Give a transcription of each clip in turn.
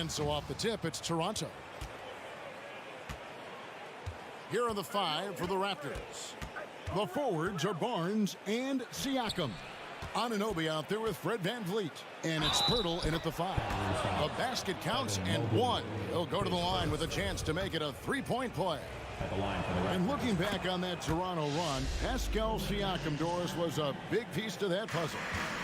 And so off the tip, it's Toronto. Here are the 5 for the Raptors. The forwards are Barnes and Siakam. Anunoby out there with Fred VanVleet. And it's Pirtle in at the 5. The basket counts and 1. He'll go to the line with a chance to make it a 3-point play. And looking back on that Toronto run, Pascal Siakam, Doris, was a big piece to that puzzle.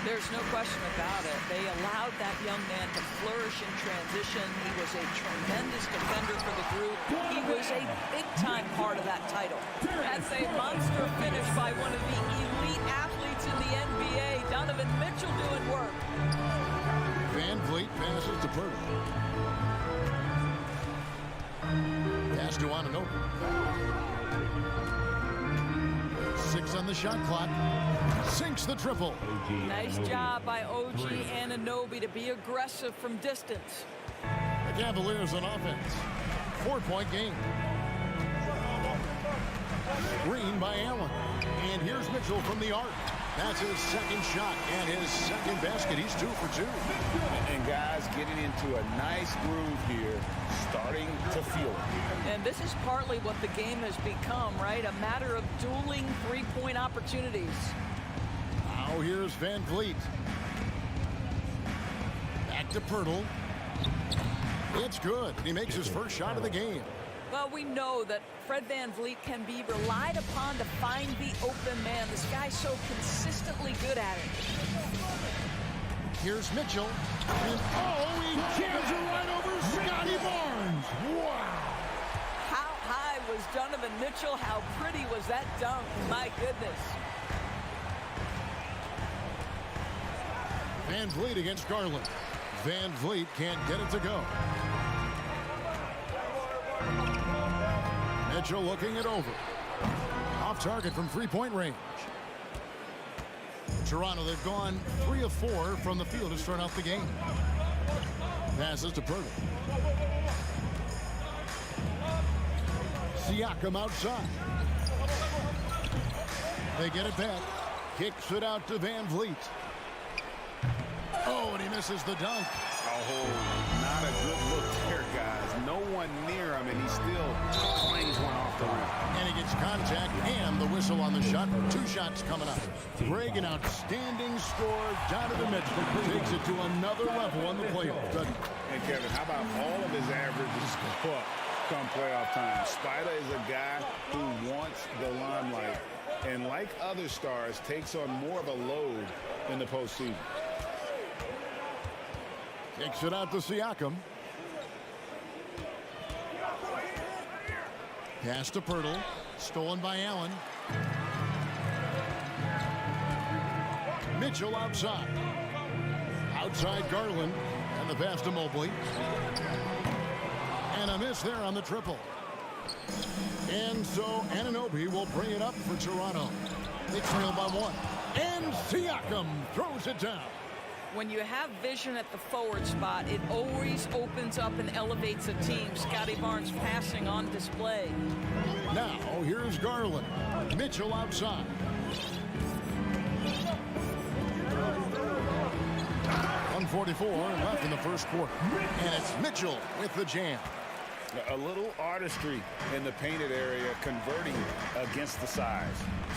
There's no question about it. They allowed that young man to flourish in transition. He was a tremendous defender for the group. He was a big-time part of that title. That's a monster finish by one of the elite athletes in the NBA. Donovan Mitchell doing work. VanVleet passes to Pirtle. Pass to Anunoby. 6 on the shot clock. Sinks the triple. Nice job by OG Anunoby to be aggressive from distance. The Cavaliers on offense. 4-point game. Screen by Allen. And here's Mitchell from the arc. That's his second shot and his second basket. He's 2 for 2. And guys getting into a nice groove here, starting to feel it. And this is partly what the game has become, right? A matter of dueling three-point opportunities. Now here's VanVleet. Back to Pirtle. It's good. He makes his first shot of the game. Well, we know that Fred VanVleet can be relied upon to find the open man. This guy's so consistently good at it. Here's Mitchell. And he jams it right over Scotty Barnes. Wow. How high was Donovan Mitchell? How pretty was that dunk? My goodness. VanVleet against Garland. VanVleet can't get it to go. Mitchell looking it over. Off target from 3-point range. Toronto, they've gone 3 of 4 from the field to start out the game. Passes to Pirtle. Siakam outside. They get it back. Kicks it out to VanVleet. Oh, and he misses the dunk. Oh, not a good look there, guys. No one near him, and he still clangs one off the rim. And he gets contact and the whistle on the shot. 2 shots coming up. Greg, an outstanding score. Donovan Mitchell takes it to another level on the playoffs. And Kevin, how about all of his averages come playoff time? Spider is a guy who wants the limelight, and like other stars, takes on more of a load in the postseason. Kicks it out to Siakam. Pass to Pirtle. Stolen by Allen. Mitchell outside. Outside Garland. And the pass to Mobley. And a miss there on the triple. And so Anunoby will bring it up for Toronto. They trail by 1. And Siakam throws it down. When you have vision at the forward spot, it always opens up and elevates a team. Scotty Barnes passing on display. Now, here's Garland. Mitchell outside. .144 left in the first quarter. And it's Mitchell with the jam. A little artistry in the painted area, converting against the size.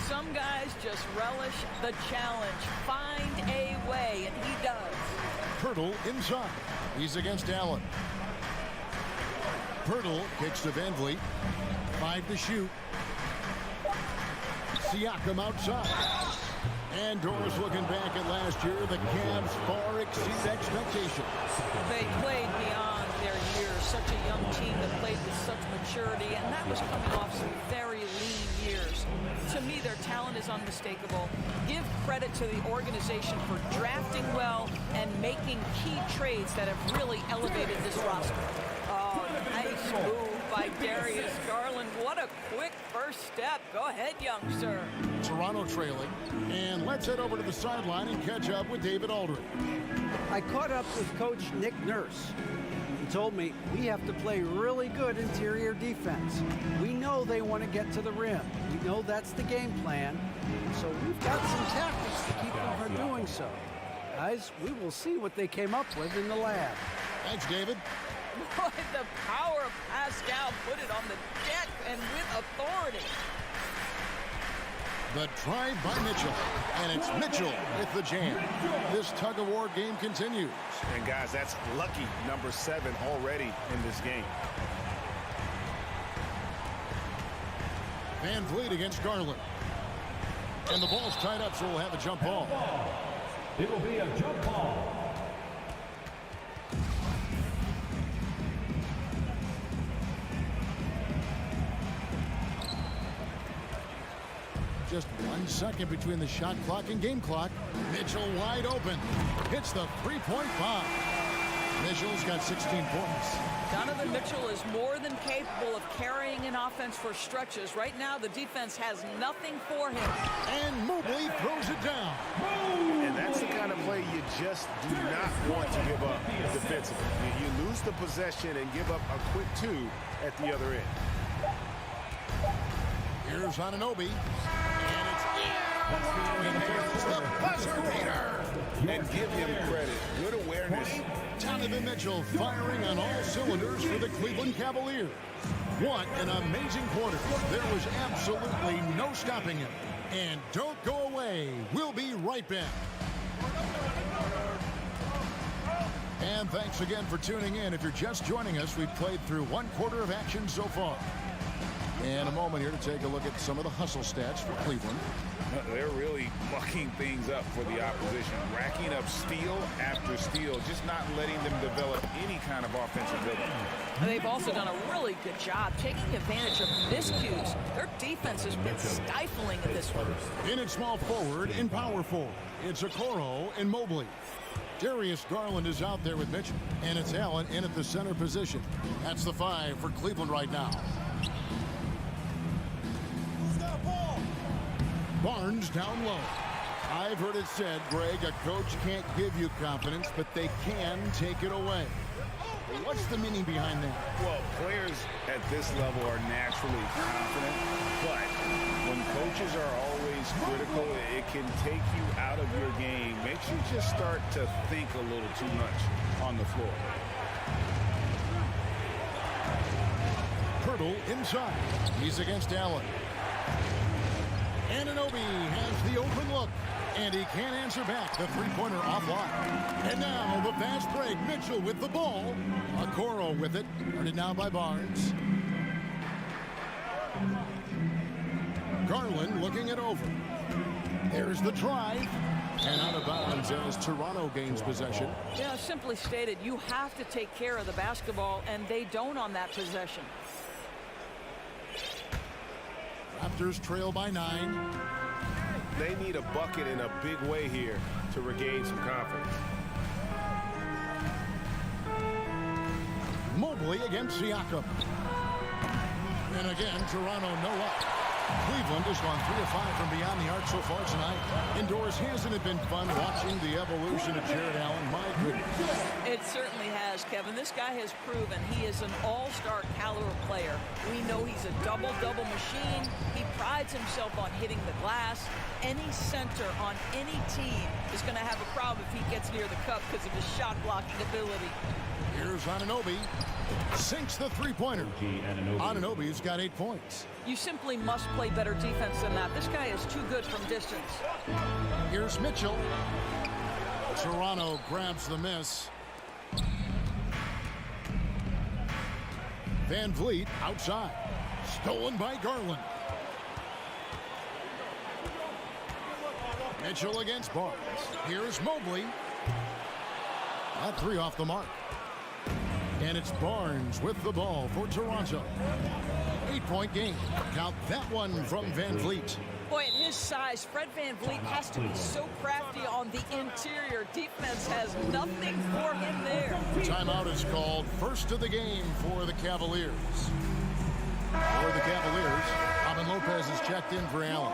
Some guys just relish the challenge. Find a way, and he does. Pirtle inside. He's against Allen. Pirtle kicks to VanVleet. 5 to shoot. Siakam outside. And Doris looking back at last year, the Cavs far exceed expectations. They played beyond their years. Such a young team that played with such maturity, and that was coming off some very lean years. To me, their talent is unmistakable. Give credit to the organization for drafting well and making key trades that have really elevated this roster. Oh, nice move by Darius Garland. What a quick first step. Go ahead, youngster. Toronto trailing. And let's head over to the sideline and catch up with David Aldridge. I caught up with Coach Nick Nurse. He told me we have to play really good interior defense. We know they want to get to the rim. We know that's the game plan. So we've got some tactics to keep them from doing so. Guys, we will see what they came up with in the lab. Thanks, David. Boy, the power of Pascal put it on the deck and with authority. The drive by Mitchell, and it's Mitchell with the jam. This tug-of-war game continues. And, guys, that's lucky number 7 already in this game. Van Vliet against Garland. And the ball's tied up, so we'll have a jump ball. It will be a jump ball. Just 1 second between the shot clock and game clock. Mitchell wide open. Hits the three-point bomb. Mitchell's got 16 points. Donovan Mitchell is more than capable of carrying an offense for stretches. Right now, the defense has nothing for him. And Mobley throws it down. And that's the kind of play you just do not want to give up defensively. You lose the possession and give up a quick 2 at the other end. Here's Anunoby. And it's in. And there's the buzzer beater. And give him credit. Good awareness. Donovan Mitchell firing on all cylinders for the Cleveland Cavaliers. What an amazing quarter. There was absolutely no stopping him. And don't go away. We'll be right back. And thanks again for tuning in. If you're just joining us, we've played through 1 quarter of action so far. And a moment here to take a look at some of the hustle stats for Cleveland. They're really mucking things up for the opposition, racking up steal after steal, just not letting them develop any kind of offensive rhythm. And they've also done a really good job taking advantage of miscues. Their defense has been stifling in this one. In at small forward and power forward, it's Okoro and Mobley. Darius Garland is out there with Mitchell, and it's Allen in at the center position. That's the 5 for Cleveland right now. Barnes down low. I've heard it said, Greg, a coach can't give you confidence, but they can take it away. What's the meaning behind that? Well, players at this level are naturally confident, but when coaches are always critical, it can take you out of your game. Makes you just start to think a little too much on the floor. Pirtle inside. He's against Allen. Anunoby has the open look, and he can't answer back. The three-pointer offline. And now the fast break. Mitchell with the ball. Okoro with it. Guarded now by Barnes. Garland looking it over. There's the drive. And out of bounds as Toronto gains possession. Yeah, simply stated, you have to take care of the basketball, and they don't on that possession. Raptors trail by 9. They need a bucket in a big way here to regain some confidence. Mobley against Siakam. And again, Toronto no up. Cleveland has gone 3 of 5 from beyond the arc so far tonight. Indoors, hasn't it been fun watching the evolution of Jared Allen? My goodness. It certainly has, Kevin. This guy has proven he is an all-star caliber player. We know he's a double-double machine. He prides himself on hitting the glass. Any center on any team is going to have a problem if he gets near the cup because of his shot-blocking ability. Here's Anunoby. Sinks the three-pointer. Anunoby's got 8 points. You simply must play better defense than that. This guy is too good from distance. Here's Mitchell. Toronto grabs the miss. Van Vliet outside. Stolen by Garland. Mitchell against Barnes. Here's Mobley. That 3 off the mark. And it's Barnes with the ball for Toronto. 8-point game. Count that one from Van Vliet. Boy, at his size, Fred Van Vliet has to be so crafty on the interior. Defense has nothing for him there. Timeout is called. First of the game for the Cavaliers. For the Cavaliers, Robin Lopez is checked in for Allen.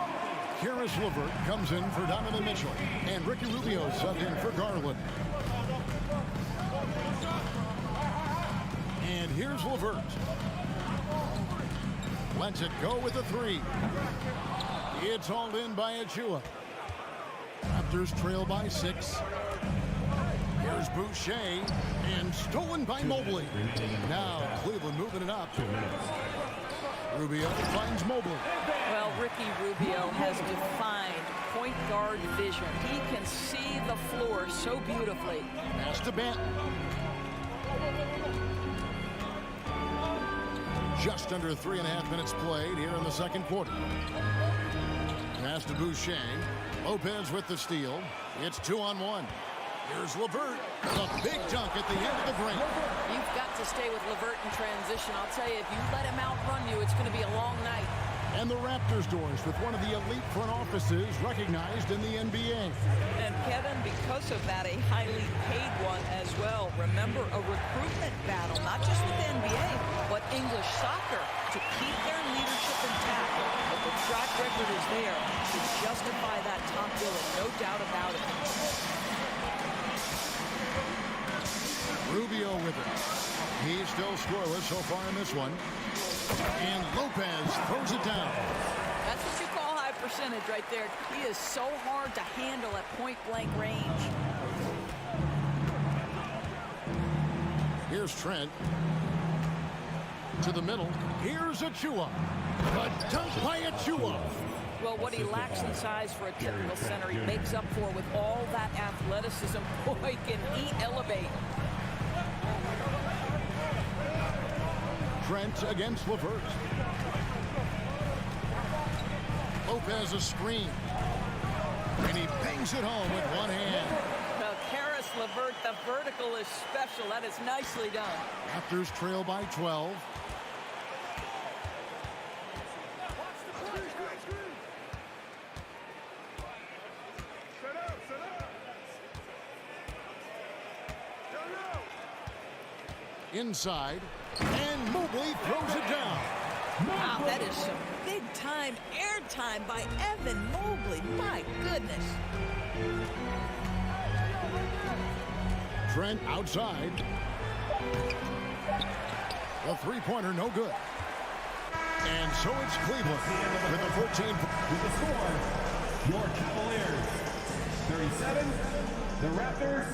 Karis LeVert comes in for Donovan Mitchell. And Ricky Rubio subbed in for Garland. And here's LeVert. Lets it go with a 3. It's hauled in by Achua. Raptors trail by 6. Here's Boucher, and stolen by Mobley. Now Cleveland moving it up. Rubio finds Mobley. Well, Ricky Rubio has defined point guard vision. He can see the floor so beautifully. Pass to Benton. Just under 3.5 minutes played here in the second quarter. Pass to Boucher. Lopez with the steal. It's 2-on-1. Here's LeVert. A big dunk at the end of the break. You've got to stay with LeVert in transition. I'll tell you, if you let him outrun you, it's going to be a long night. And the Raptors doors with one of the elite front offices recognized in the NBA. And Kevin, because of that, a highly paid one as well. Remember, a recruitment battle, not just with the NBA, but English soccer to keep their leadership intact. But the track record is there to justify that top billing, no doubt about it. Rubio with it. He's still scoreless so far in this one. And Lopez throws it down. That's what you call high percentage right there. He is so hard to handle at point-blank range. Here's Trent. To the middle. Here's Achua. A dunk by Achua. Well, what he lacks in size for a typical center, he makes up for with all that athleticism. Boy, can he elevate. Trent against LeVert. Lopez a screen. And he bangs it home with one hand. Now, Karis LeVert, the vertical is special. That is nicely done. Raptors trail by 12. Inside, and Mobley throws it down. Wow, that is some big-time airtime by Evan Mobley. My goodness. Trent outside. The three-pointer no good. And so it's Cleveland with the 14. With the score, your Cavaliers 37, the Raptors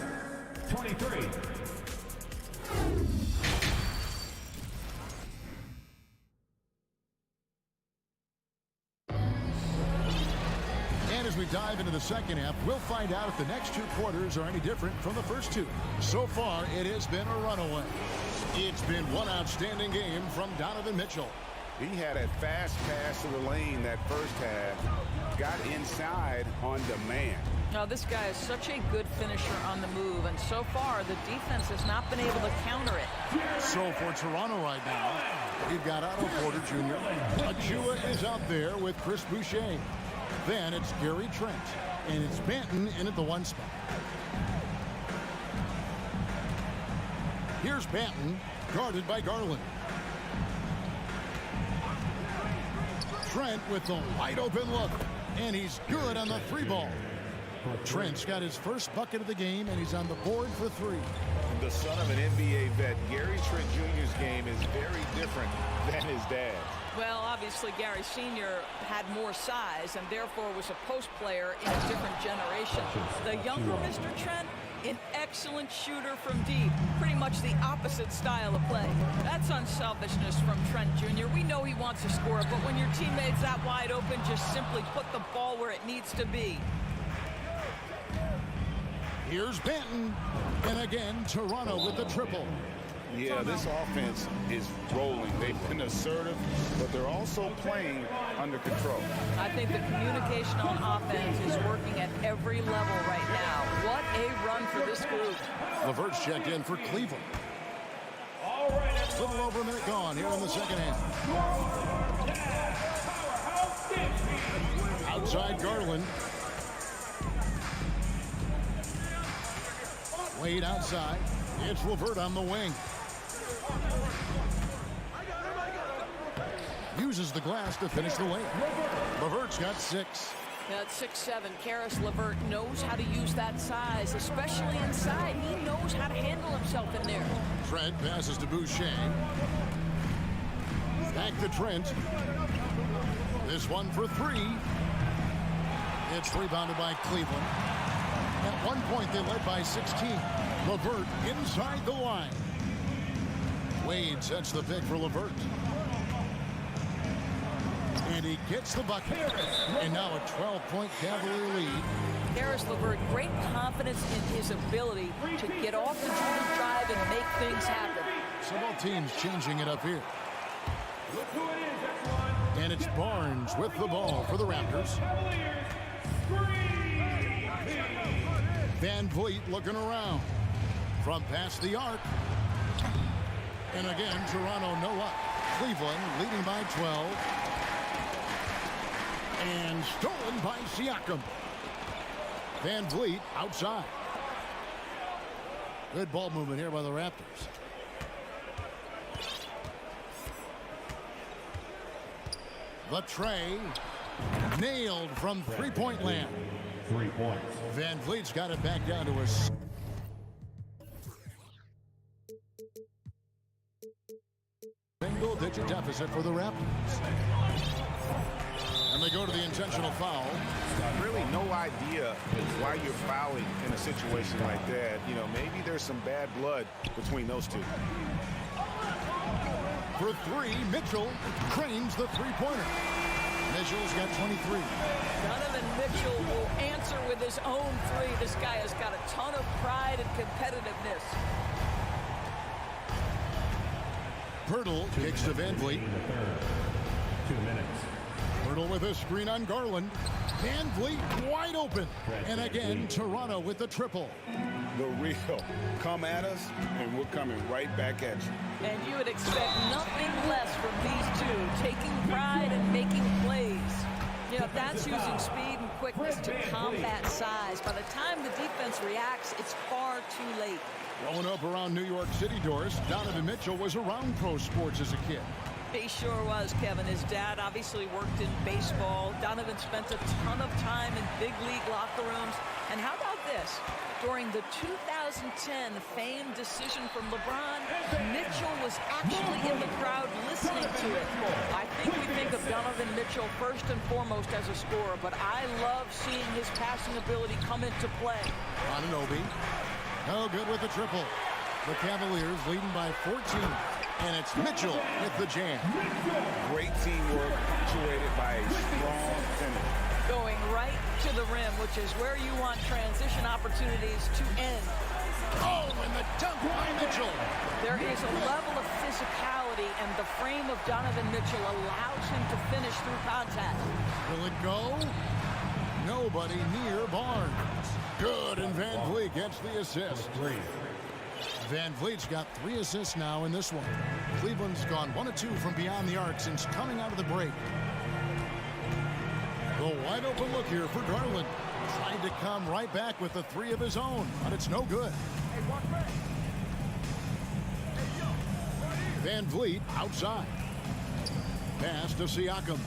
23. And as we dive into the second half, we'll find out if the next two quarters are any different from the first two. So far, it has been a runaway. It's been one outstanding game from Donovan Mitchell. He had a fast pass to the lane that first half, got inside on demand. Now, this guy is such a good finisher on the move, and so far, the defense has not been able to counter it. So for Toronto right now, we've got Otto Porter Jr. Achua is out there with Chris Boucher. Then it's Gary Trent, and it's Benton in at the one spot. Here's Benton, guarded by Garland. Trent with the wide open look, and he's good on the three ball. Trent's got his first bucket of the game, and he's on the board for three. The son of an NBA vet, Gary Trent Jr.'s game is very different than his dad. Well, obviously, Gary Sr. had more size and therefore was a post player in a different generation. The younger Mr. Trent, an excellent shooter from deep. Pretty much the opposite style of play. That's unselfishness from Trent Jr. We know he wants to score, but when your teammate's that wide open, just simply put the ball where it needs to be. Here's Benton, and again, Toronto with the triple. Yeah, this offense is rolling. They've been assertive, but they're also playing under control. I think the communication on offense is working at every level right now. What a run for this group. LeVert's checked in for Cleveland. A little over a minute gone here in the second half. Outside Garland. Wade outside. It's LeVert on the wing. Uses the glass to finish the wing. LeVert's got 6. At 6'7", Karis LeVert knows how to use that size, especially inside. He knows how to handle himself in there. Trent passes to Boucher. Back to Trent. This one for 3. It's rebounded by Cleveland. At one point, they led by 16. LeVert inside the line. Wade sets the pick for LeVert. And he gets the bucket. And now a 12-point Cavalier lead. Harris LeVert, great confidence in his ability to get off the dribble drive and make things happen. So both teams changing it up here. And it's Barnes with the ball for the Raptors. Van Vliet looking around from past the arc. And again, Toronto no up. Cleveland leading by 12. And stolen by Siakam. Van Vliet outside. Good ball movement here by the Raptors. The tray nailed from three-point land. 3 points. Van Vliet's got it back down to a single-digit deficit for the Raptors. And they go to the intentional foul. Really no idea why you're fouling in a situation like that. You know, maybe there's some bad blood between those two. For three, Mitchell cranes the three-pointer. Mitchell's got 23. Donovan Mitchell will answer with his own three. This guy has got a ton of pride and competitiveness. Pirtle kicks to Van Vliet. 2 minutes. Pirtle with a screen on Garland. Van Vliet wide open. And again, Toronto with the triple. The real come at us, and we're coming right back at you. And you would expect nothing less from these two, taking pride and making plays. You know, that's using speed and quickness to combat size. By the time the defense reacts, it's far too late. Growing up around New York City, Doris, Donovan Mitchell was around pro sports as a kid. He sure was, Kevin. His dad obviously worked in baseball. Donovan spent a ton of time in big league locker rooms. And how about this? During the 2010 famed decision from LeBron, Mitchell was actually in the crowd listening to it. I think we think of Donovan Mitchell first and foremost as a scorer, but I love seeing his passing ability come into play. Anunoby, no good with the triple. The Cavaliers leading by 14. And it's Mitchell with the jam. Great teamwork, punctuated by a strong finish. Going right to the rim, which is where you want transition opportunities to end. Oh, and the dunk by Mitchell. There is a level of physicality, and the frame of Donovan Mitchell allows him to finish through contact. Will it go? Nobody near Barnes. Good, and Van Vliet gets the assist. Van Vliet's got 3 assists now in this one. Cleveland's gone 1 of 2 from beyond the arc since coming out of the break. The wide open look here for Garland. Tried to come right back with the 3 of his own, but it's no good. Van Vliet outside. Pass to Siakam.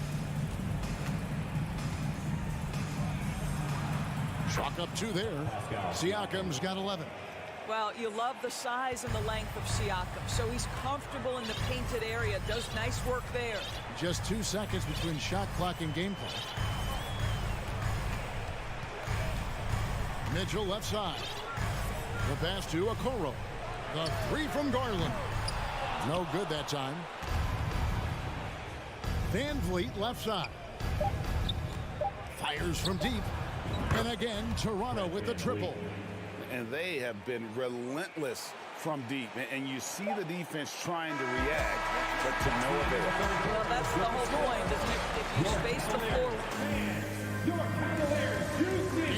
Chalk up 2 there. Siakam's got 11. Well, you love the size and the length of Siakam, so he's comfortable in the painted area, does nice work there. Just 2 seconds between shot clock and game clock. Mitchell left side. The pass to Okoro. The 3 from Garland. No good that time. Van Vliet left side. Fires from deep. And again, Toronto with the triple. And they have been relentless from deep. And you see the defense trying to react, but to no avail. Well, that's the whole point, isn't it? If you space the floor.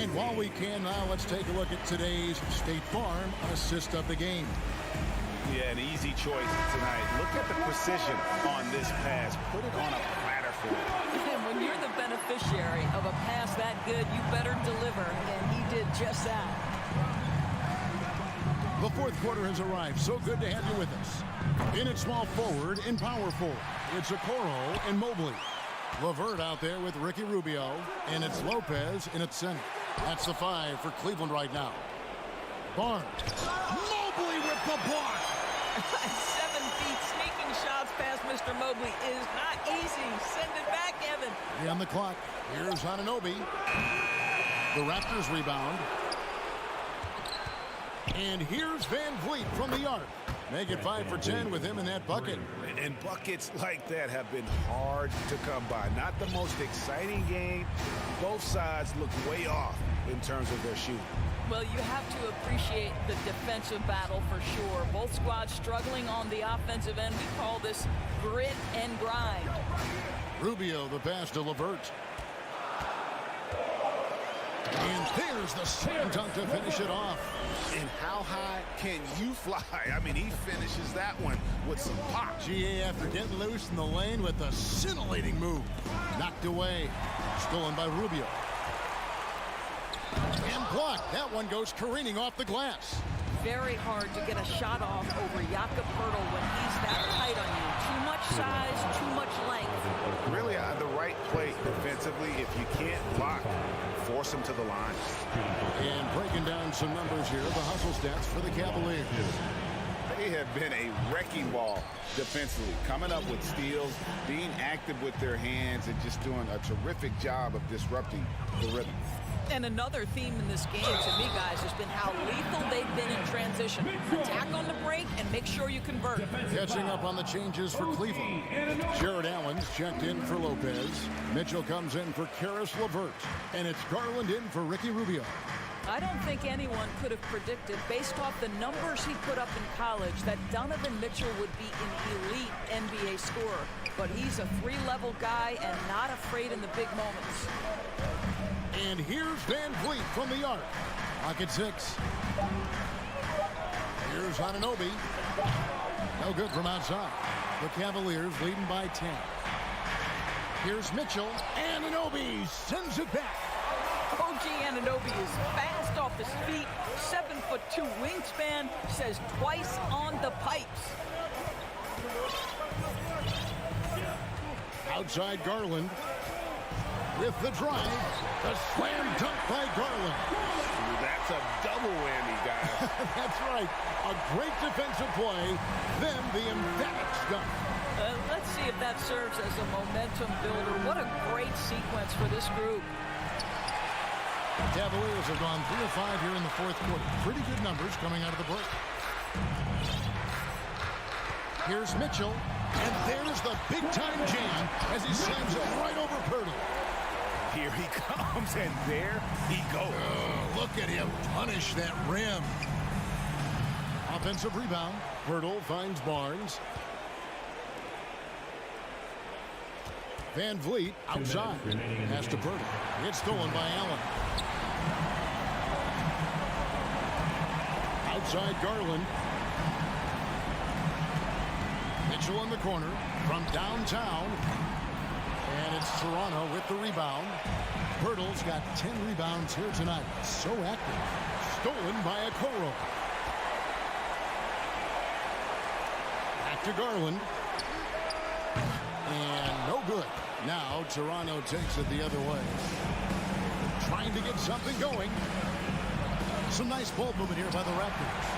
And while we can now, let's take a look at today's State Farm assist of the game. Yeah, an easy choice tonight. Look at the precision on this pass. Put it on a platter for him. And when you're the beneficiary of a pass that good, you better deliver, and he did just that. The fourth quarter has arrived. So good to have you with us. In at small forward and power forward, it's Okoro and Mobley. LeVert out there with Ricky Rubio, and it's Lopez in its center. That's the 5 for Cleveland right now. Barnes. Mobley with the block. 7 feet sneaking shots past Mr. Mobley is not easy. Send it back, Evan. 3 on the clock. Here's Anunoby. The Raptors rebound. And here's Van Vliet from the arc. Make it 5 for 10 with him in that bucket. And buckets like that have been hard to come by. Not the most exciting game. Both sides look way off in terms of their shooting. Well, you have to appreciate the defensive battle for sure. Both squads struggling on the offensive end. We call this grit and grind. Rubio, the pass to LeVert. And there's the slam dunk to finish it off. And how high can you fly? I mean, he finishes that one with some pop. GA after getting loose in the lane with a scintillating move. Knocked away. Stolen by Rubio. And blocked. That one goes careening off the glass. Very hard to get a shot off over Jakob Poeltl when he's that tight on you. Too much size, too much length. Really the right play defensively. If you can't block, force him to the line. And breaking down some numbers here, the hustle stats for the Cavaliers. They have been a wrecking ball defensively, coming up with steals, being active with their hands, and just doing a terrific job of disrupting the rhythm. And another theme in this game to me, guys, has been how lethal they've been in transition. Attack on the break and make sure you convert. Catching up on the changes for Cleveland. Jared Allen's checked in for Lopez. Mitchell comes in for Karis LeVert. And it's Garland in for Ricky Rubio. I don't think anyone could have predicted, based off the numbers he put up in college, that Donovan Mitchell would be an elite NBA scorer. But he's a three-level guy and not afraid in the big moments. And here's Van Vliet from the arc. Pocket 6. Here's Anunoby. No good from outside. The Cavaliers leading by 10. Here's Mitchell. Anunoby sends it back. OG Anunoby is fast off his feet. 7'2" wingspan, says twice on the pipes. Outside Garland. With the drive, the slam dunk by Garland. That's a double whammy, guys. That's right. A great defensive play, then the emphatic dunk. Let's see if that serves as a momentum builder. What a great sequence for this group. Cavaliers have gone 3 of 5 here in the fourth quarter. Pretty good numbers coming out of the break. Here's Mitchell, and there's the big-time jam as he slams it right over Poeltl. Here he comes, and there he goes. Oh, look at him punish that rim. Offensive rebound. Poeltl finds Barnes. Van Vliet outside. Pass to Poeltl. It's stolen by Allen. Outside Garland. Mitchell in the corner from downtown. And it's Toronto with the rebound. Poeltl's got 10 rebounds here tonight. So active. Stolen by Okoro. Back to Garland. And no good. Now Toronto takes it the other way. Trying to get something going. Some nice ball movement here by the Raptors.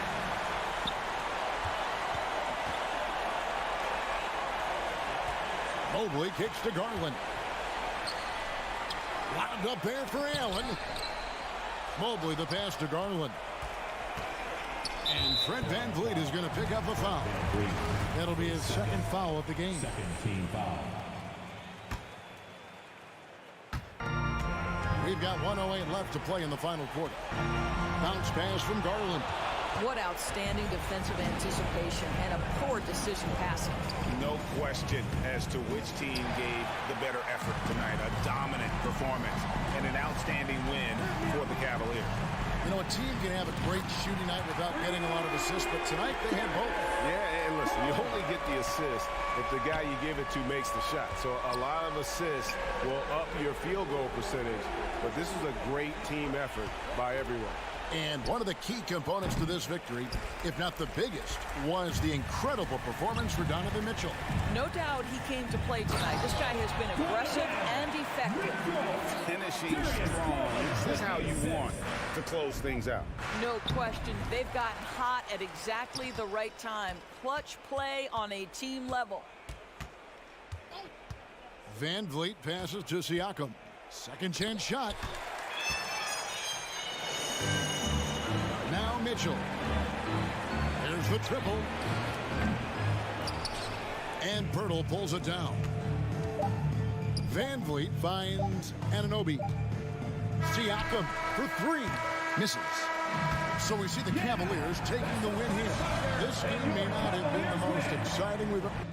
Mobley kicks to Garland. Wound up there for Allen. Mobley the pass to Garland. And Fred Van Vliet is going to pick up a foul. That'll be his second foul of the game. Second team foul. We've got 1:08 left to play in the final quarter. Bounce pass from Garland. What outstanding defensive anticipation and a poor decision passing. No question as to which team gave the better effort tonight. A dominant performance and an outstanding win for the Cavaliers. You know, a team can have a great shooting night without getting a lot of assists, but tonight they had both. Yeah, and listen, you only get the assist if the guy you give it to makes the shot. So a lot of assists will up your field goal percentage, but this is a great team effort by everyone. And one of the key components to this victory, if not the biggest, was the incredible performance for Donovan Mitchell. No doubt he came to play tonight. This guy has been aggressive and effective. Finishing strong. This is how you want to close things out. No question. They've gotten hot at exactly the right time. Clutch play on a team level. Van Vliet passes to Siakam. Second chance shot. Now Mitchell. There's the triple. And Pirtle pulls it down. Van Vliet finds Anunoby. Siakam for three. Misses. So we see the Cavaliers taking the win here. This game may not have been the most exciting we've ever...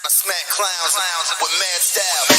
I smack clowns with mad style.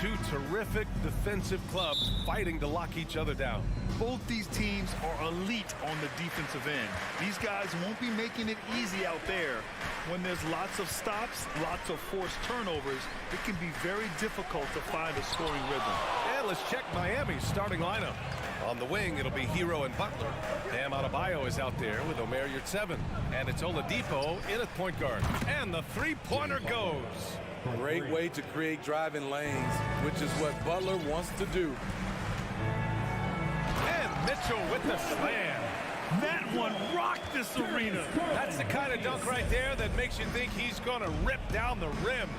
Two terrific defensive clubs fighting to lock each other down. Both these teams are elite on the defensive end. These guys won't be making it easy out there. When there's lots of stops, lots of forced turnovers, it can be very difficult to find a scoring rhythm. And let's check Miami's starting lineup. On the wing, it'll be Hero and Butler. Bam Adebayo is out there with Omer Yurtseven. And it's Oladipo in at point guard. And the three-pointer goes. Great way to create driving lanes, which is what Butler wants to do. And Mitchell with the slam. That one rocked this arena. That's the kind of dunk right there that makes you think he's going to rip down the rim.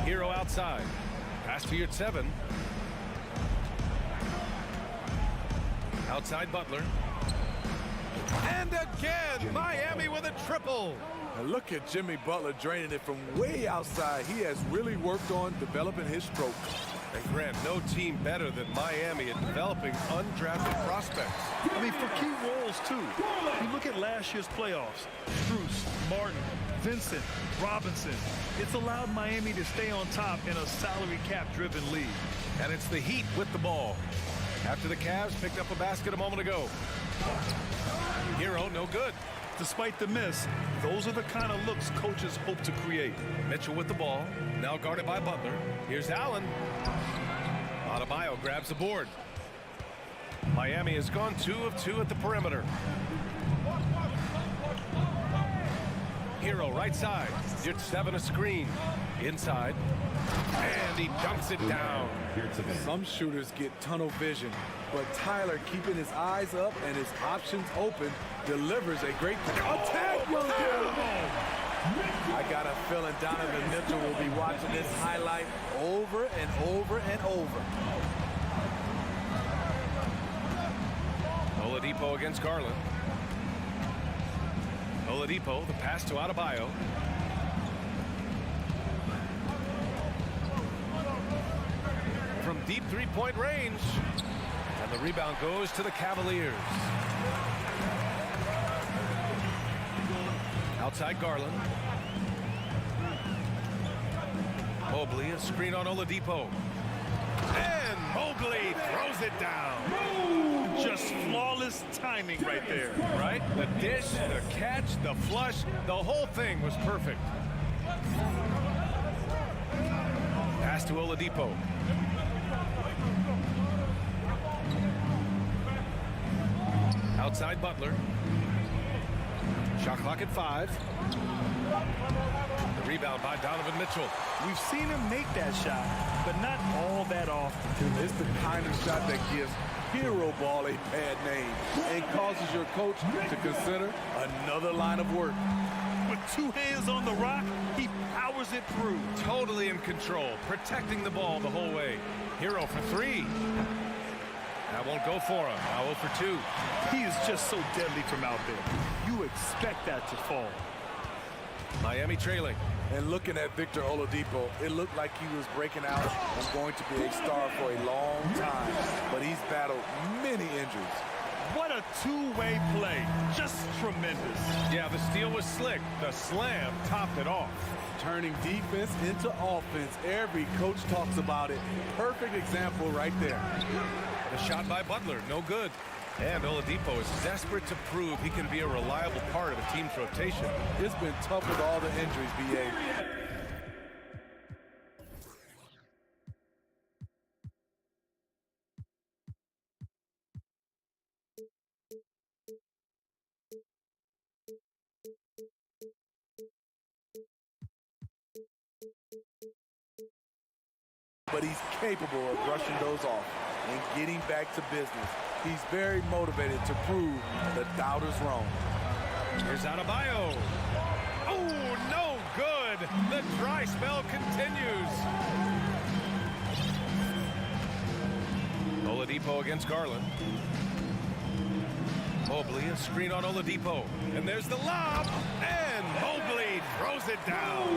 Hero outside. Pass to Yurtseven. Outside Butler. And again, Miami with a triple. And look at Jimmy Butler draining it from way outside. He has really worked on developing his stroke. And Grant, no team better than Miami at developing undrafted prospects. I mean, for key roles, too. You look at last year's playoffs. Strus, Martin, Vincent, Robinson. It's allowed Miami to stay on top in a salary cap-driven league. And it's the Heat with the ball. After the Cavs picked up a basket a moment ago. Hero, no good. Despite the miss, those are the kind of looks coaches hope to create. Mitchell with the ball, now guarded by Butler. Here's Allen. Adebayo grabs the board. Miami has gone 2 of 2 at the perimeter. Hero right side. Yurtseven a screen. Inside. And he dunks it down. Some shooters get tunnel vision, but Tyler, keeping his eyes up and his options open, delivers a great attack. I got a feeling Donovan Mitchell will be watching this highlight over and over and over. Oladipo against Garland. Oladipo, the pass to Adebayo. From deep three-point range. And the rebound goes to the Cavaliers. Outside Garland. Mobley, a screen on Oladipo. And Mobley throws it down. Just flawless timing right there. Right? The dish, the catch, the flush, the whole thing was perfect. Pass to Oladipo. Outside Butler. Shot clock at 5. The rebound by Donovan Mitchell. We've seen him make that shot, but not all that often. It's the kind of shot that gives hero ball a bad name and causes your coach to consider another line of work. With 2 hands on the rock, he powers it through. Totally in control, protecting the ball the whole way. Hero for 3. That won't go for him. Now 0 for 2. He is just so deadly from out there. You expect that to fall. Miami trailing. And looking at Victor Oladipo, it looked like he was breaking out and going to be a star for a long time. But he's battled many injuries. What a two-way play. Just tremendous. Yeah, the steal was slick. The slam topped it off. Turning defense into offense. Every coach talks about it. Perfect example right there. The shot by Butler, no good. And Oladipo is desperate to prove he can be a reliable part of a team's rotation. It's been tough with all the injuries, B.A. But he's capable of brushing those off and getting back to business. He's very motivated to prove the doubters wrong. Here's Adebayo. Oh, no good. The dry spell continues. Oladipo against Garland. Mobley, a screen on Oladipo. And there's the lob. And Mobley throws it down.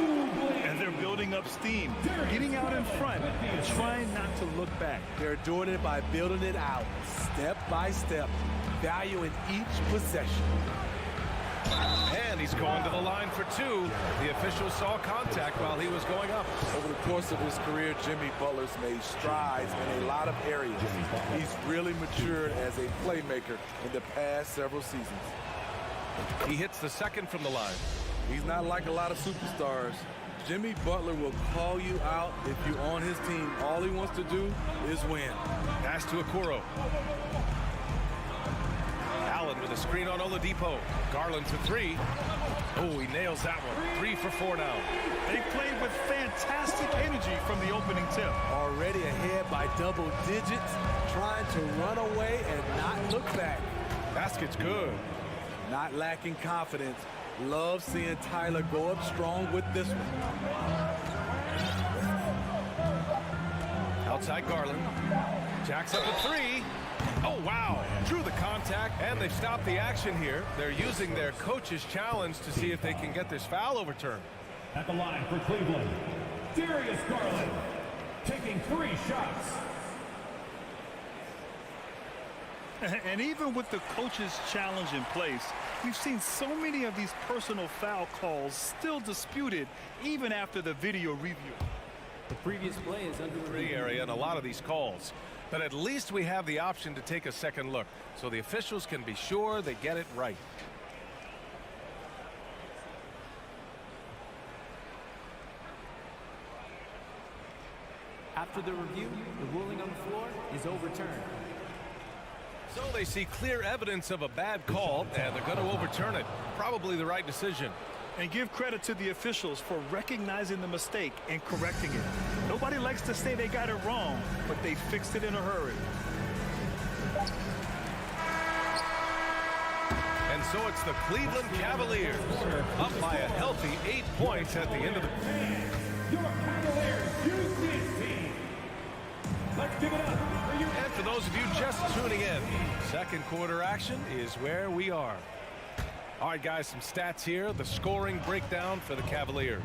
And they're building up steam, getting out in front and trying not to look back. They're doing it by building it out, step by step, valuing each possession. And he's going to the line for two. The officials saw contact while he was going up. Over the course of his career, Jimmy Butler's made strides in a lot of areas. He's really matured as a playmaker in the past several seasons. He hits the second from the line. He's not like a lot of superstars. Jimmy Butler will call you out if you're on his team. All he wants to do is win. Pass to Okoro. Allen with a screen on Oladipo. Garland for three. Oh, he nails that one. 3 for 4 now. They played with fantastic energy from the opening tip. Already ahead by double digits, trying to run away and not look back. Basket's good. Not lacking confidence. Love seeing Tyler go up strong with this one. Outside Garland. Jacks up a three. Oh, wow. Drew the contact, and they've stopped the action here. They're using their coach's challenge to see if they can get this foul overturned. At the line for Cleveland, Darius Garland, taking 3 shots. And even with the coach's challenge in place, we've seen so many of these personal foul calls still disputed even after the video review. The previous play is under Free area in a lot of these calls. But at least we have the option to take a second look, so the officials can be sure they get it right. After the review, the ruling on the floor is overturned. So they see clear evidence of a bad call, and they're going to overturn it. Probably the right decision. And give credit to the officials for recognizing the mistake and correcting it. Nobody likes to say they got it wrong, but they fixed it in a hurry. And so it's the Cleveland Cavaliers up by a healthy 8 points at the end of the... Your Cavaliers use this team. Let's give it up for you. And for those of you just tuning in, second quarter action is where we are. All right, guys, some stats here. The scoring breakdown for the Cavaliers.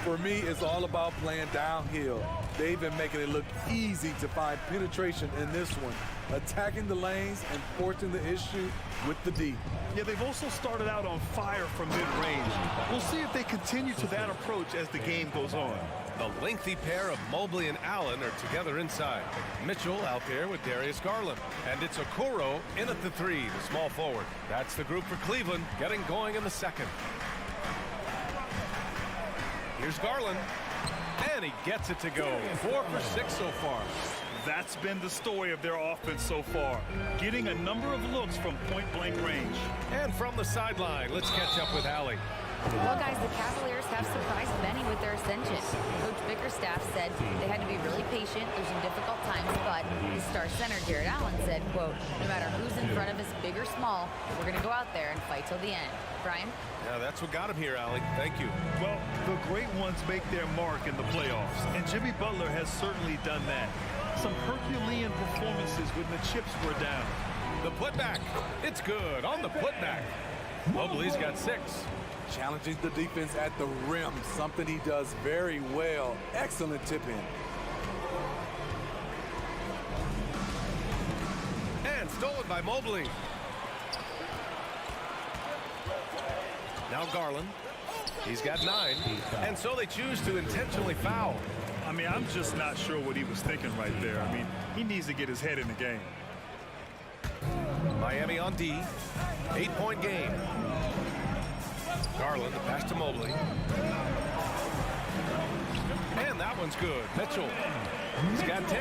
For me, it's all about playing downhill. They've been making it look easy to find penetration in this one, attacking the lanes and forcing the issue with the D. Yeah, they've also started out on fire from mid-range. We'll see if they continue to that approach as the game goes on. The lengthy pair of Mobley and Allen are together inside. Mitchell out there with Darius Garland. And it's Okoro in at the three, the small forward. That's the group for Cleveland, getting going in the second. Here's Garland. And he gets it to go. 4 for 6 so far. That's been the story of their offense so far, getting a number of looks from point-blank range. And from the sideline, let's catch up with Allie. Well, guys, the Cavaliers have surprised many with their ascension. Coach Bickerstaff said they had to be really patient through some difficult times, but his star center, Jared Allen, said, quote, no matter who's in front of us, big or small, we're going to go out there and fight till the end. Brian? Yeah, that's what got him here, Allie. Thank you. Well, the great ones make their mark in the playoffs, and Jimmy Butler has certainly done that. Some Herculean performances when the chips were down. The putback. It's good on the putback. Mobley's got 6. Challenging the defense at the rim, something he does very well. Excellent tip in. And stolen by Mobley. Now Garland. He's got 9. And so they choose to intentionally foul. I mean, I'm just not sure what he was thinking right there. I mean, he needs to get his head in the game. Miami on D. 8-point game. Garland, the pass to Mobley. And that one's good. Mitchell. He's got 10.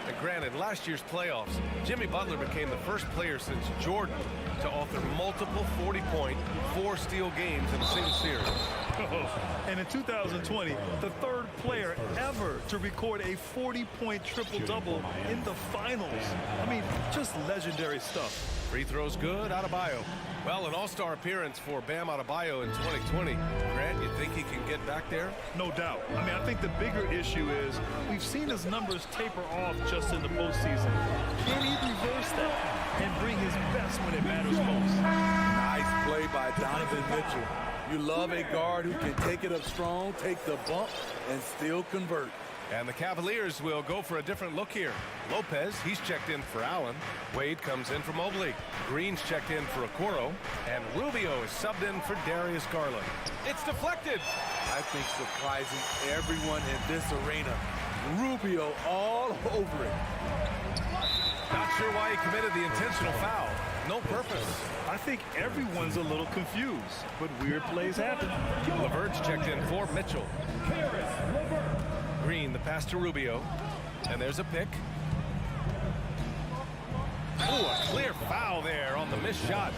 And granted, last year's playoffs, Jimmy Butler became the first player since Jordan to author multiple 40-point, 4-steal games in a single series. And in 2020, the third player ever to record a 40-point triple-double in the finals. I mean, just legendary stuff. Free throws good, Adebayo. Well, an all-star appearance for Bam Adebayo in 2020. Grant, you think he can get back there? No doubt. I mean, I think the bigger issue is we've seen his numbers taper off just in the postseason. Can he reverse that and bring his best when it matters most? Nice play by Donovan Mitchell. You love a guard who can take it up strong, take the bump, and still convert. And the Cavaliers will go for a different look here. Lopez, he's checked in for Allen. Wade comes in for Mobley. Green's checked in for Okoro. And Rubio is subbed in for Darius Garland. It's deflected. I think surprising everyone in this arena. Rubio all over it. Not sure why he committed the intentional foul. No purpose. I think everyone's a little confused, but weird plays happen. LeVert's checked in for Mitchell. Green, the pass to Rubio. And there's a pick. Oh, a clear foul there on the missed shot.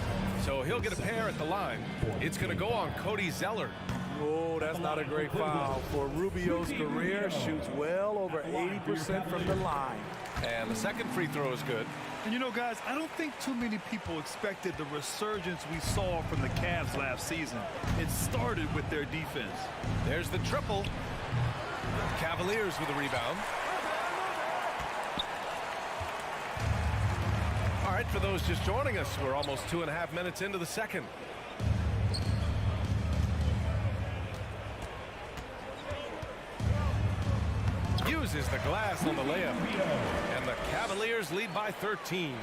So he'll get a pair at the line. It's going to go on Cody Zeller. Oh, that's not a great foul. For Rubio's career, shoots well over 80% from the line. And the second free throw is good. And you know, guys, I don't think too many people expected the resurgence we saw from the Cavs last season. It started with their defense. There's the triple. Cavaliers with a rebound. All right, for those just joining us, we're almost 2.5 minutes into the second. Uses the glass on the layup. And the Cavaliers lead by 13.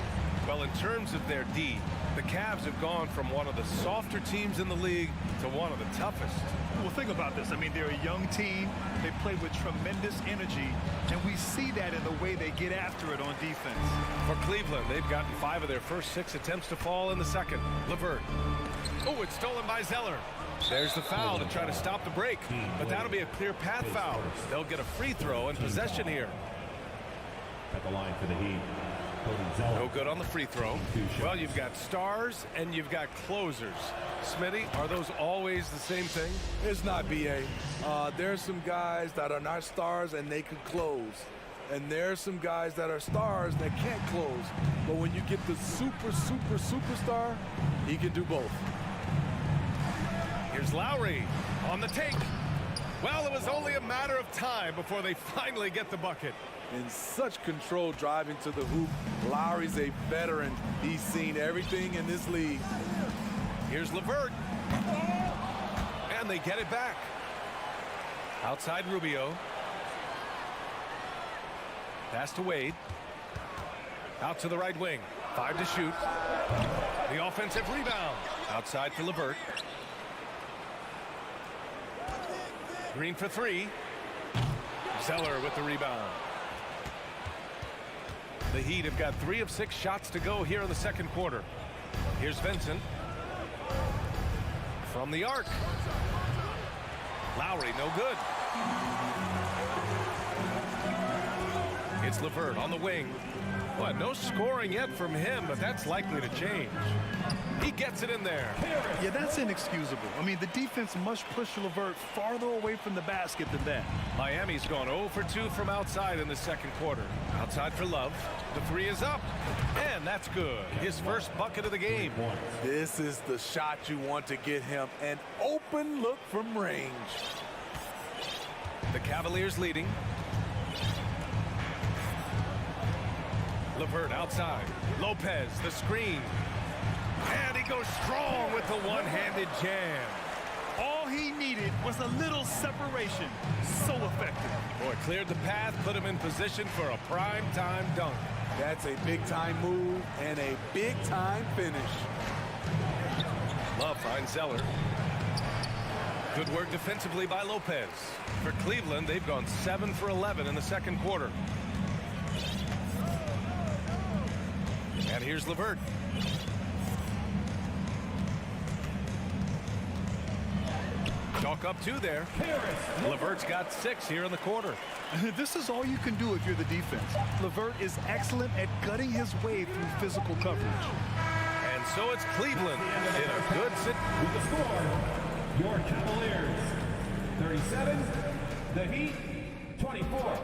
Well, in terms of their D, the Cavs have gone from one of the softer teams in the league to one of the toughest. Well, think about this. I mean, they're a young team. They play with tremendous energy, and we see that in the way they get after it on defense. For Cleveland, they've gotten 5 of their first 6 attempts to fall in the second. LeVert. Oh, it's stolen by Zeller. There's the foul to try to stop the break, but that'll be a clear path foul. They'll get a free throw and possession here. At the line for the Heat. No good on the free throw. Well, you've got stars and you've got closers. Smitty, are those always the same thing? It's not, B.A. There's some guys that are not stars and they can close. And there's some guys that are stars that can't close. But when you get the superstar, he can do both. Here's Lowry on the take. Well, it was only a matter of time before they finally get the bucket. In such control driving to the hoop, Lowry's a veteran. He's seen everything in this league. Here's LeVert. And they get it back. Outside Rubio. Pass to Wade. Out to the right wing. 5 to shoot. The offensive rebound. Outside for LeVert. Green for 3. Zeller with the rebound. The Heat have got 3 of 6 shots to go here in the second quarter. Here's Vincent. From the arc. Lowry, no good. It's LeVert on the wing. Well, no scoring yet from him, but that's likely to change. He gets it in there. Yeah, that's inexcusable. I mean, the defense must push LeVert farther away from the basket than that. Miami's gone 0 for 2 from outside in the second quarter. Outside for Love. The 3 is up. And that's good. His first bucket of the game. This is the shot you want to get him. An open look from range. The Cavaliers leading. LeVert outside. Lopez, the screen. And he goes strong with the one-handed jam. All he needed was a little separation. So effective. Boy, cleared the path, put him in position for a prime-time dunk. That's a big-time move and a big-time finish. Love finds Zeller. Good work defensively by Lopez. For Cleveland, they've gone 7 for 11 in the second quarter. And here's LeVert. Chalk up 2 there. LeVert's got 6 here in the quarter. This is all you can do if you're the defense. LeVert is excellent at gutting his way through physical coverage. And so it's Cleveland in a good sit. With the score, your Cavaliers 37, the Heat 24.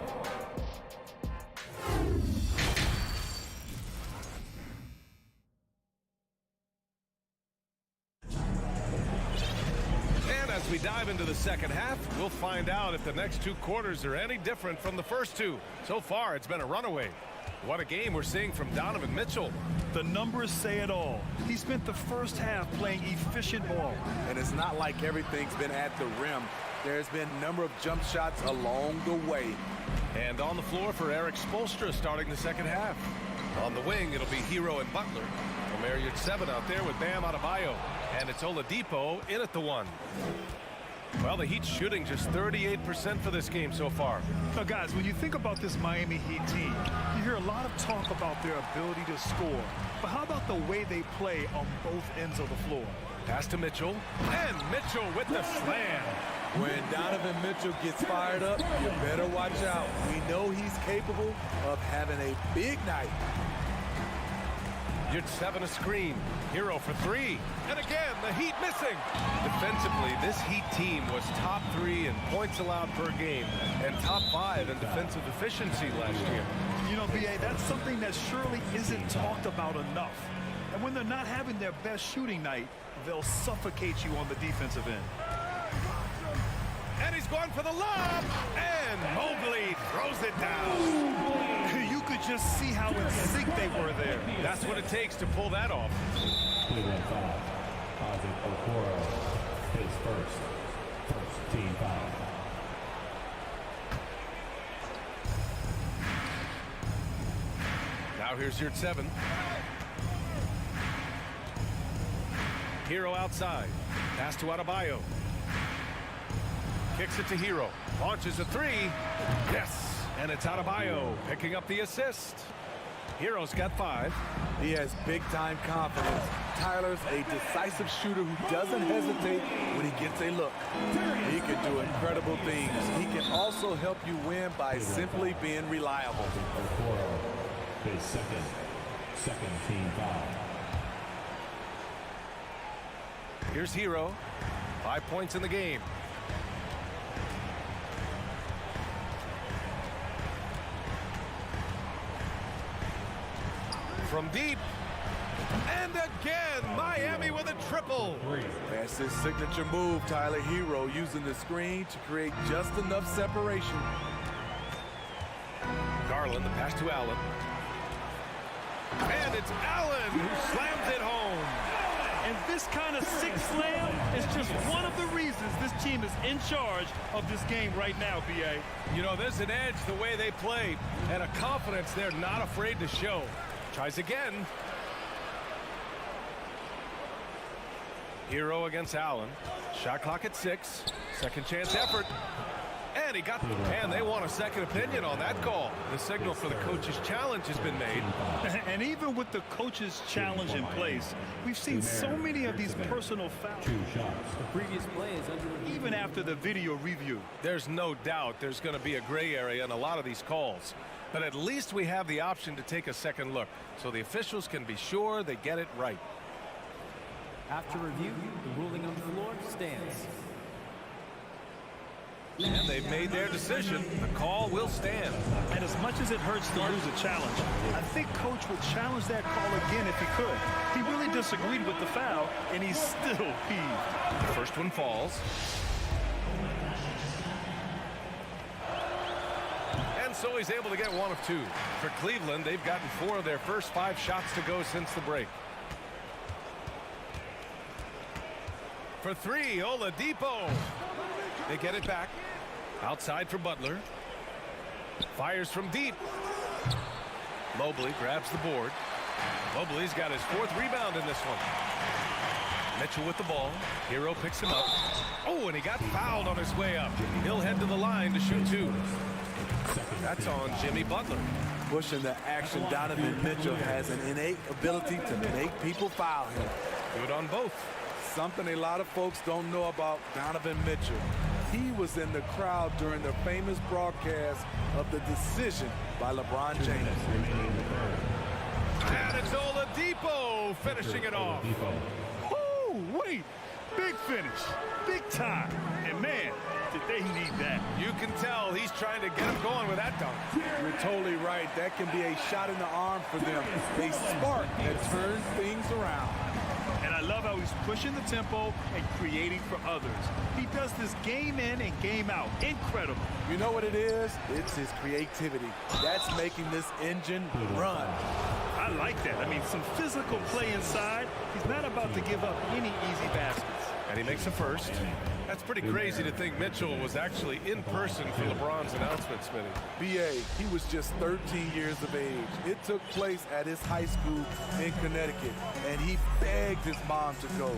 As we dive into the second half, we'll find out if the next 2 quarters are any different from the first 2. So far, it's been a runaway. What a game we're seeing from Donovan Mitchell. The numbers say it all. He spent the first half playing efficient ball. And it's not like everything's been at the rim. There's been a number of jump shots along the way. And on the floor for Eric Spoelstra starting the second half. On the wing, it'll be Hero and Butler. Omer 7 out there with Bam Adebayo. And it's Oladipo in at the 1. Well, the Heat's shooting just 38% for this game so far. Now, guys, when you think about this Miami Heat team, you hear a lot of talk about their ability to score. But how about the way they play on both ends of the floor? Pass to Mitchell. And Mitchell with the slam. When Donovan Mitchell gets fired up, you better watch out. We know he's capable of having a big night. You'd 7 a screen. Hero for 3. And again, the Heat missing. Defensively, this Heat team was top 3 in points allowed per game and top 5 in defensive efficiency last year. You know, B.A., that's something that surely isn't talked about enough. And when they're not having their best shooting night, they'll suffocate you on the defensive end. And he's going for the lob. And Mobley throws it down. You could just see how in sync they were there. That's what it takes to pull that off. Cleveland foul. Causing Okoro his first team foul. Now here's your 7. Hero outside. Pass to Adebayo. Kicks it to Hero. Launches a 3. Yes. And it's Adebayo picking up the assist. Hero's got 5. He has big-time confidence. Tyler's a decisive shooter who doesn't hesitate when he gets a look. He can do incredible things. He can also help you win by simply being reliable. His second team foul. Here's Hero. 5 points in the game. From deep. And again, Miami with a triple. That's his signature move, Tyler. Hero using the screen to create just enough separation. Garland, the pass to Allen. And it's Allen who slams it home. And this kind of sick slam is just one of the reasons this team is in charge of this game right now, B.A. You know, there's an edge the way they play and a confidence they're not afraid to show. Tries again. Hero against Allen. Shot clock at 6. Second chance effort. And he got, and they want a second opinion on that call. The signal for the coach's challenge has been made. And even with the coach's challenge in place, we've seen so many of these personal fouls. The previous play is under review. Even after the video review. There's no doubt there's going to be a gray area in a lot of these calls. But at least we have the option to take a second look, so the officials can be sure they get it right. After review, the ruling on the floor stands. And they've made their decision. The call will stand. And as much as it hurts to lose a challenge, I think Coach would challenge that call again if he could. He really disagreed with the foul, and he's still peeved. The first one falls. And so he's able to get 1 of 2. For Cleveland, they've gotten 4 of their first 5 shots to go since the break. For 3, Oladipo. They get it back. Outside for Butler. Fires from deep. Mobley grabs the board. Mobley's got his 4th rebound in this one. Mitchell with the ball. Hero picks him up. Oh, and he got fouled on his way up. He'll head to the line to shoot 2. That's on Jimmy Butler. Pushing the action, Donovan Mitchell has an innate ability to make people foul him. Good on both. Something a lot of folks don't know about Donovan Mitchell. He was in the crowd during the famous broadcast of the decision by LeBron James. And it's Oladipo finishing it off. Oh, wait. Big finish. Big time. And, man, did they need that. You can tell he's trying to get him going with that dunk. You're totally right. That can be a shot in the arm for them. A spark that turns things around. And I love how he's pushing the tempo and creating for others. He does this game in and game out. Incredible. You know what it is? It's his creativity. That's making this engine run. I like that. I mean, some physical play inside. He's not about to give up any easy baskets. And he makes a first. That's pretty crazy to think Mitchell was actually in person for LeBron's announcement, Smitty. BA, he was just 13 years of age. It took place at his high school in Connecticut, and he begged his mom to go.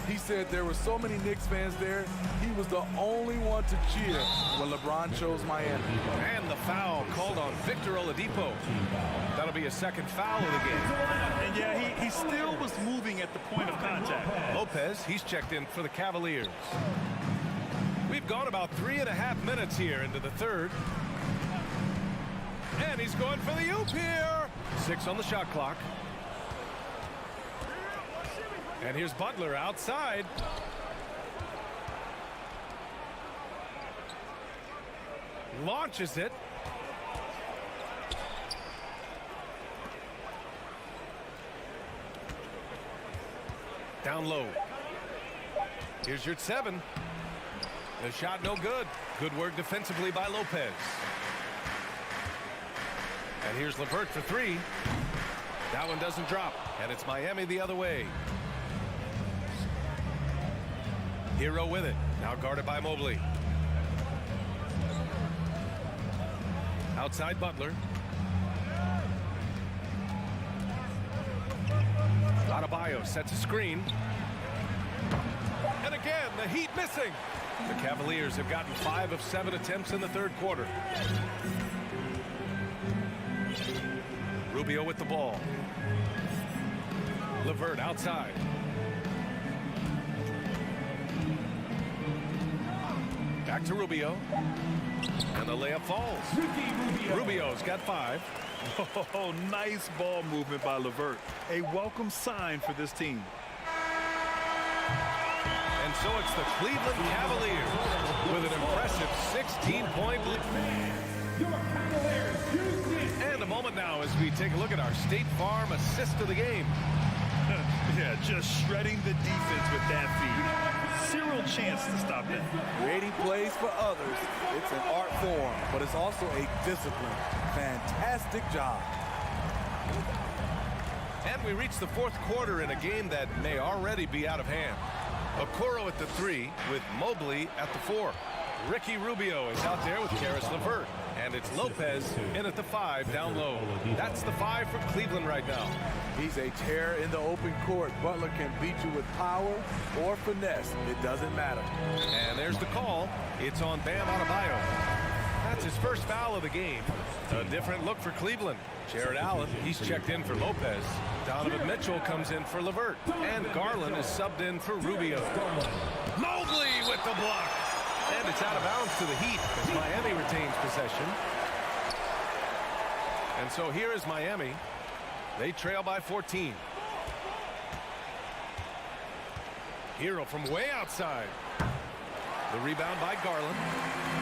He said there were so many Knicks fans there, he was the only one to cheer when LeBron chose Miami. And the foul called on Victor Oladipo. That'll be a second foul of the game. And yeah, he still was moving at the point of contact. Lopez, he's checked in for the Cavaliers. We've gone about 3.5 minutes here into the third. And he's going for the oop here. 6 on the shot clock. And here's Butler outside. Launches it. Down low. Here's your 7. The shot no good. Good work defensively by Lopez. And here's LeVert for 3. That one doesn't drop. And it's Miami the other way. Hero with it. Now guarded by Mobley. Outside Butler. Adebayo sets a screen. And again, the Heat missing. The Cavaliers have gotten 5 of 7 attempts in the third quarter. Rubio with the ball. LeVert outside. Back to Rubio. And the layup falls. Rubio's got 5. Oh, nice ball movement by LeVert. A welcome sign for this team. And so it's the Cleveland Cavaliers with an impressive 16-point lead. And a moment now as we take a look at our State Farm assist of the game. Yeah, just shredding the defense with that feed. Zero chance to stop that. Creating plays for others, it's an art form, but it's also a discipline. Fantastic job. And we reach the fourth quarter in a game that may already be out of hand. Okoro at the 3 with Mobley at the 4. Ricky Rubio is out there with Karis LeVert. And it's Lopez in at the 5 down low. That's the 5 for Cleveland right now. He's a terror in the open court. Butler can beat you with power or finesse. It doesn't matter. And there's the call. It's on Bam Adebayo. That's his first foul of the game. A different look for Cleveland. Jared Allen, he's checked in for Lopez. Donovan Mitchell comes in for LeVert. And Garland is subbed in for Rubio. Mobley with the block. And it's out of bounds to the Heat as Miami retains possession. And so here is Miami. They trail by 14. Hero from way outside. The rebound by Garland.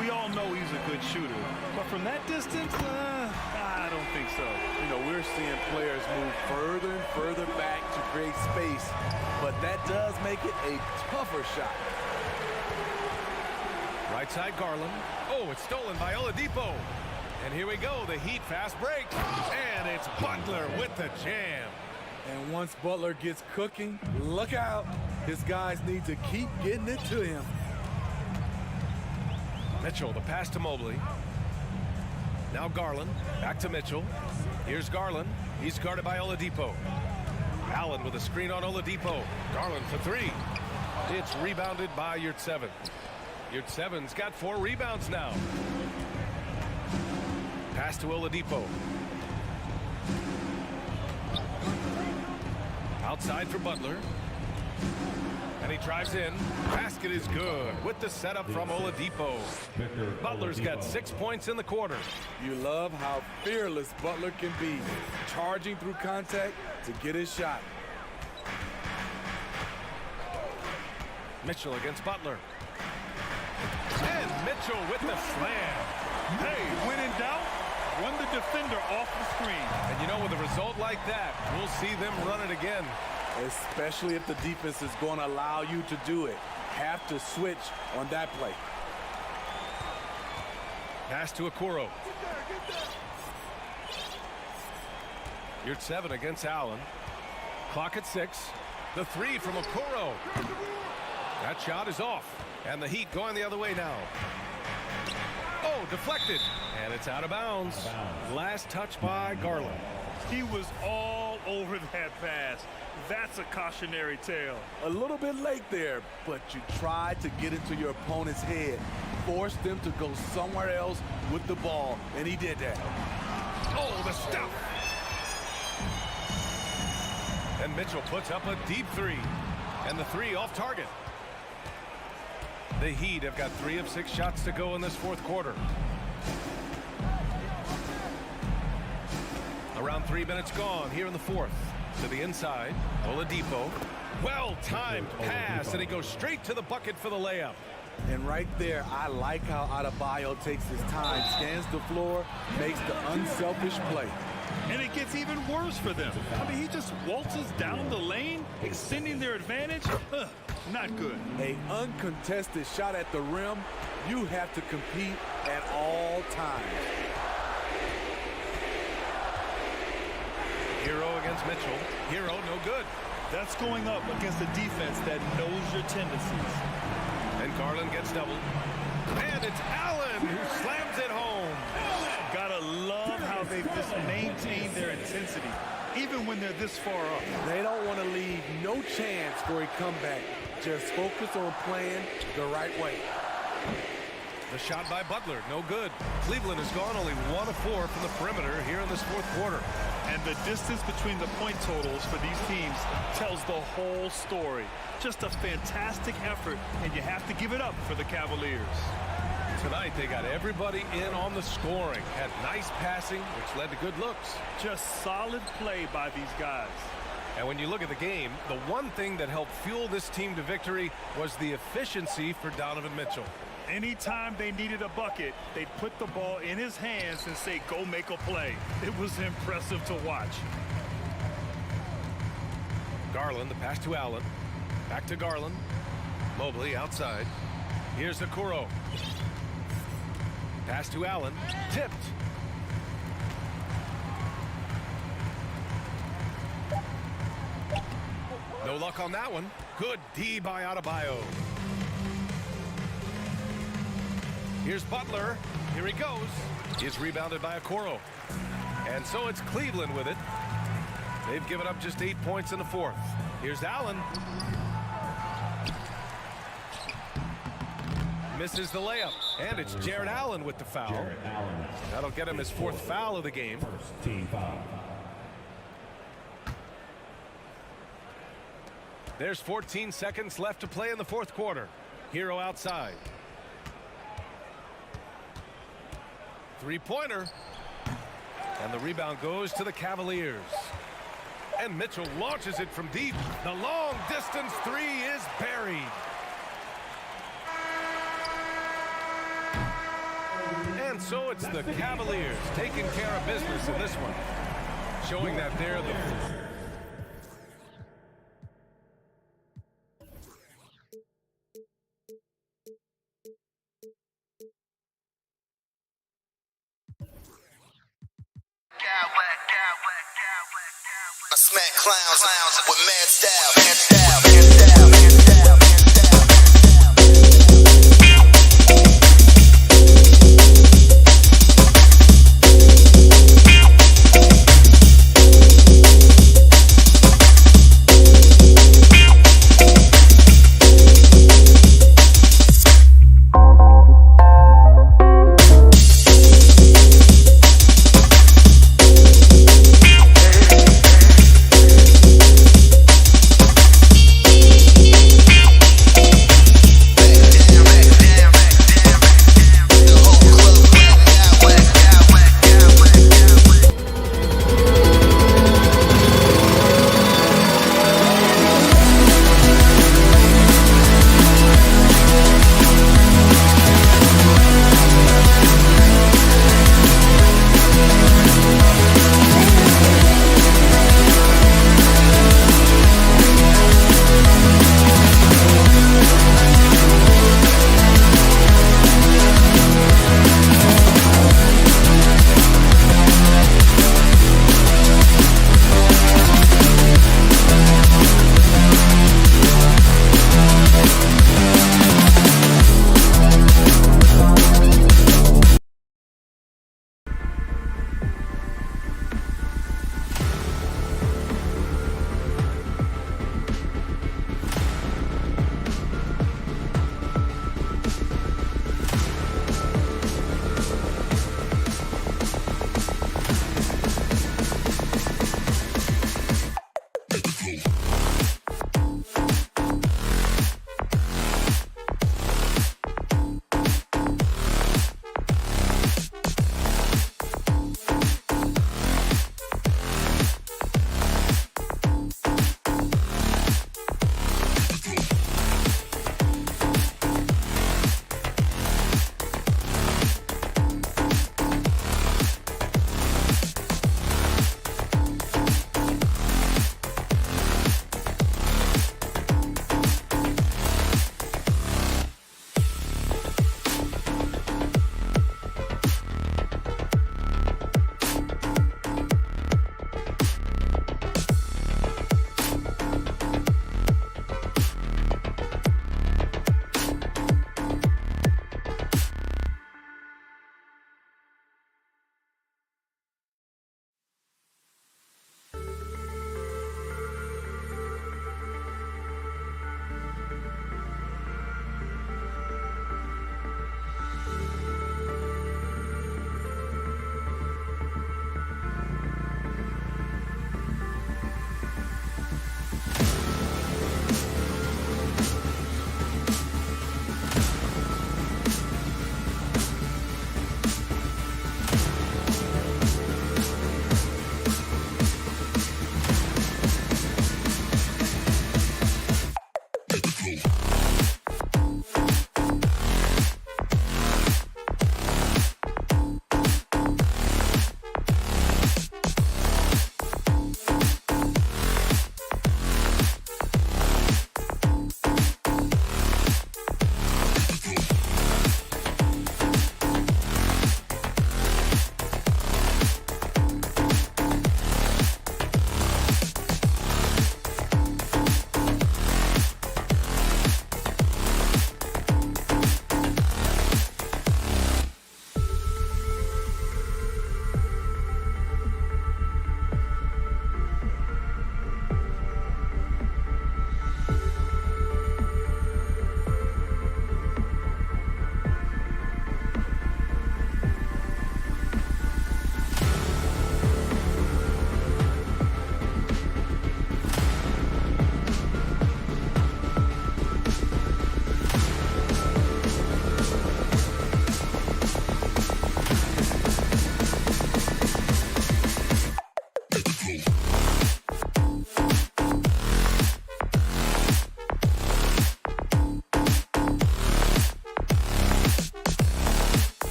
We all know he's a good shooter, but from that distance, I don't think so. You know, we're seeing players move further and further back to create space, but that does make it a tougher shot. Right side Garland. Oh, it's stolen by Oladipo. And here we go. The Heat fast break. And it's Butler with the jam. And once Butler gets cooking, look out. His guys need to keep getting it to him. Mitchell, the pass to Mobley. Now Garland. Back to Mitchell. Here's Garland. He's guarded by Oladipo. Allen with a screen on Oladipo. Garland for 3. It's rebounded by Yurtseven. Yurtseven's got 4 rebounds now. Pass to Oladipo. Outside for Butler. And he drives in. Basket is good with the setup from Oladipo. Butler's got 6 points in the quarter. You love how fearless Butler can be, charging through contact to get his shot. Mitchell against Butler. And Mitchell with the slam. Hey, when in doubt, run the defender off the screen. And you know, with a result like that, we'll see them run it again. Especially if the defense is going to allow you to do it. Have to switch on that play. Pass to Okoro. Yurtseven against Allen. Clock at 6. The 3 from Okoro. That shot is off. And the Heat going the other way now. Oh, deflected. And it's out of bounds. Last touch by Garland. He was all over that pass. That's a cautionary tale. A little bit late there, but you tried to get into your opponent's head. Force them to go somewhere else with the ball, and he did that. Oh, the stop. And Mitchell puts up a deep three. And the three off target. The Heat have got 3 of 6 shots to go in this fourth quarter. Around 3 minutes gone here in the fourth. To the inside, Oladipo. Well-timed pass, and he goes straight to the bucket for the layup. And right there, I like how Adebayo takes his time, scans the floor, makes the unselfish play. And it gets even worse for them. I mean, he just waltzes down the lane, extending their advantage. Not good. An uncontested shot at the rim, you have to compete at all times. Hero against Mitchell. Hero, no good. That's going up against a defense that knows your tendencies. And Garland gets doubled. And it's Allen who slams it home. Gotta love how they've just maintained their intensity, even when they're this far up. They don't want to leave no chance for a comeback. Just focus on playing the right way. The shot by Butler, no good. Cleveland has gone only 1 of 4 from the perimeter here in this fourth quarter. And the distance between the point totals for these teams tells the whole story. Just a fantastic effort, and you have to give it up for the Cavaliers. Tonight they got everybody in on the scoring. Had nice passing, which led to good looks. Just solid play by these guys. And when you look at the game, the one thing that helped fuel this team to victory was the efficiency for Donovan Mitchell. Anytime they needed a bucket, they'd put the ball in his hands and say, go make a play. It was impressive to watch. Garland, the pass to Allen. Back to Garland. Mobley outside. Here's Okoro. Pass to Allen. Tipped. No luck on that one. Good D by Adebayo. Here's Butler. Here he goes. He's rebounded by Okoro. And so it's Cleveland with it. They've given up just 8 points in the fourth. Here's Allen. Misses the layup. And it's Jared Allen with the foul. That'll get him his 4th foul of the game. Team foul. There's 14 seconds left to play in the fourth quarter. Hero outside. Three-pointer. And the rebound goes to the Cavaliers. And Mitchell launches it from deep. The long-distance three is buried. And so it's the Cavaliers taking care of business in this one, showing that they're the... I smack clowns with mad style.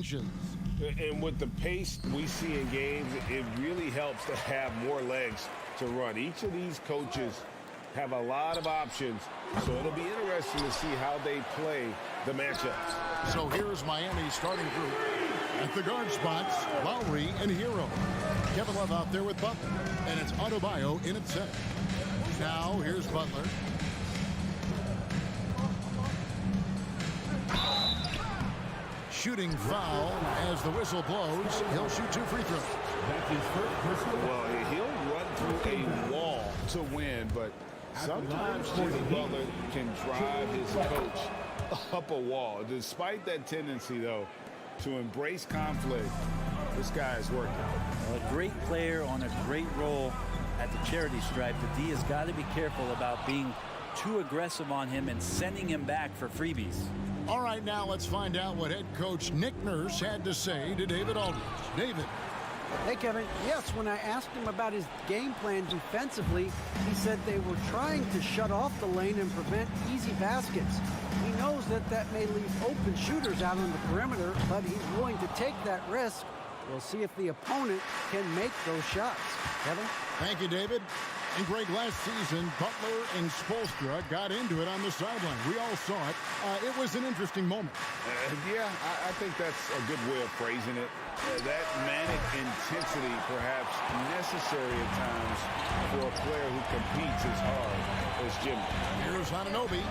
finishes. And with the pace we see in games, it really helps to have more legs to run. Each of these coaches have a lot of options, so it'll be interesting to see how they play the matchups. So here's Miami's starting group. At the guard spots, Lowry and Hero. Kevin Love out there with Butler, and it's Adebayo in at center. Now here's Butler. Shooting foul as the whistle blows. He'll shoot 2 free throws. Well, he'll run through a wall to win, but sometimes Jimmy Butler can drive his coach up a wall. Despite that tendency, though, to embrace conflict, this guy is working. Well, a great player on a great role at the charity stripe. The D has got to be careful about being too aggressive on him and sending him back for freebies. All right, now let's find out what head coach Nick Nurse had to say to David Aldridge. David. Hey, Kevin. Yes, when I asked him about his game plan defensively, he said they were trying to shut off the lane and prevent easy baskets. He knows that that may leave open shooters out on the perimeter, but he's willing to take that risk. We'll see if the opponent can make those shots. Kevin? Thank you, David. And Greg, last season, Butler and Spoelstra got into it on the sideline. We all saw it. It was an interesting moment. Yeah, I think that's a good way of phrasing it. That manic intensity, perhaps necessary at times for a player who competes as hard as Jimmy. Here's Anunoby.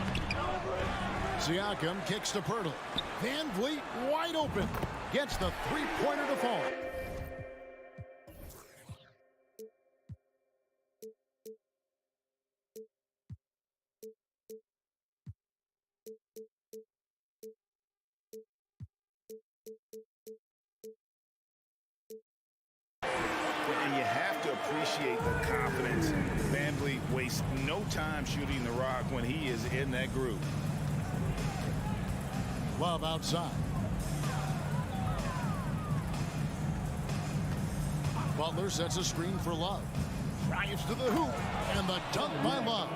Siakam kicks to Pirtle. Van Vliet wide open. Gets the three-pointer to fall. And you have to appreciate the confidence. Van Vliet wastes no time shooting the rock when he is in that group. Love outside. Butler sets a screen for Love. Drives to the hoop. And the dunk by Love.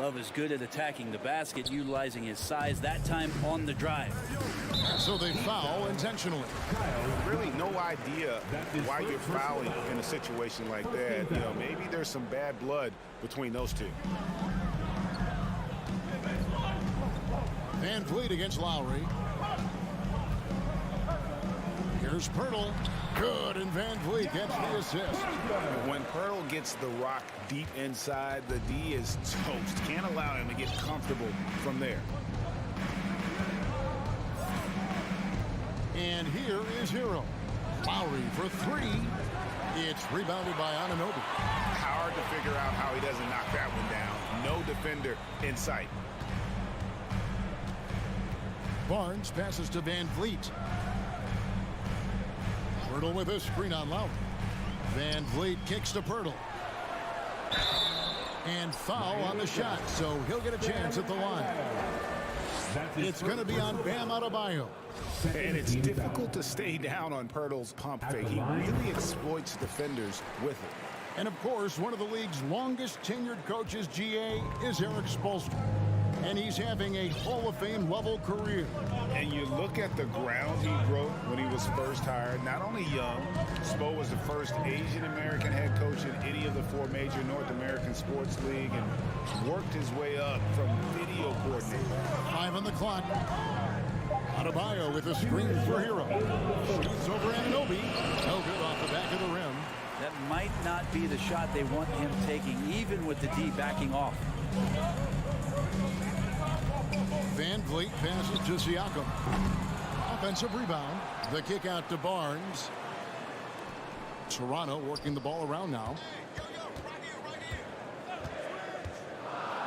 Love is good at attacking the basket, utilizing his size, that time on the drive. So they foul intentionally. Really no idea why you're fouling in a situation like that. You know, maybe there's some bad blood between those two. Van Vliet against Lowry. Here's Pirtle. Good, and Van Vliet gets the assist. When Pirtle gets the rock deep inside, the D is toast. Can't allow him to get comfortable from there. And here is Hero. Lowry for three. It's rebounded by Anunoby. Hard to figure out how he doesn't knock that one down. No defender in sight. Barnes passes to Van Vliet. Pirtle with a screen on Lowry. Van Vliet kicks to Pirtle. And foul on the shot, so he'll get a chance at the line. It's going to be on Bam Adebayo. And it's difficult to stay down on Pirtle's pump fake. He really exploits defenders with it. And of course, one of the league's longest tenured coaches, GA, is Eric Spoelstra. And he's having a Hall of Fame level career. And you look at the ground he broke when he was first hired. Not only young, Spo was the first Asian American head coach in any of the four major North American sports league and worked his way up from video coordinator. 5 on the clock. Adebayo with a screen for Hero. Shoots over Anunoby. No good off the back of the rim. That might not be the shot they want him taking, even with the D backing off. Van Vliet passes to Siakam. Offensive rebound. The kick out to Barnes. Toronto working the ball around now.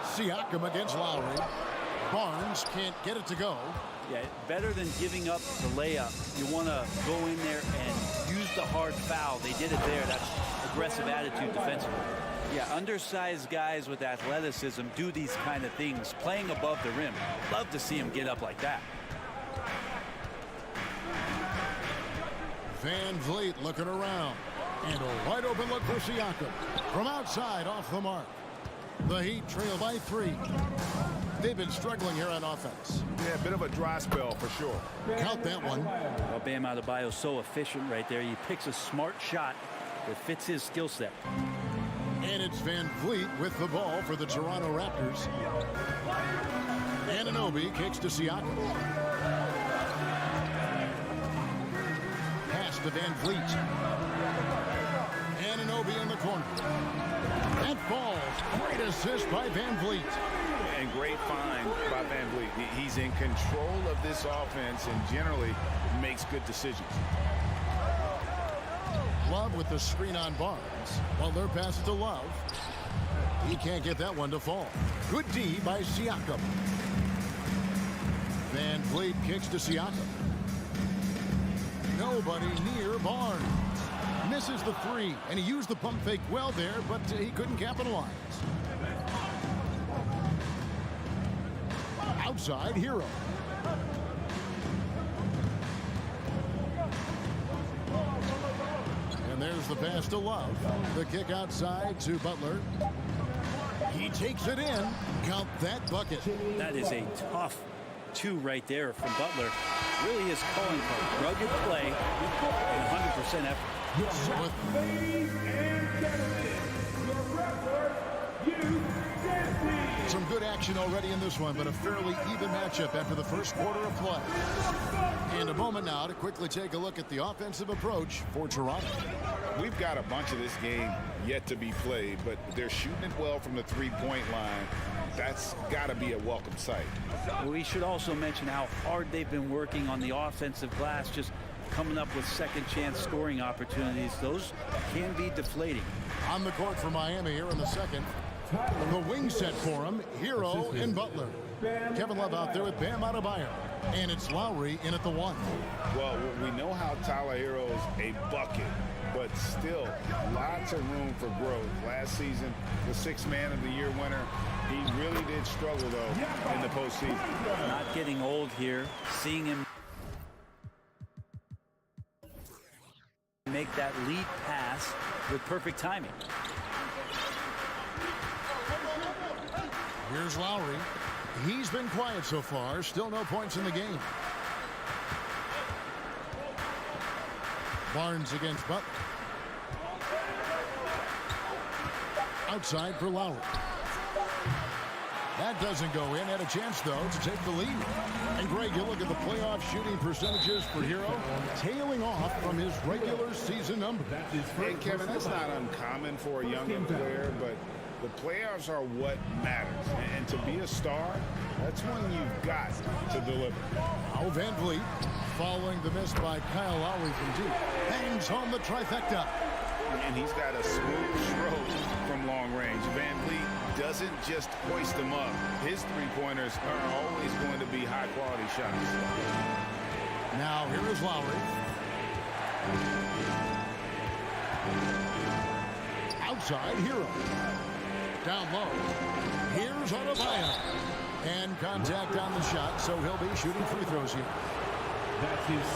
Siakam against Lowry. Barnes can't get it to go. Yeah, better than giving up the layup. You want to go in there and use the hard foul. They did it there. That's aggressive attitude defensively. Yeah, undersized guys with athleticism do these kind of things, playing above the rim. Love to see him get up like that. Van Vliet looking around. And a wide open look for Siakam. From outside, off the mark. The Heat trail by 3. They've been struggling here on offense. Yeah, a bit of a dry spell for sure. Count that one. Well, Bam Adebayo so efficient right there. He picks a smart shot that fits his skill set. And it's Van Vliet with the ball for the Toronto Raptors. Anunoby kicks to Siakam. Pass to Van Vliet. Anunoby in the corner. That falls. Great assist by Van Vliet. And great find by Van Vliet. He's in control of this offense and generally makes good decisions. Love with the screen on Barnes. Butler passes to Love. He can't get that one to fall. Good D by Siakam. Van Vliet kicks to Siakam. Nobody near Barnes. Misses the three, and he used the pump fake well there, but he couldn't capitalize. Outside, Hero. And there's the pass to Love. The kick outside to Butler. He takes it in. Count that bucket. That is a tough two right there from Butler. Really is calling for rugged play and 100% effort. Ladies and gentlemen, your Raptors, Some good action already in this one, but a fairly even matchup after the first quarter of play. And a moment now to quickly take a look at the offensive approach for Toronto. We've got a bunch of this game yet to be played, but they're shooting it well from the three-point line. That's got to be a welcome sight. We should also mention how hard they've been working on the offensive glass, just coming up with second chance scoring opportunities. Those can be deflating. On the court for Miami here in the second. The wing set for him, Hero and Butler. Kevin Love out there with Bam Adebayo. And it's Lowry in at the one. Well, we know how Tyler Hero's a bucket, but still lots of room for growth. Last season, the Sixth Man of the Year winner, he really did struggle, though, in the postseason. Not getting old here. Seeing him make that lead pass with perfect timing. Here's Lowry. He's been quiet so far. Still no points in the game. Barnes against Butler. Outside for Lowry. That doesn't go in. Had a chance, though, to take the lead. And, Greg, you look at the playoff shooting percentages for Hero, tailing off from his regular season number. Hey, Kevin, that's not uncommon for a younger player, but the playoffs are what matters. And to be a star, that's when you've got to deliver. Now Van Vliet, following the miss by Kyle Lowry from deep, bangs home the trifecta. And he's got a smooth stroke from long range. Van Vliet doesn't just hoist them up. His three-pointers are always going to be high-quality shots. Now here is Lowry. Outside, Hero. Down low. Here's Adebayo. And contact on the shot, so he'll be shooting free throws here.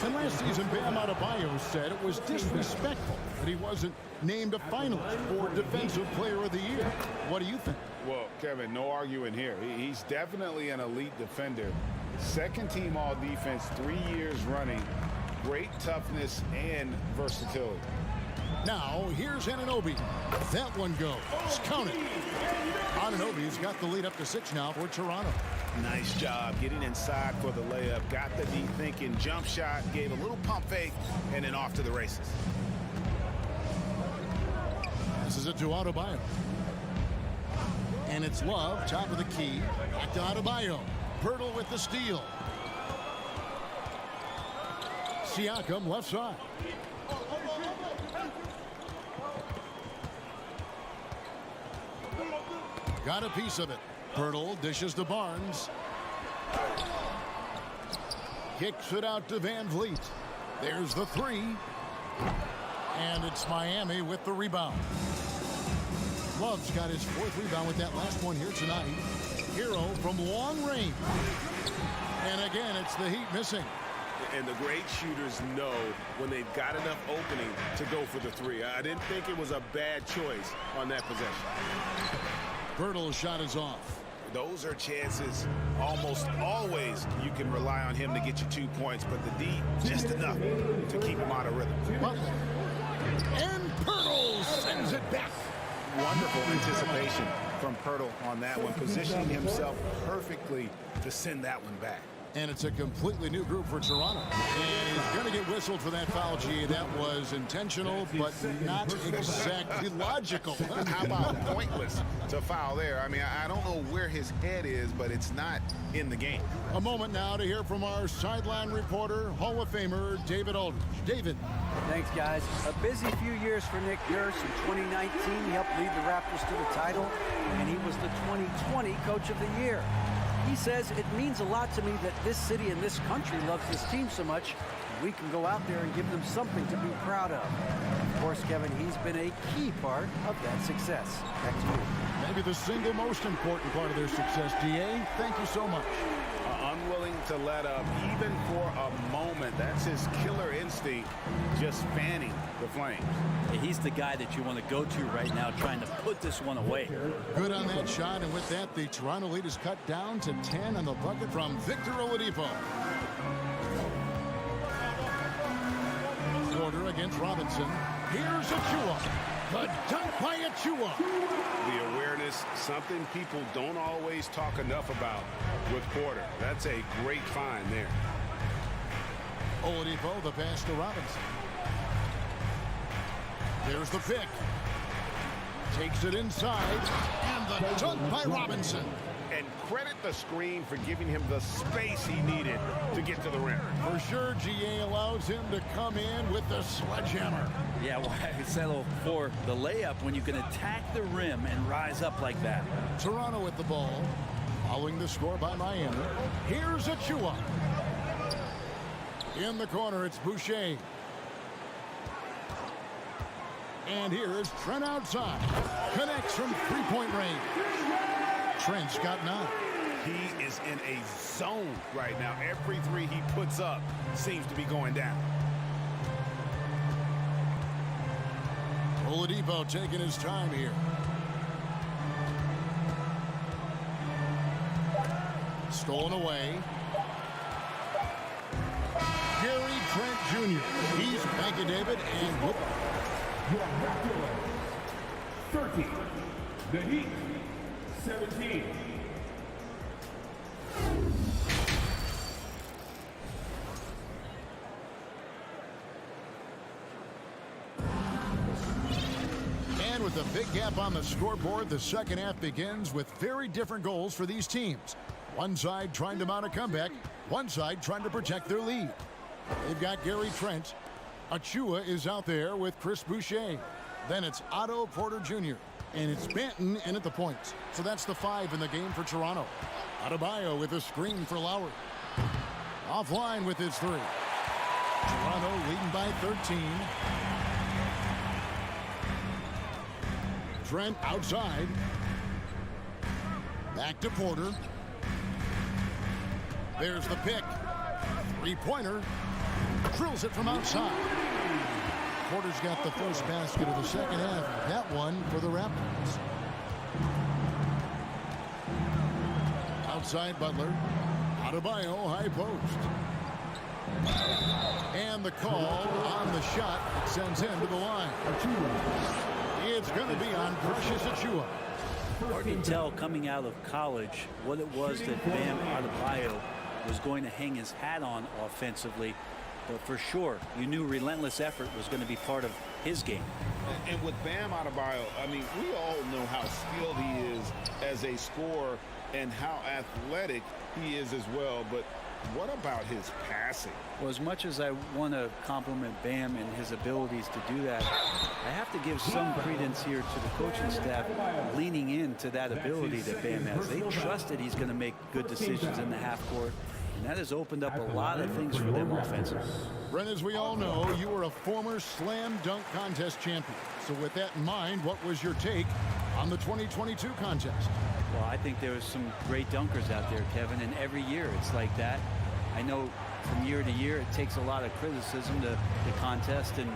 And last season, Bam Adebayo said it was disrespectful that he wasn't named a finalist for Defensive Player of the Year. What do you think? Well, Kevin, no arguing here. He's definitely an elite defender. Second team all defense 3 years running. Great toughness and versatility. Now, here's Anunoby. That one goes. Count it. Anunoby's got the lead up to 6 now for Toronto. Nice job getting inside for the layup. Got the deep thinking jump shot, gave a little pump fake, and then off to the races. This is it to Adebayo. And it's Love, top of the key. Back to Adebayo. Pirtle with the steal. Siakam left side. Got a piece of it. Pirtle dishes to Barnes. Kicks it out to Van Vliet. There's the three. And it's Miami with the rebound. Love's got his 4th rebound with that last one here tonight. Hero from long range. And again, it's the Heat missing. And the great shooters know when they've got enough opening to go for the three. I didn't think it was a bad choice on that possession. Pirtle's shot is off. those are chances almost always you can rely on him to get you 2 points, but the D, just enough to keep him out of rhythm. And Pirtle sends it back. Wonderful anticipation from Pirtle on that one, positioning himself perfectly to send that one back. And it's a completely new group for Toronto. And he's going to get whistled for that foul, G. That was intentional, but not exactly logical. How about pointless to foul there? I mean, I don't know where his head is, but it's not in the game. A moment now to hear from our sideline reporter, Hall of Famer David Aldridge. David. Thanks, guys. A busy few years for Nick Nurse. In 2019, he helped lead the Raptors to the title, and he was the 2020 Coach of the Year. He says, it means a lot to me that this city and this country loves this team so much, we can go out there and give them something to be proud of. Of course, Kevin, he's been a key part of that success. Back to you. Maybe the single most important part of their success, DA. Thank you so much. Unwilling to let up, even for a moment. That's his killer instinct, just fanning the flames. He's the guy that you want to go to right now, trying to put this one away. Good on that shot, and with that, the Toronto lead is cut down to 10 on the bucket from Victor Oladipo. Porter against Robinson. Here's Achua. The dunk by Achua. The awareness, something people don't always talk enough about with Porter. That's a great find there. Oladipo, the pass to Robinson. There's the pick. Takes it inside. And the dunk by Robinson. And credit the screen for giving him the space he needed to get to the rim. For sure, GA allows him to come in with the sledgehammer. Yeah, why settle for the layup when you can attack the rim and rise up like that? Toronto with the ball. Following the score by Miami. Here's Achua. In the corner, it's Boucher. And here is Trent outside. Connects from three-point range. Trent's got 9. He is in a zone right now. Every three he puts up seems to be going down. Oladipo taking his time here. Stolen away. Gary Trent Jr. He's back at David and whoop. 30. The Heat. 17. And with a big gap on the scoreboard, the second half begins with very different goals for these teams. One side trying to mount a comeback, one side trying to protect their lead. They've got Gary Trent. Achua is out there with Chris Boucher. Then it's Otto Porter Jr. And it's Banton in at the points. So that's the 5 in the game for Toronto. Adebayo with a screen for Lowry. Offline with his 3. Toronto leading by 13. Trent outside. Back to Porter. There's the pick. Three-pointer. Drills it from outside. Porter's got the first basket of the second half. That one for the Raptors. Outside Butler. Adebayo high post. And the call on the shot sends him to the line. It's going to be on Precious Achua. Hard to tell coming out of college what it was that Bam Adebayo was going to hang his hat on offensively. But for sure, you knew relentless effort was going to be part of his game. And with Bam Adebayo, I mean, we all know how skilled he is as a scorer and how athletic he is as well. But what about his passing? Well, as much as I want to compliment Bam and his abilities to do that, I have to give some credence here to the coaching staff leaning into that ability that Bam has. They trust that he's going to make good decisions in the half court. And that has opened up a lot of things for them offensively. Brent, as we all know, you were a former slam dunk contest champion. So with that in mind, what was your take on the 2022 contest? Well, I think there was some great dunkers out there, Kevin, and every year it's like that. I know from year to year it takes a lot of criticism to the contest, and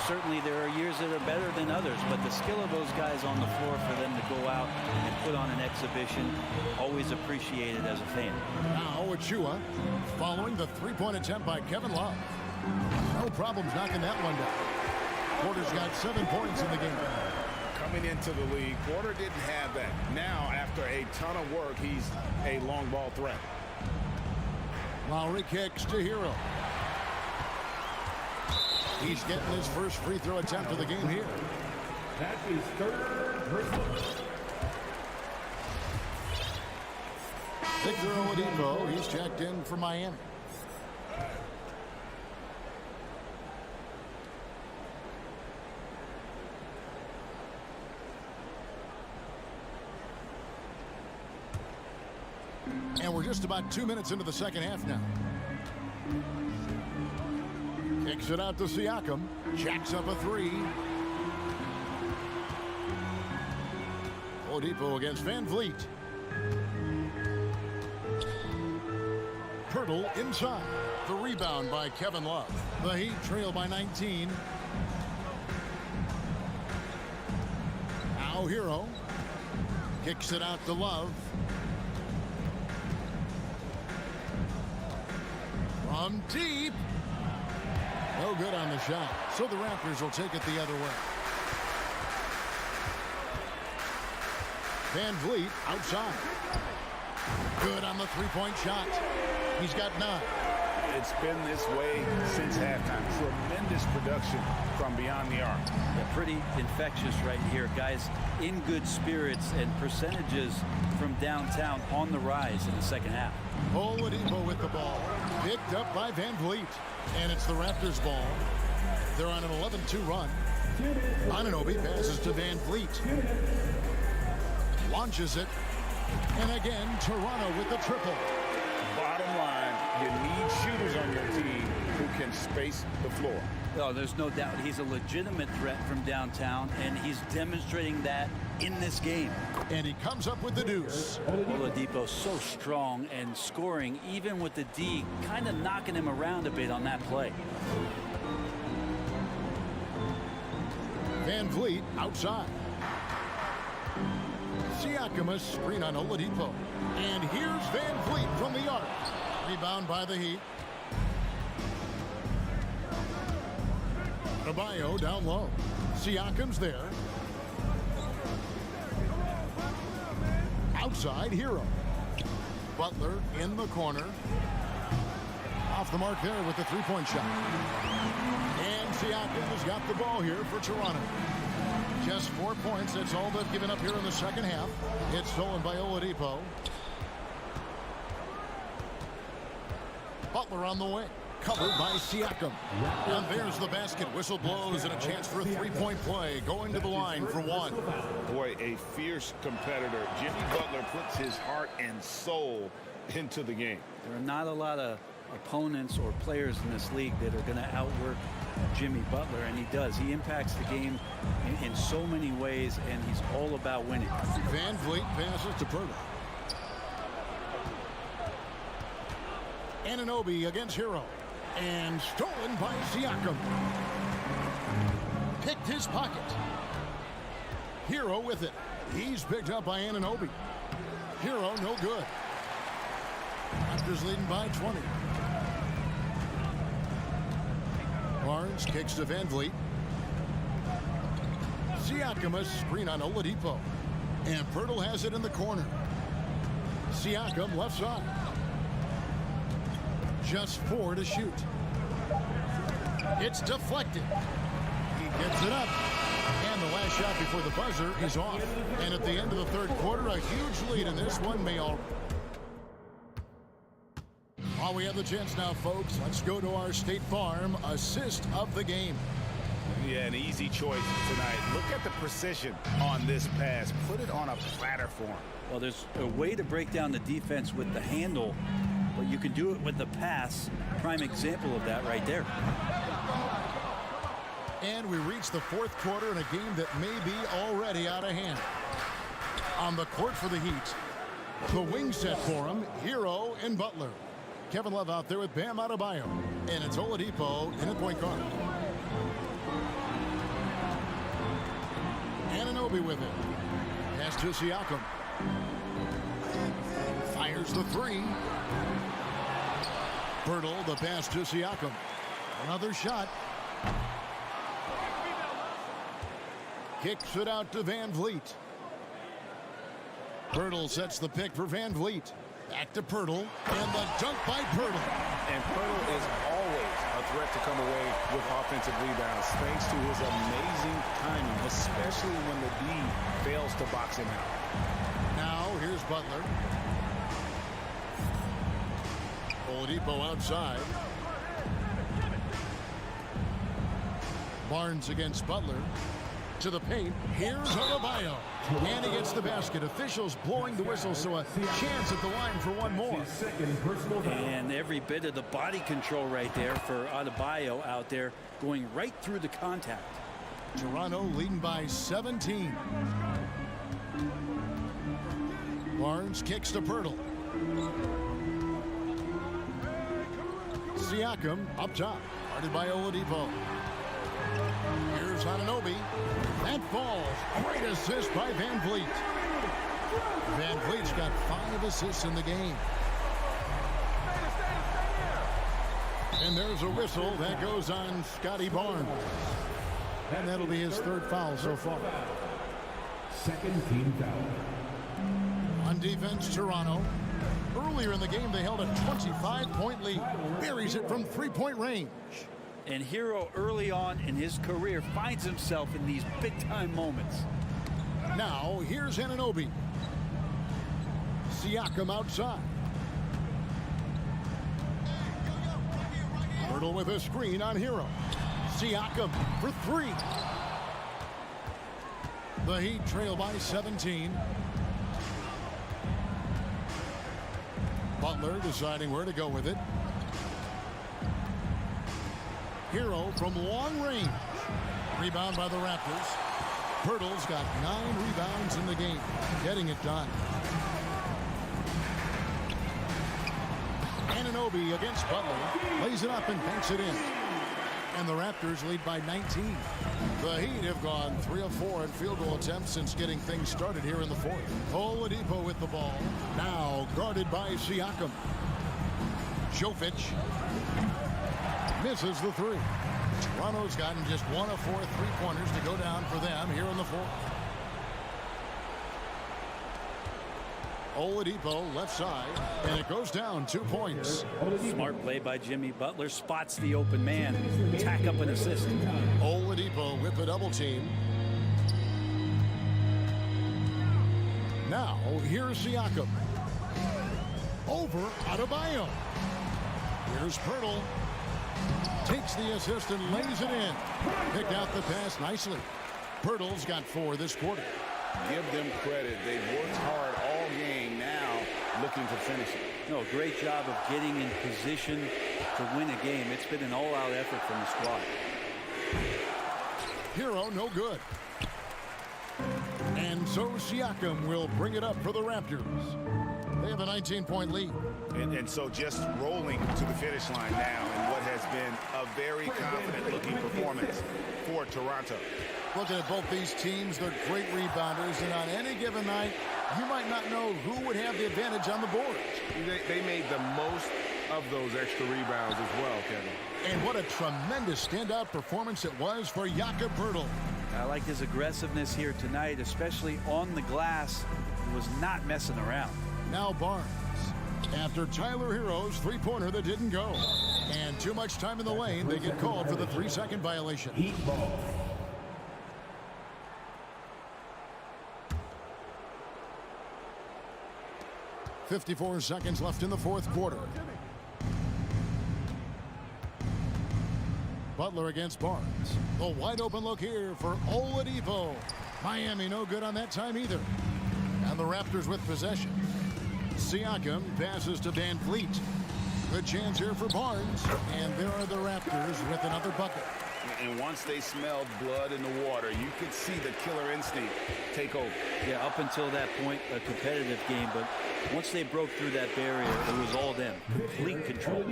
Certainly there are years that are better than others, but the skill of those guys on the floor for them to go out and put on an exhibition, always appreciated as a fan. Now Achua following the three-point attempt by Kevin Love. No problems knocking that one down. Porter's got 7 points in the game. Coming into the league, Porter didn't have that. Now, after a ton of work, he's a long ball threat. Lowry kicks to Hero. He's getting his first free throw attempt of the game here. That's his third personal. Victor Oladipo, he's checked in for Miami. And we're just about 2 minutes into the second half now. Kicks it out to Siakam. Jacks up a three. Oladipo against Van Vliet. Pirtle inside. The rebound by Kevin Love. The Heat trail by 19. Now Hero. Kicks it out to Love. From deep. No good on the shot. So the Raptors will take it the other way. Van Vliet outside. Good on the three-point shot. He's got 9. It's been this way since halftime. Tremendous production from beyond the arc. Yeah, pretty infectious right here. Guys in good spirits and percentages from downtown on the rise in the second half. Oladipo with the ball. Picked up by Van Vliet. And it's the Raptors ball. They're on an 11-2 run. Anunoby passes to Van Vliet. Launches it. And again, Toronto with the triple. Bottom line, you need shooters on your team who can space the floor. Oh, there's no doubt he's a legitimate threat from downtown, and he's demonstrating that in this game. And he comes up with the deuce. Oladipo so strong and scoring, even with the D, kind of knocking him around a bit on that play. Van Vliet outside. Siakam a screen on Oladipo. And here's Van Vliet from the arc. Rebound by the Heat. Adebayo down low. Siakam's there. Outside Hero. Butler in the corner. Off the mark there with the three-point shot. And Siakam has got the ball here for Toronto. Just 4 points. That's all they've given up here in the second half. It's stolen by Oladipo. Butler on the wing. Covered by Siakam. And there's the basket. Whistle blows and a chance for a three-point play. Going to the line for one. Boy, a fierce competitor. Jimmy Butler puts his heart and soul into the game. There are not a lot of opponents or players in this league that are going to outwork Jimmy Butler, and he does. He impacts the game in so many ways, and he's all about winning. Van Vliet passes to Pirtle. Anunoby against Hero. And stolen by Siakam. Picked his pocket. Hero with it. He's picked up by Anunoby. Hero no good. Raptors leading by 20. Barnes kicks to Van Vliet. Siakam a screen on Oladipo. And Pirtle has it in the corner. Siakam left side. Just 4 to shoot. It's deflected. He gets it up. And the last shot before the buzzer is off. And at the end of the third quarter, a huge lead in this one may all... While we have the chance now, folks, let's go to our State Farm assist of the game. Yeah, an easy choice tonight. Look at the precision on this pass. Put it on a platter for him. Well, there's a way to break down the defense with the handle, but you can do it with the pass. Prime example of that right there. And we reach the fourth quarter in a game that may be already out of hand. On the court for the Heat, the wing set for him, Hero and Butler. Kevin Love out there with Bam Adebayo. And it's Oladipo in at point guard. Anunoby with it. Pass to Siakam. Fires the three. Pirtle, the pass to Siakam. Another shot. Kicks it out to Van Vliet. Pirtle sets the pick for Van Vliet. Back to Pirtle, and the dunk by Pirtle. And Pirtle is always a threat to come away with offensive rebounds thanks to his amazing timing, especially when the D fails to box him out. Now here's Butler. Oladipo outside. Barnes against Butler. To the paint. Here's Adebayo. And he gets the basket. Officials blowing the whistle, so a chance at the line for one more. And every bit of the body control right there for Adebayo out there, going right through the contact. Toronto leading by 17. Barnes kicks to Pirtle. Siakam up top. Guarded by Oladipo. Here's Anunoby. That falls. Great assist by Van Vliet. Van Vliet's got 5 assists in the game. And there's a whistle that goes on Scotty Barnes. And that'll be his 3rd foul so far. Second team foul. On defense, Toronto. Earlier in the game, they held a 25-point lead. Buries it from 3-point range. And Hero early on in his career finds himself in these big-time moments. Now, here's Anunoby. Siakam outside. Pirtle with a screen on Hero. Siakam for 3. The Heat trail by 17. Butler deciding where to go with it. Hero from long range. Rebound by the Raptors. Pirtle's got 9 rebounds in the game. Getting it done. Anunoby against Butler. Lays it up and banks it in. And the Raptors lead by 19. The Heat have gone 3 of 4 in field goal attempts since getting things started here in the 4th. Oladipo with the ball. Now guarded by Siakam. Jovic misses the 3. Toronto's gotten just 1 of 4 3-pointers to go down for them here in the 4th. Oladipo left side, and it goes down 2 points. Smart play by Jimmy Butler. Spots the open man. Tack up an assist. Oladipo with the double team. Now, here's Siakam. Over Adebayo. Here's Pirtle. Takes the assist and lays it in. Picked out the pass nicely. Pirtle's got 4 this quarter. Give them credit. They've worked hard all game, now looking to finish it. No, great job of getting in position to win a game. It's been an all-out effort from the squad. Hero no good. And so Siakam will bring it up for the Raptors. They have a 19-point lead. And so just rolling to the finish line now in what has been a very confident-looking performance for Toronto. Looking at both these teams, they're great rebounders, and on any given night, you might not know who would have the advantage on the board. They made the most of those extra rebounds as well, Kevin. And what a tremendous standout performance it was for Jakob Pirtle. I like his aggressiveness here tonight, especially on the glass. He was not messing around. Now Barnes. After Tyler Hero's 3-pointer that didn't go. And too much time in the lane, they get called for the 3-second violation. Heat ball. .54 seconds left in the 4th quarter. Butler against Barnes. The wide open look here for Oladipo. Miami no good on that time either. And the Raptors with possession. Siakam passes to Van Vliet. Good chance here for Barnes. And there are the Raptors with another bucket. and once they smelled blood in the water, you could see the killer instinct take over. Yeah, up until that point, a competitive game, but once they broke through that barrier, it was all them. Complete control.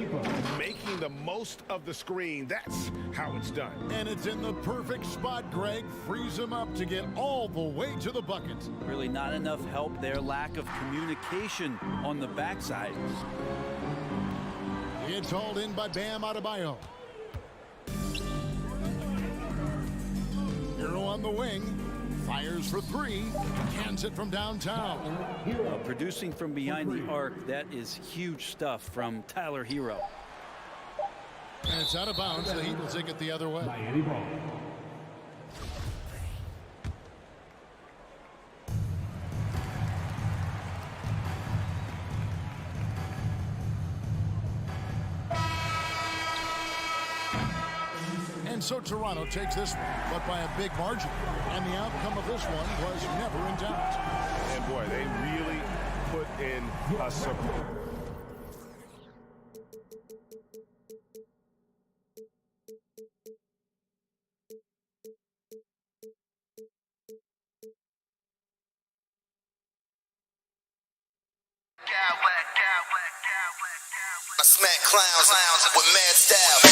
Making the most of the screen, that's how it's done. And it's in the perfect spot, Greg. Frees him up to get all the way to the bucket. Really not enough help there. Lack of communication on the backside. It's hauled in by Bam Adebayo. Hero on the wing. Fires for three. Cans it from downtown. Producing from behind the arc, that is huge stuff from Tyler Hero. And it's out of bounds. The Heat will take it the other way. And so Toronto takes this one, but by a big margin. And the outcome of this one was never in doubt. And boy, they really put in a support. I smack clowns with mad style.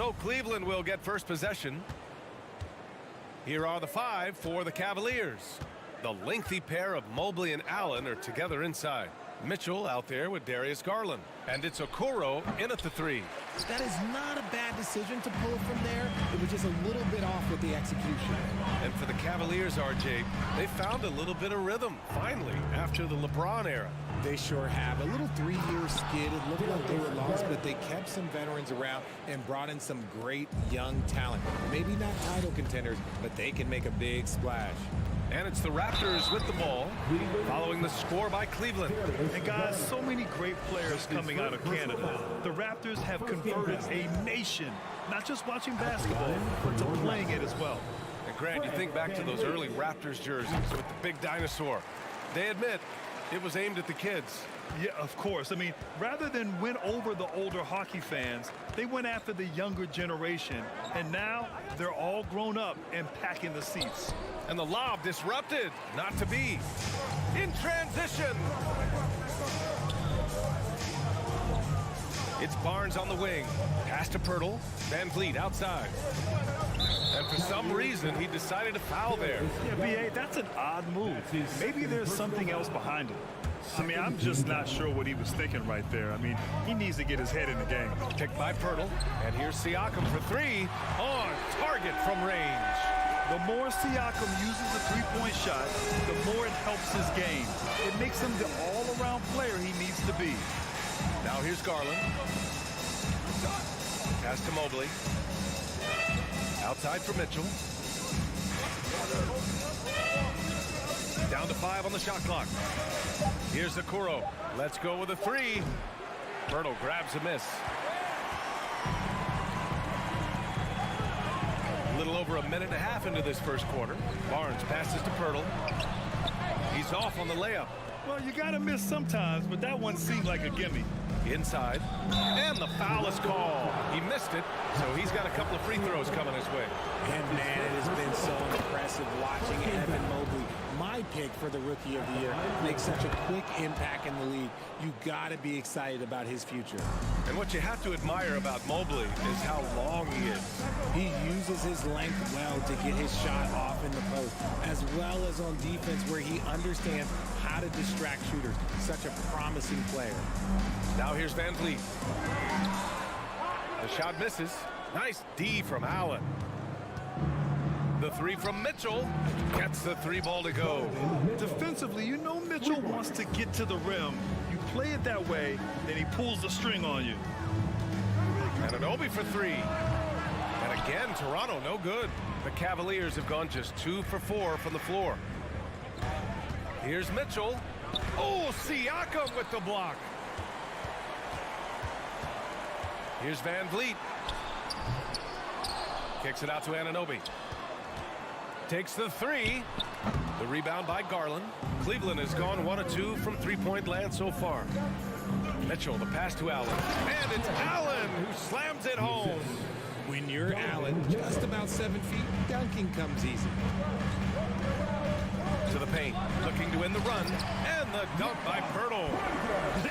So Cleveland will get first possession. Here are the 5 for the Cavaliers. The lengthy pair of Mobley and Allen are together inside. Mitchell out there with Darius Garland. And it's Okoro in at the 3. That is not a bad decision to pull from there. It was just a little bit off with the execution. And for the Cavaliers, RJ, they found a little bit of rhythm, finally, after the LeBron era. They sure have. A little 3-year skid. It looked like they were lost, but they kept some veterans around and brought in some great young talent. Maybe not title contenders, but they can make a big splash. And it's the Raptors with the ball, following the score by Cleveland. And guys, so many great players coming out of Canada. The Raptors have converted a nation, not just watching basketball, but to playing it as well. And Grant, you think back to those early Raptors jerseys with the big dinosaur. They admit it was aimed at the kids. Yeah, of course. I mean, rather than win over the older hockey fans, they went after the younger generation. And now they're all grown up and packing the seats. And the lob disrupted. Not to be. In transition. It's Barnes on the wing. Pass to Pirtle. Van Vliet outside. And for some reason, he decided to foul there. Yeah, B.A., that's an odd move. Maybe there's something else behind it. I mean, I'm just not sure what he was thinking right there. I mean, he needs to get his head in the game. Picked by Pirtle. And here's Siakam for 3. On target from range. The more Siakam uses the three-point shot, the more it helps his game. It makes him the all-around player he needs to be. Now here's Garland. Pass to Mobley. Outside for Mitchell. Down to 5 on the shot clock. Here's Okoro. Let's go with a 3. Pirtle grabs a miss. A little over a minute and a half into this first quarter. Barnes passes to Pirtle. He's off on the layup. Well, you got to miss sometimes, but that one seemed like a gimme. Inside. And the foul is called. He missed it, so he's got a couple of free throws coming his way. And, man, it has been so impressive watching Evan Mobley, my pick for the Rookie of the Year, make such a quick impact in the league. You got to be excited about his future. And what you have to admire about Mobley is how long he is. He uses his length well to get his shot off in the post, as well as on defense where he understands how to distract shooters. Such a promising player. Now here's Van Vliet. The shot misses. Nice D from Allen. The 3 from Mitchell. Gets the 3 ball to go. Defensively, you know Mitchell wants to get to the rim. You play it that way, then he pulls the string on you. And Octopi for 3. And again, Toronto no good. The Cavaliers have gone just 2 for 4 from the floor. Here's Mitchell. Oh, Siakam with the block. Here's Van Vliet. Kicks it out to Anunoby. Takes the 3. The rebound by Garland. Cleveland has gone 1 of 2 from three-point land so far. Mitchell, the pass to Allen. And it's Allen who slams it home. When you're Allen, just about 7 feet, dunking comes easy. To the paint, looking to win the run. And the dunk by Pirtle.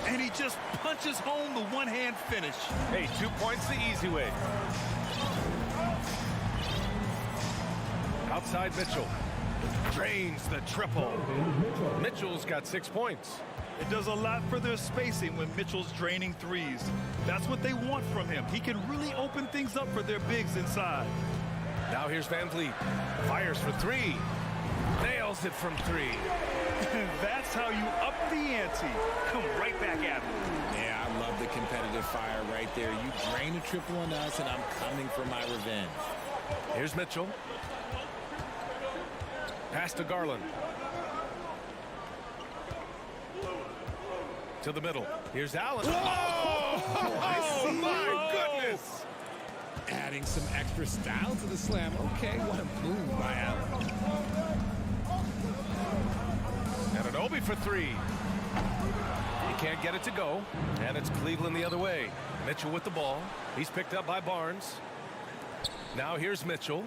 And he just punches home the one-hand finish. Hey, 2 points the easy way. Outside Mitchell. Drains the triple. Mitchell's got 6 points. It does a lot for their spacing when Mitchell's draining threes. That's what they want from him. He can really open things up for their bigs inside. Now here's Van Vliet. Fires for 3. Nails it from 3. That's how you up the ante. Come right back at him. Yeah, I love the competitive fire right there. You drain a triple on us, and I'm coming for my revenge. Here's Mitchell. Pass to Garland. To the middle. Here's Allen. Oh, my goodness. Adding some extra style to the slam. Okay, what a move by Allen. And Octopi for 3. He can't get it to go. And it's Cleveland the other way. Mitchell with the ball. He's picked up by Barnes. Now here's Mitchell.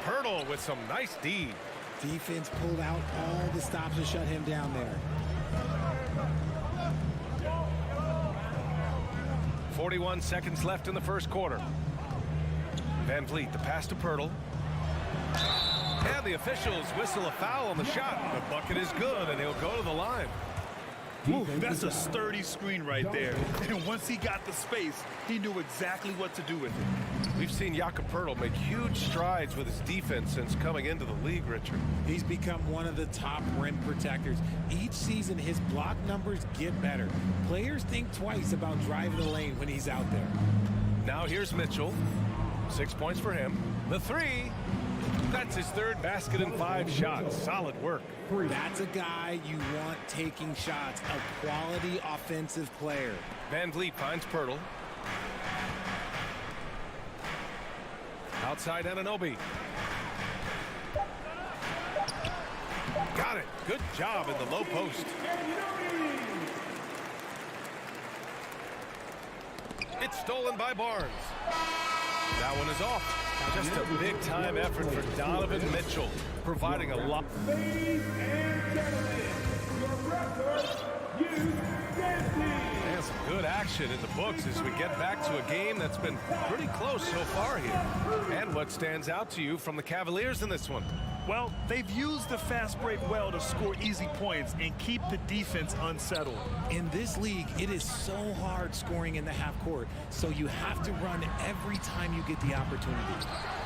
Pirtle with some nice D. Defense pulled out all the stops to shut him down there. 41 seconds left in the first quarter. Van Vliet, the pass to Pirtle. And the officials whistle a foul on the shot. The bucket is good, and he'll go to the line. Ooh, that's a sturdy screen right there. And once he got the space, he knew exactly what to do with it. We've seen Jakob Pirtle make huge strides with his defense since coming into the league, Richard. He's become one of the top rim protectors. Each season, his block numbers get better. Players think twice about driving the lane when he's out there. Now here's Mitchell. 6 points for him. The three. That's his third basket in 5 shots. Solid work. That's a guy you want taking shots, a quality offensive player. Van Vliet finds Pirtle. Outside Anunoby. Got it. Good job in the low post. It's stolen by Barnes. That one is off. Just a big-time effort for Donovan Mitchell, providing a lot. Ladies and gentlemen, your Raptors, And some good action in the books as we get back to a game that's been pretty close so far here. And what stands out to you from the Cavaliers in this one? Well, they've used the fast break well to score easy points and keep the defense unsettled. In this league, it is so hard scoring in the half court, so you have to run every time you get the opportunity.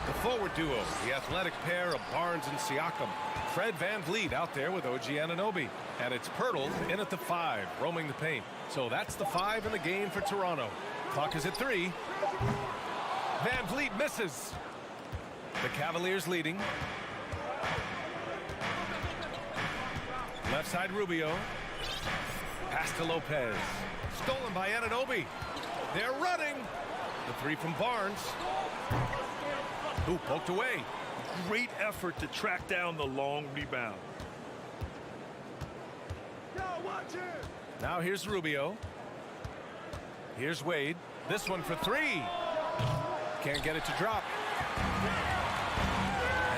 The forward duo, the athletic pair of Barnes and Siakam. Fred Van Vliet out there with OG Anunoby. And it's Pirtle in at the 5, roaming the paint. So that's the 5 in the game for Toronto. Clock is at 3. Van Vliet misses. The Cavaliers leading. Left side Rubio. Pass to Lopez. Stolen by Anunoby. They're running. The 3 from Barnes. Who poked away. Great effort to track down the long rebound. Now here's Rubio. Here's Wade. This one for 3. Can't get it to drop.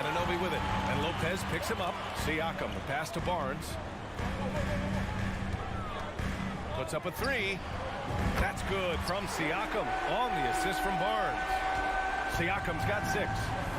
Anunoby with it. And Lopez picks him up. Siakam, the pass to Barnes. Puts up a 3. That's good from Siakam on the assist from Barnes. Siakam's got 6.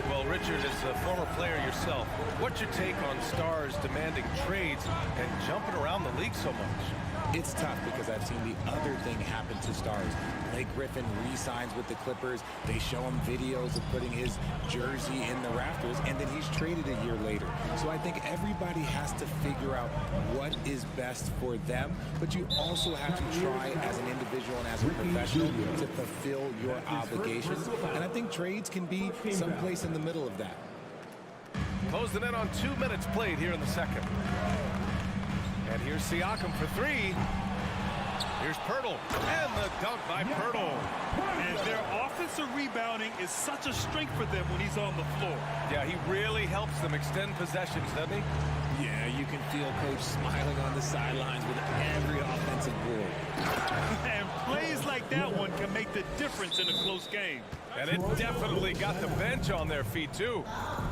Well, Richard, as a former player yourself, what's your take on stars demanding trades and jumping around the league so much? It's tough because I've seen the other thing happen to stars. Blake Griffin re-signs with the Clippers. They show him videos of putting his jersey in the rafters, and then he's traded a year later. So I think everybody has to figure out what is best for them, but you also have to try as an individual and as a professional to fulfill your obligations. And I think trades can be someplace in the middle of that. Closing in on 2 minutes played here in the second. And here's Siakam for 3. Here's Pirtle. And the dunk by Pirtle. And their offensive rebounding is such a strength for them when he's on the floor. Yeah, he really helps them extend possessions, doesn't he? Yeah, you can feel Coach smiling on the sidelines with every offensive board. And plays like that one can make the difference in a close game. And it definitely got the bench on their feet, too.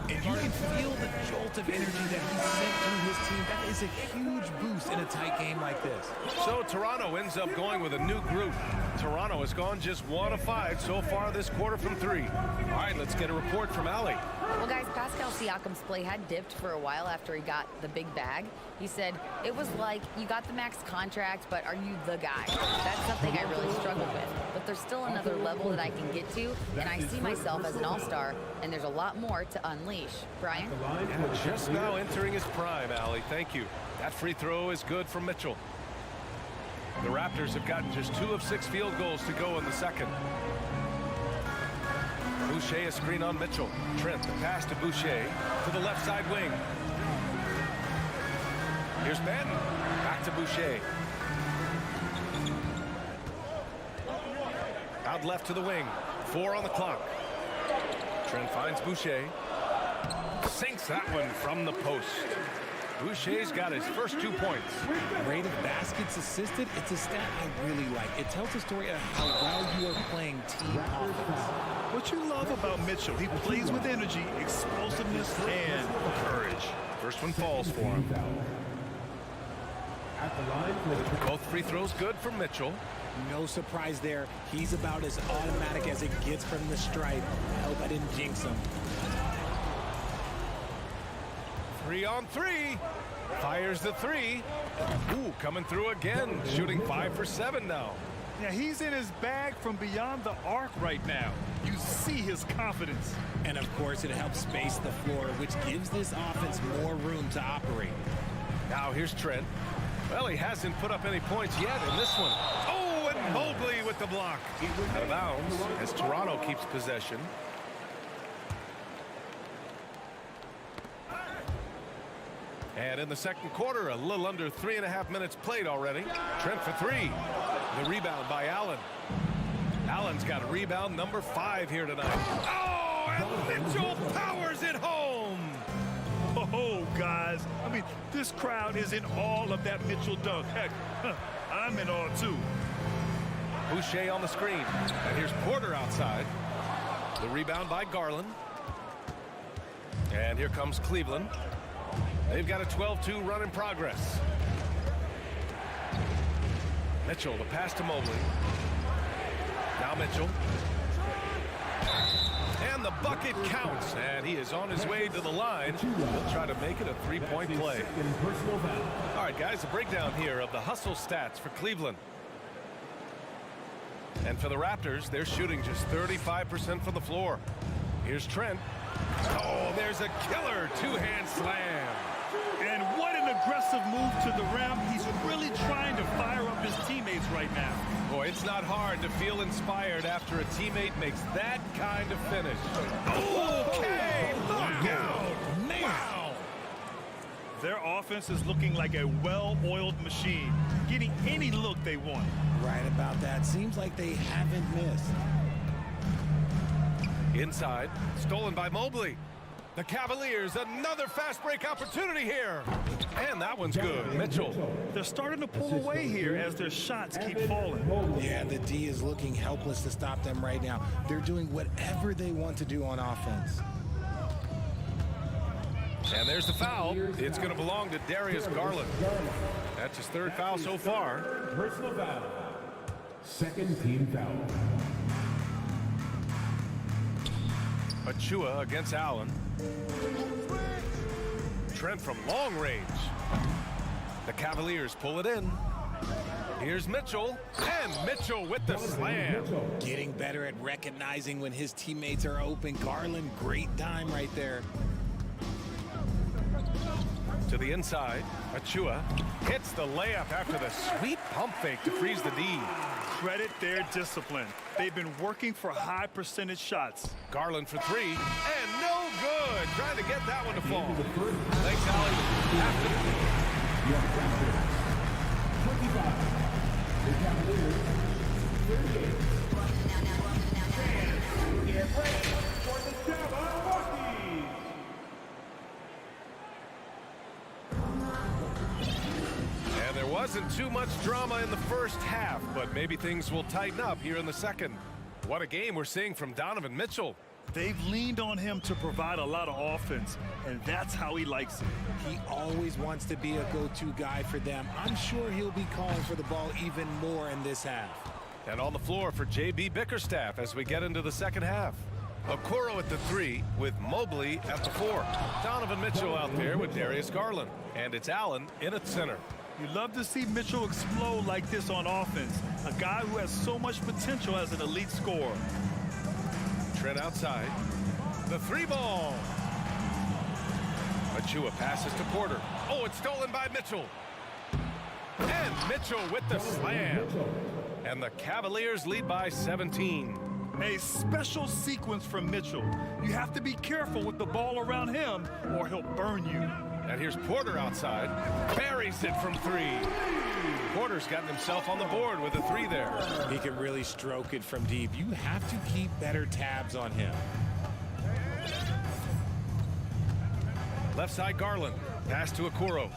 And you can feel the jolt of energy that he sent through his team. That is a huge boost in a tight game like this. So Toronto ends up going with a new group. Toronto has gone just 1 of 5 so far this quarter from 3. All right, let's get a report from Allie. Well, guys, Pascal Siakam's play had dipped for a while after he got the big bag. He said, it was like, you got the max contract, but are you the guy? That's something I really struggled with. But there's still another level that I can get to, and I see myself as an all-star, and there's a lot more to unleash. Brian? And just now entering his prime, Allie. Thank you. That free throw is good from Mitchell. The Raptors have gotten just 2 of 6 field goals to go in the second. Boucher a screen on Mitchell. Trent the pass to Boucher to the left side wing. Here's Ben. Back to Boucher. Out left to the wing. 4 on the clock. Trent finds Boucher. Sinks that one from the post. Boucher's got his first 2 points. Rate of baskets assisted, it's a stat I really like. It tells a story of how well you are playing team offense. What you love about Mitchell, he plays with energy, explosiveness, and courage. First one falls for him. Both free throws good for Mitchell. No surprise there. He's about as automatic as it gets from the stripe. I hope I didn't jinx him. 3-on-3. Fires the three. Ooh, coming through again. Shooting 5 for 7 now. Yeah, he's in his bag from beyond the arc right now. You see his confidence. And of course, it helps space the floor, which gives this offense more room to operate. Now here's Trent. Well, he hasn't put up any points yet in this one. Oh, and Mobley with the block. Out of bounds as Toronto keeps possession. And in the second quarter, a little under 3.5 minutes played already. Trent for 3. The rebound by Allen. Allen's got a rebound number 5 here tonight. Oh, and Mitchell powers it home. Oh, guys. I mean, this crowd is in awe of that Mitchell dunk. Heck, I'm in awe, too. Boucher on the screen. And here's Porter outside. The rebound by Garland. And here comes Cleveland. They've got a 12-2 run in progress. Mitchell, the pass to Mobley. Now Mitchell. And the bucket counts. And he is on his way to the line. He'll try to make it a 3-point play. All right, guys, a breakdown here of the hustle stats for Cleveland. And for the Raptors, they're shooting just 35% from the floor. Here's Trent. Oh, there's a killer two-hand slam. And what an aggressive move to the rim. He's really trying to fire up his teammates right now. Boy, it's not hard to feel inspired after a teammate makes that kind of finish. Okay, look out. Wow. Their offense is looking like a well-oiled machine, getting any look they want. Right about that. Seems like they haven't missed. Inside, stolen by Mobley. The Cavaliers, another fast break opportunity here. And that one's good. Mitchell. They're starting to pull away here as their shots keep falling. Yeah, the D is looking helpless to stop them right now. They're doing whatever they want to do on offense. And there's the foul. It's going to belong to Darius Garland. That's his 3rd foul so far. Personal foul. Second team foul. Achua against Allen. Trent from long range. The Cavaliers pull it in. Here's Mitchell. And Mitchell with the slam. Getting better at recognizing when his teammates are open. Garland, great dime right there. To the inside. Achua hits the layup after the sweet pump fake to freeze the D. Credit their discipline. They've been working for high percentage shots. Garland for 3, and no good. Trying to get that one to fall. Thanks, Allen. After Your Raptors, 25. The Cavaliers, 38. Get ready for the Cavaliers. And there wasn't too much drama in the first half, but maybe things will tighten up here in the second. What a game we're seeing from Donovan Mitchell. They've leaned on him to provide a lot of offense, and that's how he likes it. He always wants to be a go-to guy for them. I'm sure he'll be calling for the ball even more in this half. And on the floor for J.B. Bickerstaff as we get into the second half. Okoro at the 3 with Mobley at the 4. Donovan Mitchell out there with Darius Garland. And it's Allen in at center. You love to see Mitchell explode like this on offense. A guy who has so much potential as an elite scorer. Trent outside. The 3 ball. Achua passes to Porter. Oh, it's stolen by Mitchell. And Mitchell with the slam. And the Cavaliers lead by 17. A special sequence from Mitchell. You have to be careful with the ball around him or he'll burn you. And here's Porter outside. Buries it from 3. Porter's gotten himself on the board with a 3 there. He can really stroke it from deep. You have to keep better tabs on him. Left side Garland. Pass to Okoro.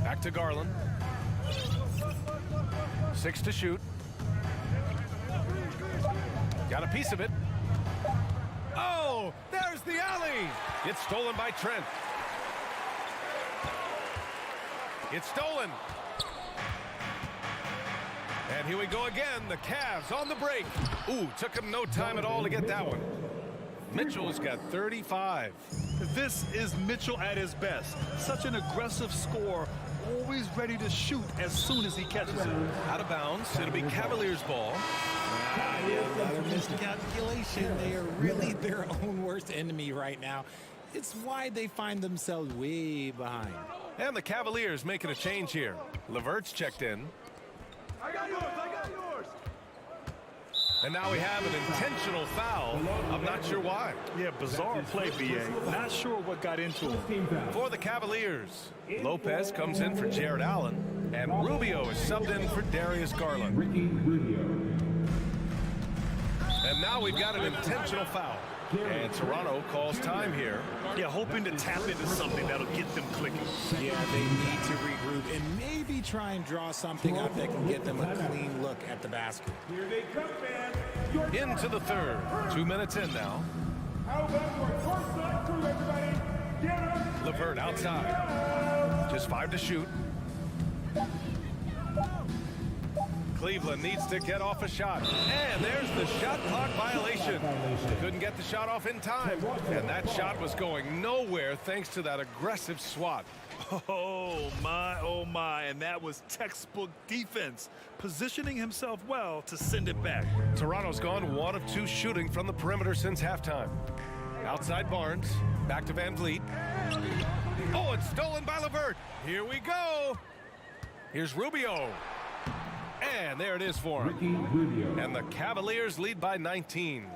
Back to Garland. 6 to shoot. Got a piece of it. Oh, there's the alley. It's stolen by Trent. It's stolen. And here we go again. The Cavs on the break. Ooh, took him no time at all to get that one. Mitchell's got 35. This is Mitchell at his best. Such an aggressive scorer, always ready to shoot as soon as he catches it. Out of bounds. It'll be Cavaliers ball. Another miscalculation. They are really their own worst enemy right now. It's why they find themselves way behind. And the Cavaliers making a change here. LeVert's checked in. I got yours. And now we have an intentional foul. I'm not sure why. Yeah, bizarre play, BA. Not sure what got into him. For the Cavaliers, Lopez comes in for Jared Allen, and Rubio is subbed in for Darius Garland. And now we've got an intentional foul. And Toronto calls time here. Yeah, hoping to tap into something that'll get them clicking. Yeah, they need to regroup and maybe try and draw something up that can get them a clean look at the basket. Here they come, man. Into the third. 2 minutes in now. How about your courtside crew, everybody? Get up. LeVert outside. Just 5 to shoot. Cleveland needs to get off a shot. And there's the shot clock violation. Couldn't get the shot off in time. And that shot was going nowhere thanks to that aggressive swat. Oh, my. And that was textbook defense. Positioning himself well to send it back. Toronto's gone 1 of 2 shooting from the perimeter since halftime. Outside Barnes. Back to Van Vliet. Oh, it's stolen by LeVert. Here we go. Here's Rubio. And there it is for him. And the Cavaliers lead by 19.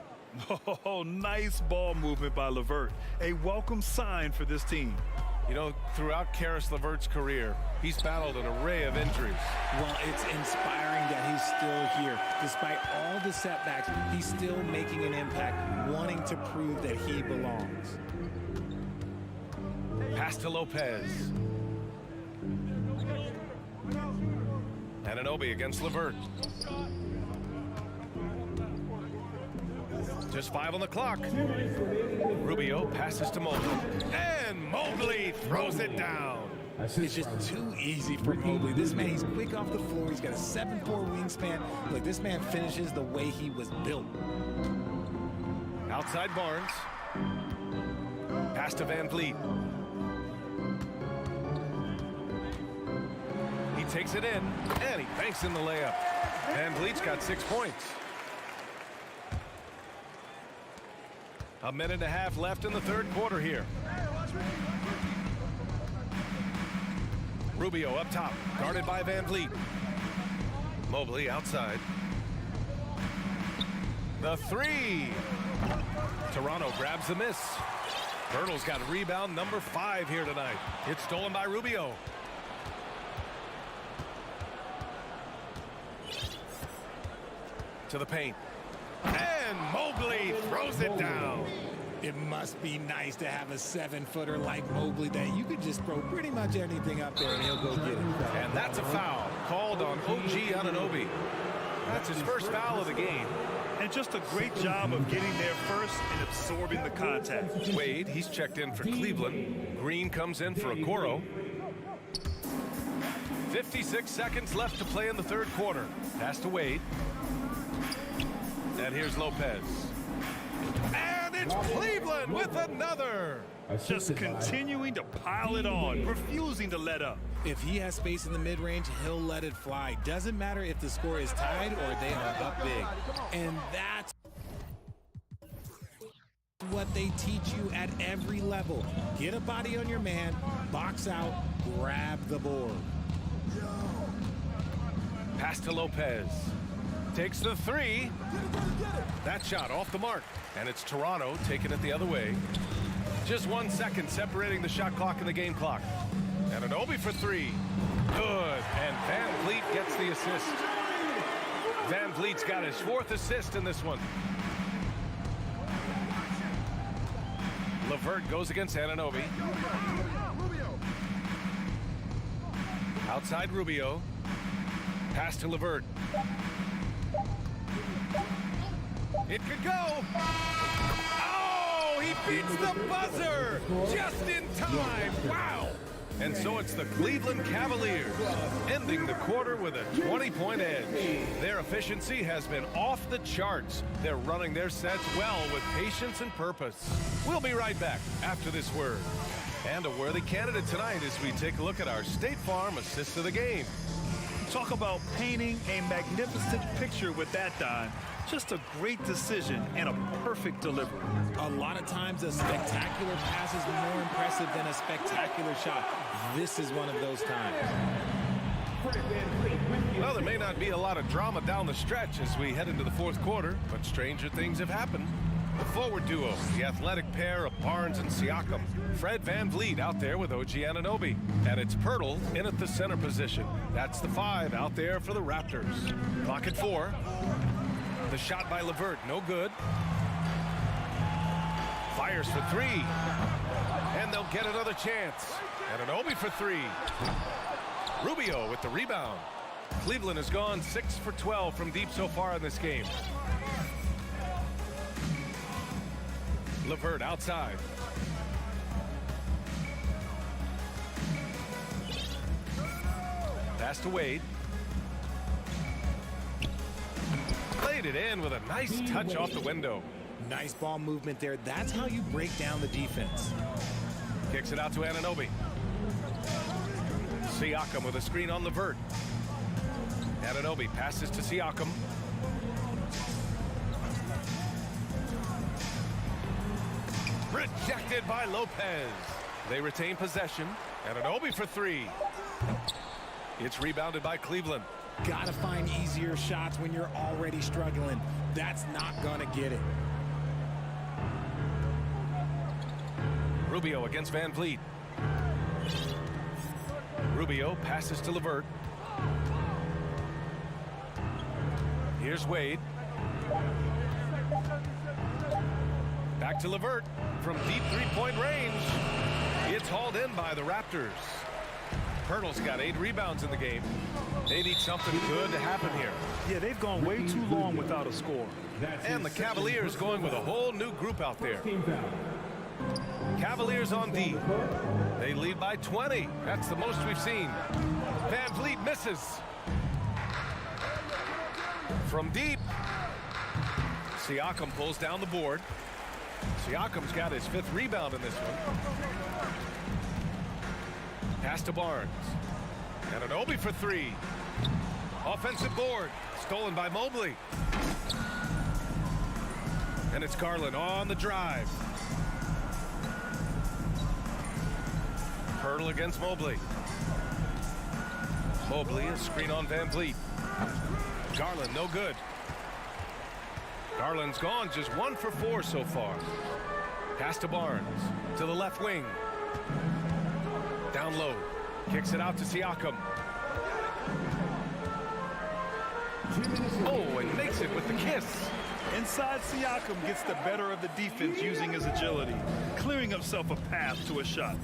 Oh, nice ball movement by LeVert. A welcome sign for this team. You know, throughout Karis LeVert's career, he's battled an array of injuries. Well, it's inspiring that he's still here. Despite all the setbacks, he's still making an impact, wanting to prove that he belongs. Pass to Lopez. Anunoby against LeVert. Just 5 on the clock. Rubio passes to Mobley. And Mobley throws it down. It's just too easy for Mobley. This man, he's quick off the floor. He's got a 7'4" wingspan. Look, this man finishes the way he was built. Outside Barnes. Pass to Van Vliet. He takes it in, and he banks in the layup. Van Vliet's got 6 points. 1.5 minutes left in the third quarter here. Rubio up top, guarded by Van Vliet. Mobley outside. The 3. Toronto grabs the miss. Birtle's got rebound number 5 here tonight. It's stolen by Rubio. To the paint. And Mobley throws it down. It must be nice to have a 7-footer like Mobley that you could just throw pretty much anything up there and he'll go get it. And that's a foul called on OG Anunoby. That's his first foul of the game. And just a great job of getting there first and absorbing the contact. Wade, he's checked in for Cleveland. Green comes in for Okoro. 56 seconds left to play in the third quarter. Pass to Wade. And here's Lopez. And it's Cleveland with another. Just continuing to pile it on, refusing to let up. If he has space in the mid-range, he'll let it fly. Doesn't matter if the score is tied or they are up big. And that's what they teach you at every level. Get a body on your man, box out, grab the board. Pass to Lopez. Takes the 3. That shot off the mark. And it's Toronto taking it the other way. Just 1 second separating the shot clock and the game clock. Anunoby for 3. Good. And Van Vliet gets the assist. Van Vliet's got his 4th assist in this one. LeVert goes against Anunoby. Outside Rubio. Pass to LeVert. It could go. Oh, he beats the buzzer just in time. Wow. And so it's the Cleveland Cavaliers, ending the quarter with a 20-point edge. Their efficiency has been off the charts. They're running their sets well with patience and purpose. We'll be right back after this word. And a worthy candidate tonight as we take a look at our State Farm assist of the game. Talk about painting a magnificent picture with that, Don. Just a great decision and a perfect delivery. A lot of times a spectacular pass is more impressive than a spectacular shot. This is one of those times. Well, there may not be a lot of drama down the stretch as we head into the fourth quarter, but stranger things have happened. The forward duo, the athletic pair of Barnes and Siakam. Fred VanVleet out there with OG Anunoby. And it's Pirtle in at the center position. That's the 5 out there for the Raptors. Clock at 4. The shot by LeVert, no good. Fires for 3. And they'll get another chance. Anunoby for 3. Rubio with the rebound. Cleveland has gone 6 for 12 from deep so far in this game. LeVert outside. Pass to Wade. Played it in with a nice touch off the window. Nice ball movement there. That's how you break down the defense. Kicks it out to Anunoby. Siakam with a screen on LeVert. Anunoby passes to Siakam. Rejected by Lopez. They retain possession. Anunoby for 3. It's rebounded by Cleveland. Gotta find easier shots when you're already struggling. That's not gonna get it. Rubio against VanVleet. Rubio passes to LeVert. Here's Wade. Back to LeVert from deep three-point range. It's hauled in by the Raptors. Pirtle's got 8 rebounds in the game. They need something good to happen here. Yeah, they've gone way too long without a score. And the Cavaliers going with a whole new group out there. Cavaliers on D. They lead by 20. That's the most we've seen. VanVleet misses. From deep. Siakam pulls down the board. Siakam's got his 5th rebound in this one. Pass to Barnes. Anunoby for 3. Offensive board. Stolen by Mobley. And it's Garland on the drive. Pirtle against Mobley. Mobley, a screen on VanVleet. Garland, no good. Garland's gone just 1 for 4 so far. Pass to Barnes. To the left wing. Down low. Kicks it out to Siakam. Oh, and makes it with the kiss. Inside, Siakam gets the better of the defense using his agility, clearing himself a path to a shot.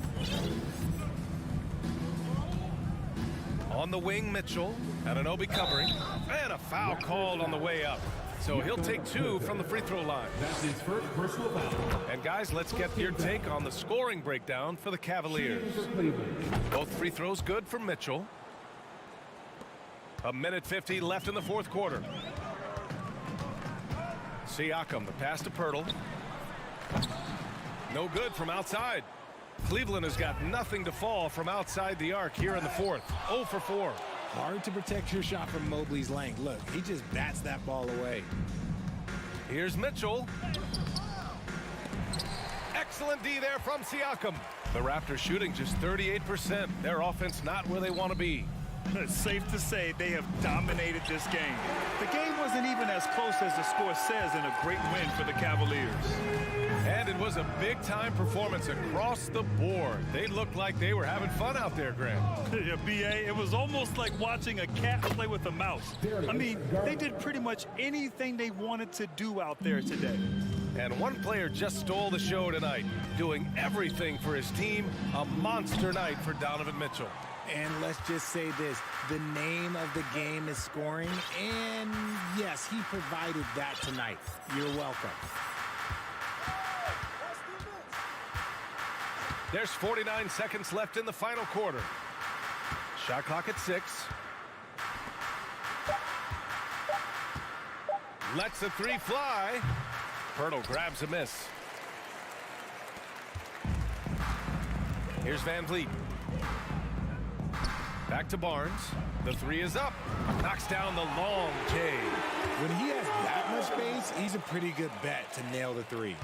On the wing, Mitchell. Anunoby covering. And a foul called on the way up. So he'll take 2 from the free throw line. That's his first personal foul. And guys, let's get your take on the scoring breakdown for the Cavaliers. Both free throws good for Mitchell. 1:50 left in the fourth quarter. Siakam, the pass to Pirtle. No good from outside. Cleveland has got nothing to fall from outside the arc here in the fourth. 0 for 4. Hard to protect your shot from Mobley's length. Look, he just bats that ball away. Here's Mitchell. Excellent D there from Siakam. The Raptors shooting just 38%. Their offense not where they want to be. It's safe to say they have dominated this game. The game wasn't even as close as the score says in a great win for the Cavaliers. And it was a big-time performance across the board. They looked like they were having fun out there, Grant. Yeah, B.A., it was almost like watching a cat play with a mouse. I mean, they did pretty much anything they wanted to do out there today. And one player just stole the show tonight, doing everything for his team. A monster night for Donovan Mitchell. And let's just say this, the name of the game is scoring, and yes, he provided that tonight. You're welcome. There's 49 seconds left in the final quarter. Shot clock at 6. Lets the three fly. Pirtle grabs a miss. Here's Van Vliet. Back to Barnes. The three is up. Knocks down the long J. When he has that much space, he's a pretty good bet to nail the three.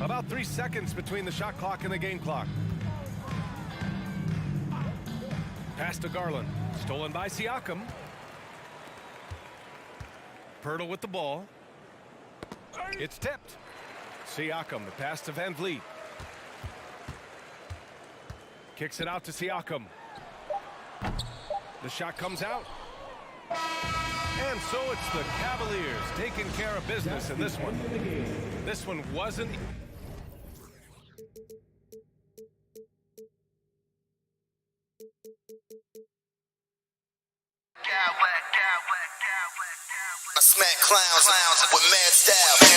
About 3 seconds between the shot clock and the game clock. Pass to Garland. Stolen by Siakam. Pirtle with the ball. It's tipped. Siakam, the pass to Van Vliet. Kicks it out to Siakam. The shot comes out. And so it's the Cavaliers taking care of business in this one. This one wasn't... I smack clowns with mad style.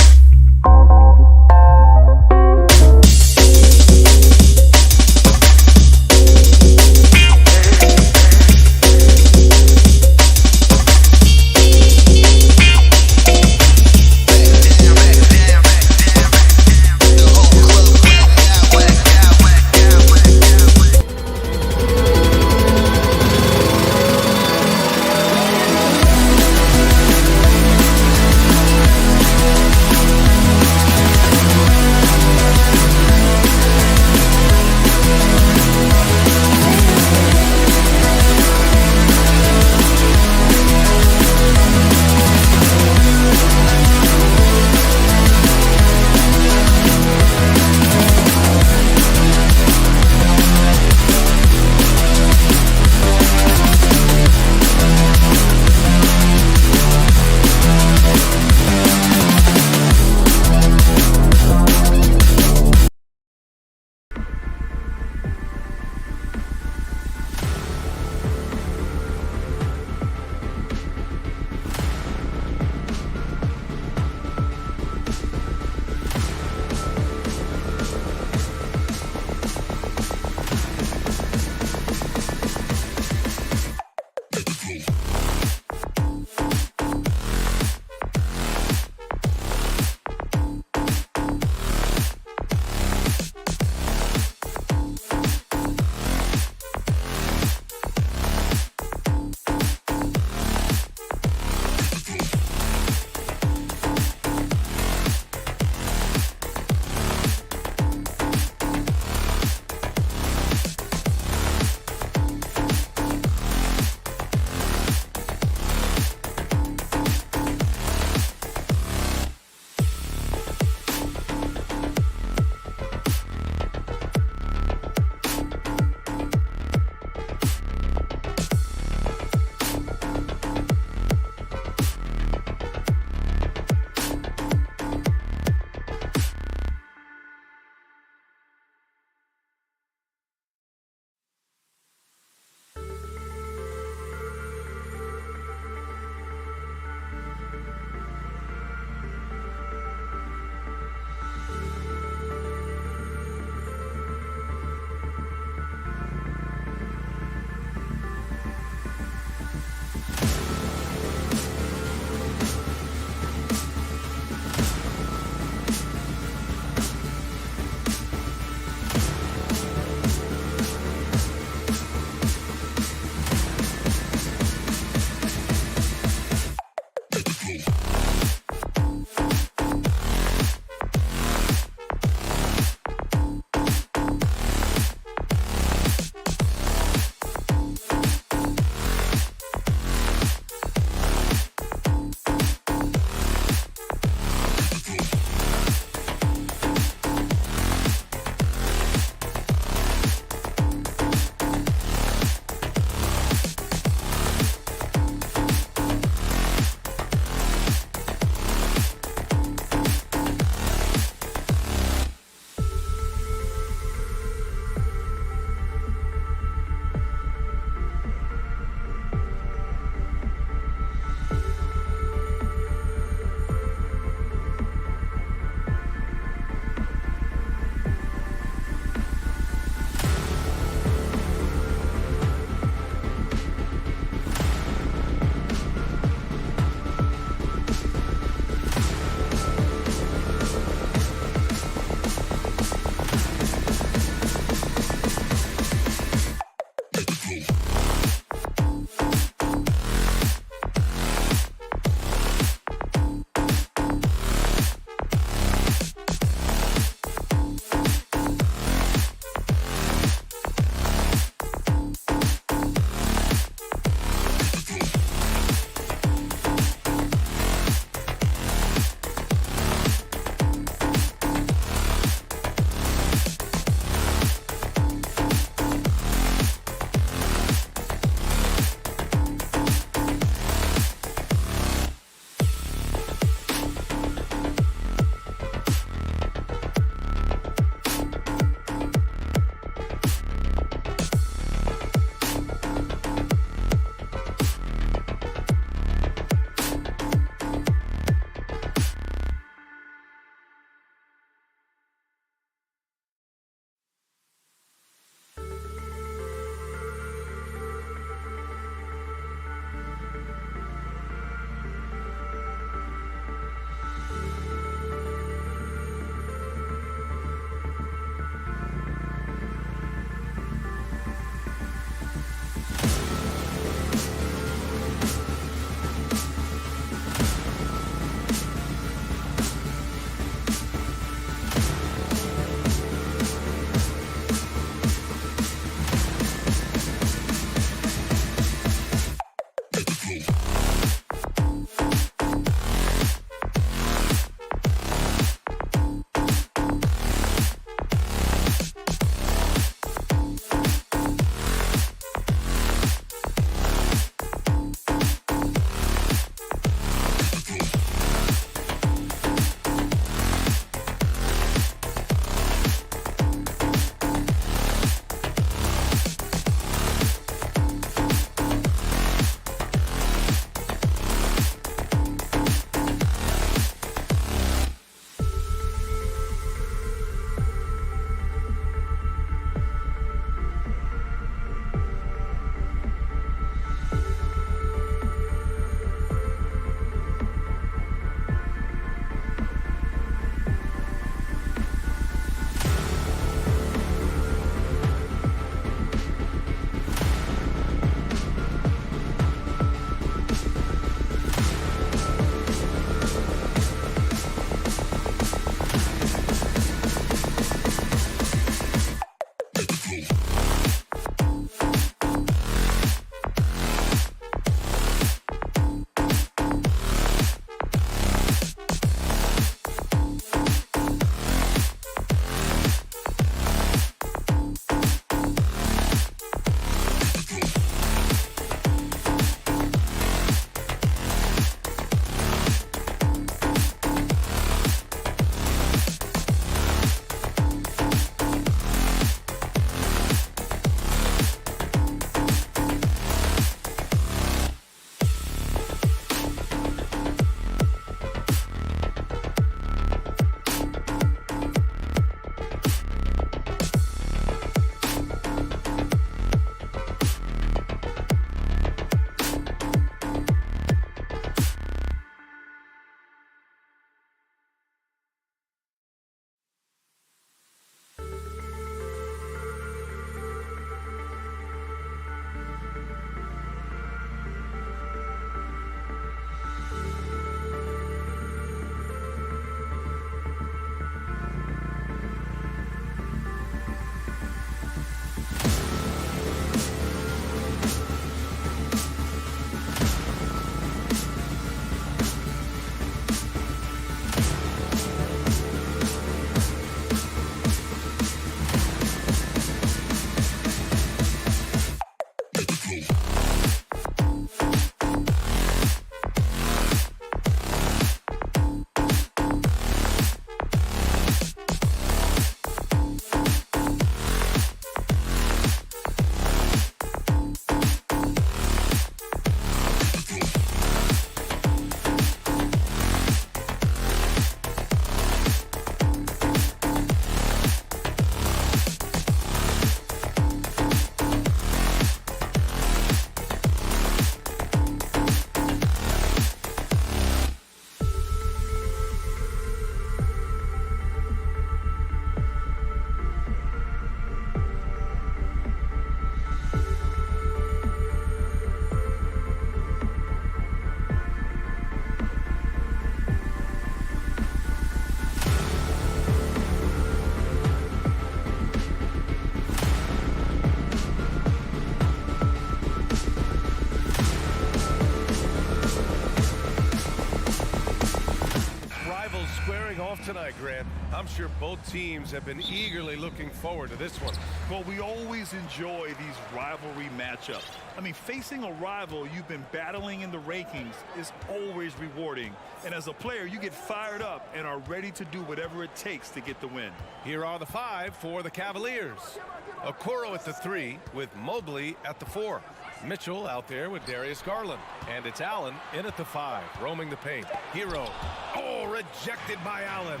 Grant. I'm sure both teams have been eagerly looking forward to this one. Well, we always enjoy these rivalry matchups. I mean, facing a rival you've been battling in the rankings is always rewarding. And as a player, you get fired up and are ready to do whatever it takes to get the win. Here are the 5 for the Cavaliers. Okoro at the 3 with Mobley at the 4. Mitchell out there with Darius Garland. And it's Allen in at the 5, roaming the paint. Hero. Oh, rejected by Allen.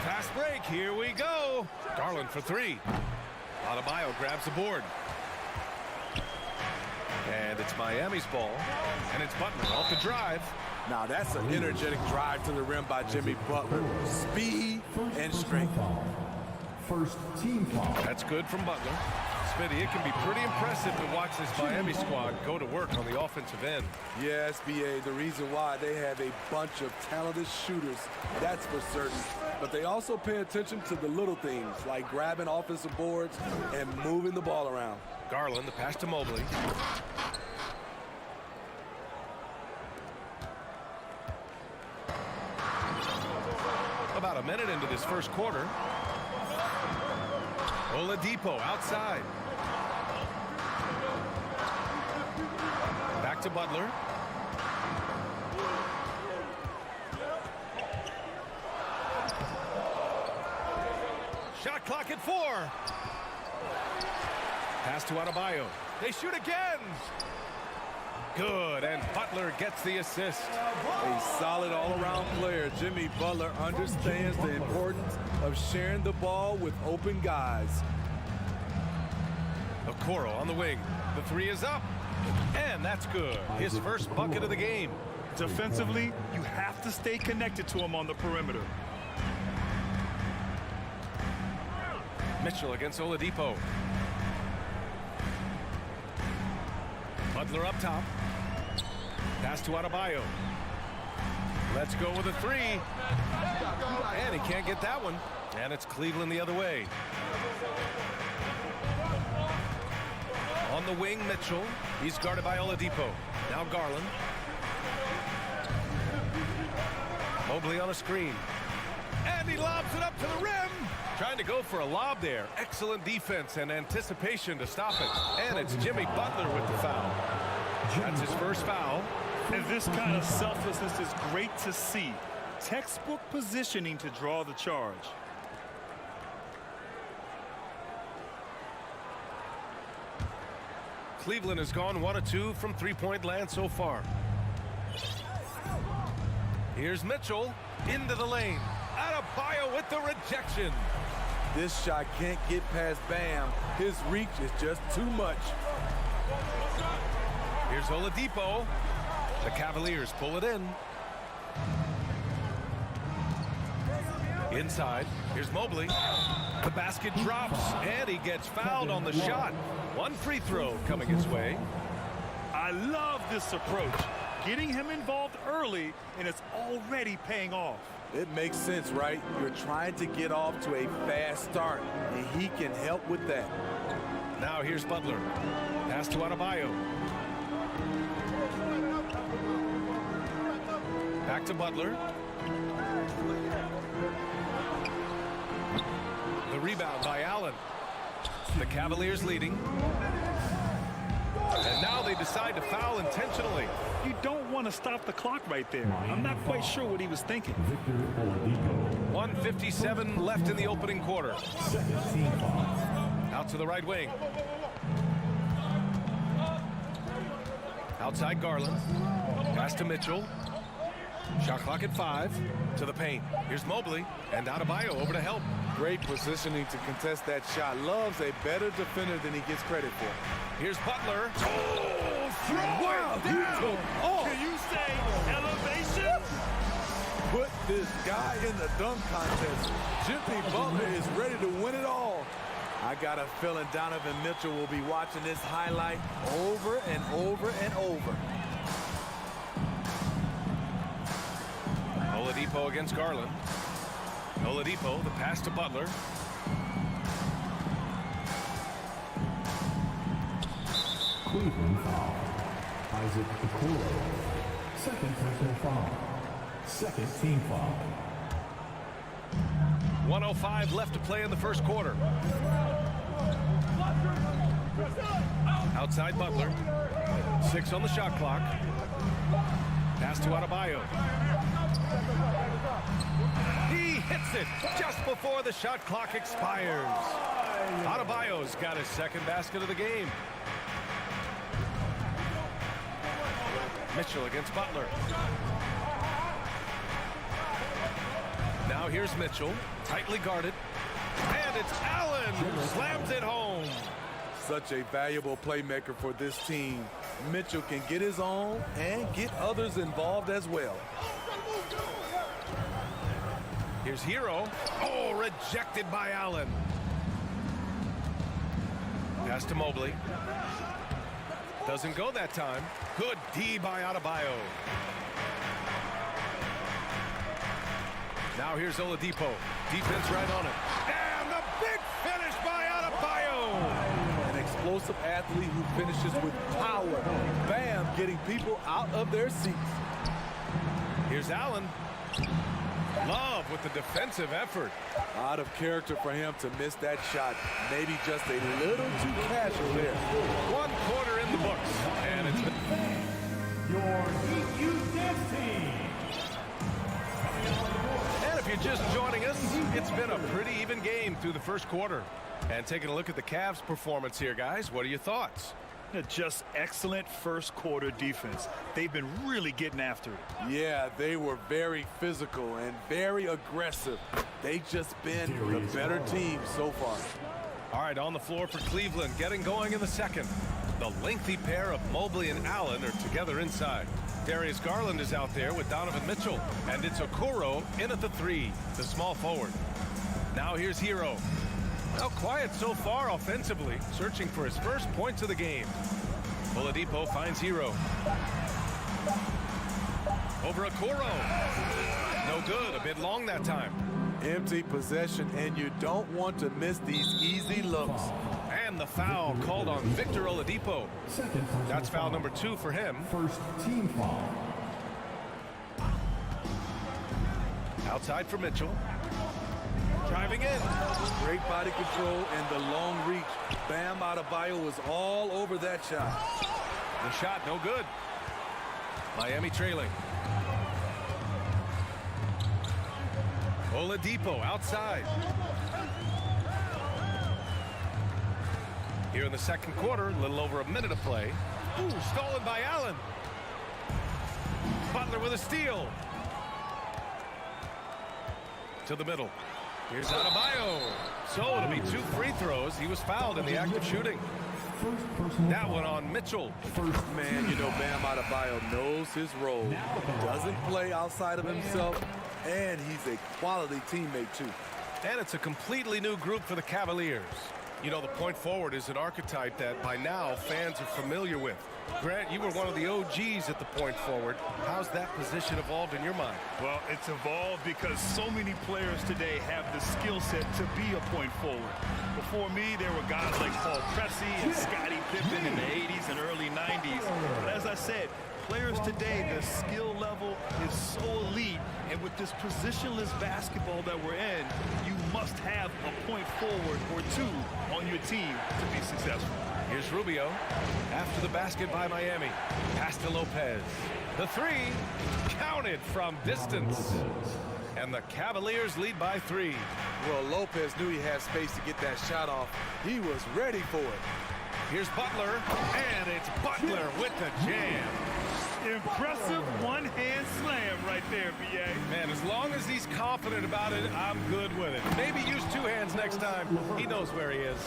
Fast break. Here we go. Garland for 3. Adebayo grabs the board. And it's Miami's ball. And it's Butler off the drive. Now that's an energetic drive to the rim by Jimmy Butler. Speed and strength. First team foul. That's good from Butler. Smitty, it can be pretty impressive to watch this Miami squad go to work on the offensive end. Yes, BA, the reason why they have a bunch of talented shooters, that's for certain. But they also pay attention to the little things, like grabbing offensive boards and moving the ball around. Garland, the pass to Mobley. About a minute into this first quarter. Oladipo outside. Back to Butler. Shot clock at 4. Pass to Adebayo. They shoot again. Good, and Butler gets the assist. A solid all-around player. Jimmy Butler understands the importance of sharing the ball with open guys. Okoro on the wing. The 3 is up. And that's good. His first bucket of the game. Defensively, you have to stay connected to him on the perimeter. Mitchell against Oladipo. Butler up top. Pass to Adebayo. Let's go with a 3. And he can't get that one. And it's Cleveland the other way. On the wing, Mitchell. He's guarded by Oladipo. Now Garland. Mobley on a screen. And he lobs it up to the rim. Trying to go for a lob there. Excellent defense and anticipation to stop it. And it's Jimmy Butler with the foul. That's his first foul. And this kind of selflessness is great to see. Textbook positioning to draw the charge. Cleveland has gone 1 of 2 from three-point land so far. Here's Mitchell into the lane. Adebayo with the rejection. This shot can't get past Bam. His reach is just too much. Here's Oladipo. The Cavaliers pull it in. Inside. Here's Mobley. The basket drops, and he gets fouled on the shot. One free throw coming his way. I love this approach. Getting him involved early, and it's already paying off. It makes sense, right? You're trying to get off to a fast start, and he can help with that. Now here's Butler. Pass to Adebayo. Back to Butler. The rebound by Allen. The Cavaliers leading. And now they decide to foul intentionally. You don't want to stop the clock right there. I'm not quite sure what he was thinking. 1:57 left in the opening quarter. Out to the right wing. Outside Garland. Pass to Mitchell. Shot clock at 5. To the paint. Here's Mobley. And Adebayo over to help. Great positioning to contest that shot. Love's a better defender than he gets credit for. Here's Butler. Oh, throw it down. Oh. Can you say elevation? Put this guy in the dunk contest. Jimmy Butler is ready to win it all. I got a feeling Donovan Mitchell will be watching this highlight over and over and over. Oladipo against Garland. Oladipo, the pass to Butler. Cleveland foul. Isaac Okoro. Second personal foul. Second team foul. 1:05 left to play in the first quarter. Outside Butler. 6 on the shot clock. Pass to Adebayo. He hits it just before the shot clock expires. Adebayo's got his second basket of the game. Mitchell against Butler. Now here's Mitchell, tightly guarded. And it's Allen who slams it home. Such a valuable playmaker for this team. Mitchell can get his own and get others involved as well. Here's Hero. Oh, rejected by Allen. Pass to Mobley. Doesn't go that time. Good D by Adebayo. Now here's Oladipo. Defense right on it. And the big finish by Adebayo. An explosive athlete who finishes with power. Bam, getting people out of their seats. Here's Allen. Love with the defensive effort. Out of character for him to miss that shot. Maybe just a little too casual there. 1 quarter in the books. And it's your DQ team. And if you're just joining us, it's been a pretty even game through the first quarter. And taking a look at the Cavs' performance here, guys, what are your thoughts? Just excellent first quarter defense. They've been really getting after it. Yeah, they were very physical and very aggressive. They've just been the better team so far. All right, on the floor for Cleveland, getting going in the second. The lengthy pair of Mobley and Allen are together inside. Darius Garland is out there with Donovan Mitchell. And it's Okoro in at the 3, the small forward. Now here's Hero. Well, quiet so far offensively, searching for his first points of the game. Oladipo finds Hero. Over Okoro. No good, a bit long that time. Empty possession, and you don't want to miss these easy looks. And the foul called on Victor Oladipo. That's foul number 2 for him. First team foul. Outside for Mitchell. Driving in. Great body control and the long reach. Bam Adebayo was all over that shot. The shot no good. Miami trailing. Oladipo outside. Here in the second quarter, a little over a minute of play. Ooh, stolen by Allen. Butler with a steal. To the middle. Here's Adebayo. So it'll be 2 free throws. He was fouled in the act of shooting. That one on Mitchell. Man, you know Bam Adebayo knows his role. Doesn't play outside of himself. And he's a quality teammate, too. And it's a completely new group for the Cavaliers. You know, the point forward is an archetype that by now fans are familiar with. Grant, you were one of the OGs at the point forward. How's that position evolved in your mind? Well, it's evolved because so many players today have the skill set to be a point forward. Before me, there were guys like Paul Pressey and Scottie Pippen in the 80s and early 90s. But as I said, players today, the skill level is so elite. And with this positionless basketball that we're in, you must have a point forward or 2 on your team to be successful. Here's Rubio. After the basket by Miami. Pass to Lopez. The 3 counted from distance. And the Cavaliers lead by 3. Well, Lopez knew he had space to get that shot off. He was ready for it. Here's Butler. And it's Butler with the jam. Impressive one-hand slam right there, B.A. Man, as long as he's confident about it, I'm good with it. Maybe use 2 hands next time. He knows where he is.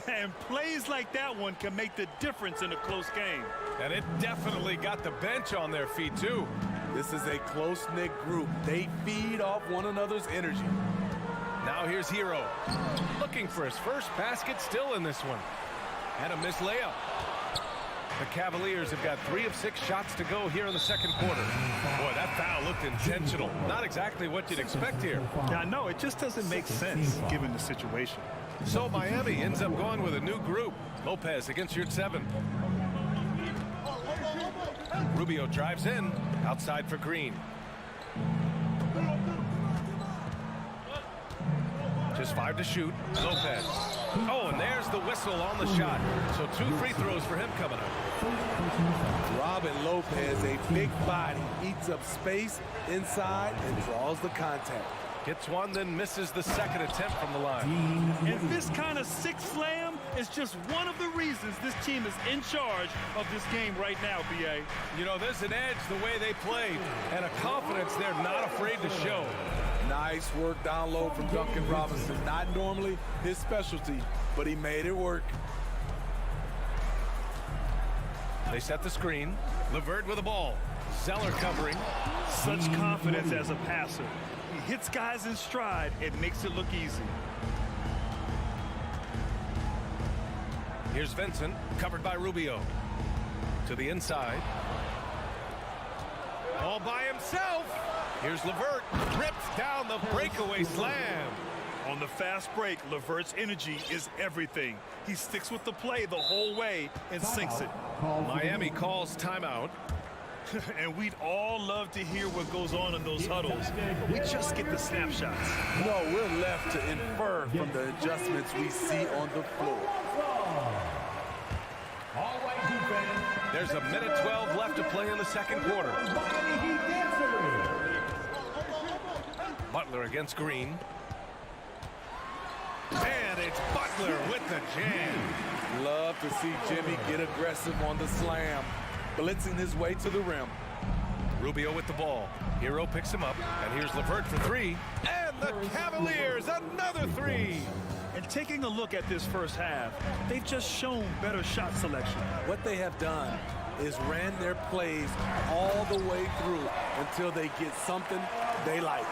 And plays like that one can make the difference in a close game. And it definitely got the bench on their feet, too. This is a close-knit group. They feed off one another's energy. Now here's Hero. Looking for his first basket still in this one. And a missed layup. The Cavaliers have got 3 of 6 shots to go here in the second quarter. Boy, that foul looked intentional. Not exactly what you'd expect here. Yeah, no, it just doesn't make sense given the situation. So Miami ends up going with a new group. Lopez against your 7. Rubio drives in. Outside for Green. There's 5 to shoot. Lopez. Oh, and there's the whistle on the shot. So 2 free throws for him coming up. Robin Lopez, a big body, eats up space inside and draws the contact. Gets one, then misses the second attempt from the line. And this kind of sick slam is just one of the reasons this team is in charge of this game right now, B.A. You know, there's an edge the way they play and a confidence they're not afraid to show. Nice work down low from Duncan Robinson. Not normally his specialty, but he made it work. They set the screen. LeVert with the ball. Zeller covering. Such confidence as a passer. He hits guys in stride and makes it look easy. Here's Vincent, covered by Rubio. To the inside. All by himself. Here's LeVert. Rips down the breakaway slam. On the fast break, LeVert's energy is everything. He sticks with the play the whole way and sinks it. Miami calls timeout. And we'd all love to hear what goes on in those huddles. We just get the snapshots. No, we're left to infer from the adjustments we see on the floor. There's a minute 12 left to play in the second quarter. Butler against Green. And it's Butler with the jam. Love to see Jimmy get aggressive on the slam, blitzing his way to the rim. Rubio with the ball. Hero picks him up, and here's LeVert for 3. And the Cavaliers, another 3. And taking a look at this first half, they've just shown better shot selection. What they have done is ran their plays all the way through until they get something they like.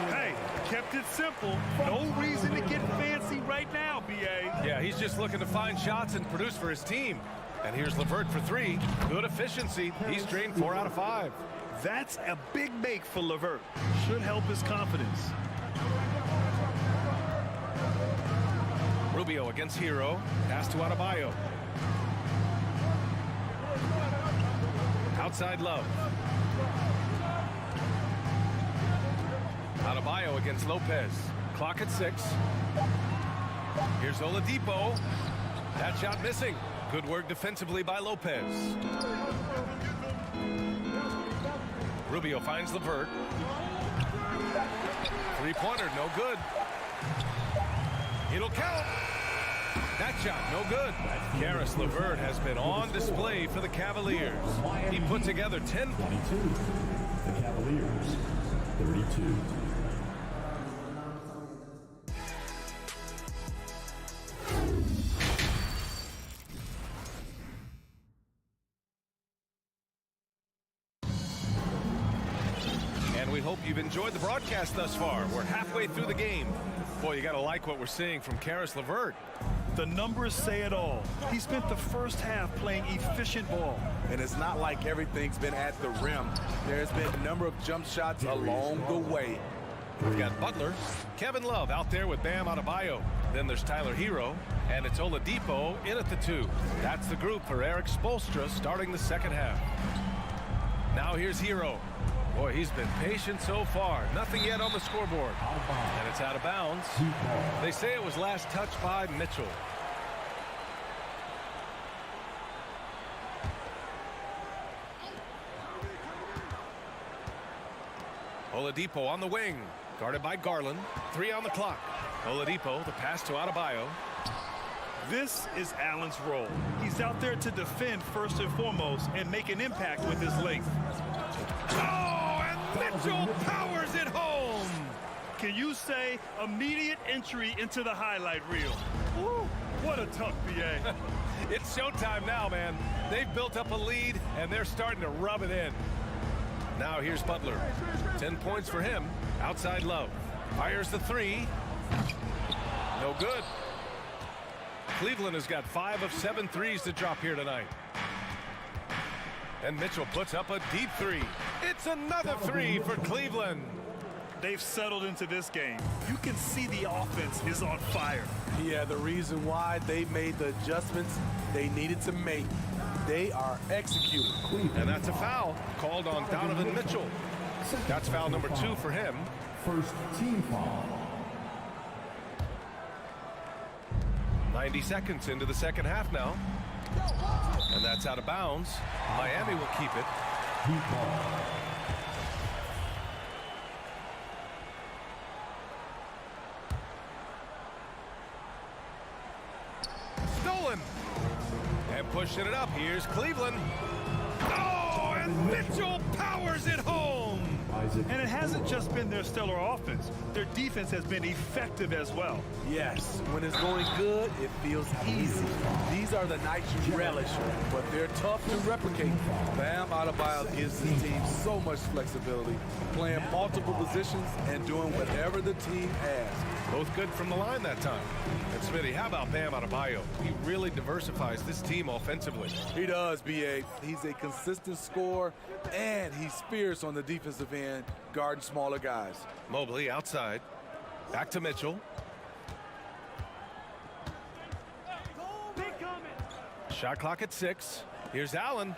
Hey, kept it simple. No reason to get fancy right now, B.A. Yeah, he's just looking to find shots and produce for his team. And here's LeVert for 3. Good efficiency. He's drained 4 out of 5. That's a big make for LeVert. Should help his confidence. Rubio against Hero. Pass to Adebayo. Outside Love. Adebayo against Lopez. Clock at 6. Here's Oladipo. That shot missing. Good work defensively by Lopez. Rubio finds LeVert. Three-pointer, no good. It'll count. That shot, no good. Caris LeVert has been on display for the Cavaliers. He put together 10 points. The Cavaliers, 32. And we hope you've enjoyed the broadcast thus far. We're halfway through the game. Boy, you got to like what we're seeing from Caris LeVert. The numbers say it all. He spent the first half playing efficient ball. And it's not like everything's been at the rim. There's been a number of jump shots along the way. We've got Butler, Kevin Love out there with Bam Adebayo. Then there's Tyler Hero, and it's Oladipo in at the 2. That's the group for Eric Spoelstra starting the second half. Now here's Hero. Boy, he's been patient so far. Nothing yet on the scoreboard. And it's out of bounds. They say it was last touched by Mitchell. Oladipo on the wing. Guarded by Garland. 3 on the clock. Oladipo, the pass to Adebayo. This is Allen's role. He's out there to defend first and foremost and make an impact with his length. Oh, and Mitchell powers it home. Can you say immediate entry into the highlight reel? Woo, what a tough BA. It's showtime now, man. They've built up a lead, and they're starting to rub it in. Now here's Butler. 10 points for him. Outside Love. Fires the 3. No good. Cleveland has got 5 of 7 threes to drop here tonight. And Mitchell puts up a deep 3. It's another 3 for Cleveland. They've settled into this game. You can see the offense is on fire. Yeah, the reason why they made the adjustments they needed to make. They are executing. And that's a foul called on Donovan Mitchell. That's foul number 2 for him. First team foul. 90 seconds into the second half now. And that's out of bounds. Miami will keep it. Stolen. And pushing it up. Here's Cleveland. Oh, and Mitchell powers it home. And it hasn't just been their stellar offense. Their defense has been effective as well. Yes, when it's going good, it feels easy. These are the nights you relish, but they're tough to replicate. Bam Adebayo gives the team so much flexibility, playing multiple positions and doing whatever the team asks. Both good from the line that time. And Smitty, how about Bam Adebayo? He really diversifies this team offensively. He does, B.A. He's a consistent scorer, and he's fierce on the defensive end, guarding smaller guys. Mobley outside. Back to Mitchell. Shot clock at 6. Here's Allen.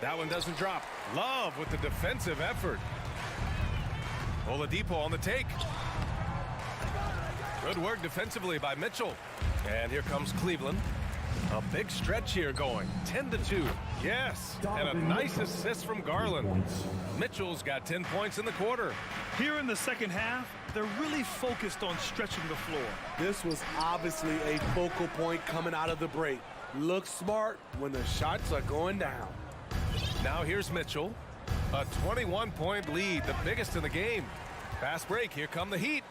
That one doesn't drop. Love with the defensive effort. Oladipo on the take. Good work defensively by Mitchell. And here comes Cleveland. A big stretch here going. 10-2. Yes. And a nice assist from Garland. Mitchell's got 10 points in the quarter. Here in the second half, they're really focused on stretching the floor. This was obviously a focal point coming out of the break. Look smart when the shots are going down. Now here's Mitchell. A 21-point lead, the biggest in the game. Fast break. Here come the Heat.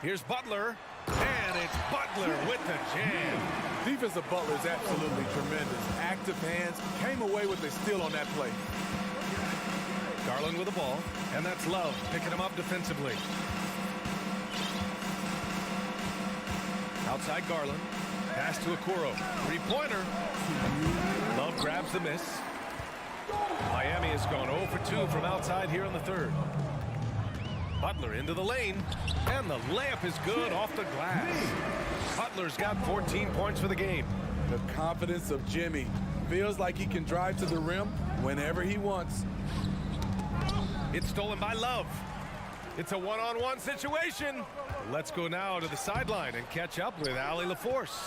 Here's Butler. And it's Butler with the jam. Defensive Butler is absolutely tremendous. Active hands, came away with a steal on that play. Garland with the ball, and that's Love picking him up defensively. Outside Garland, pass to Okoro. Three-pointer. Love grabs the miss. Miami has gone 0 for 2 from outside here in the third. Butler into the lane, and the layup is good off the glass. Butler's got 14 points for the game. The confidence of Jimmy. Feels like he can drive to the rim whenever he wants. It's stolen by Love. It's a one-on-one situation. Let's go now to the sideline and catch up with Allie LaForce.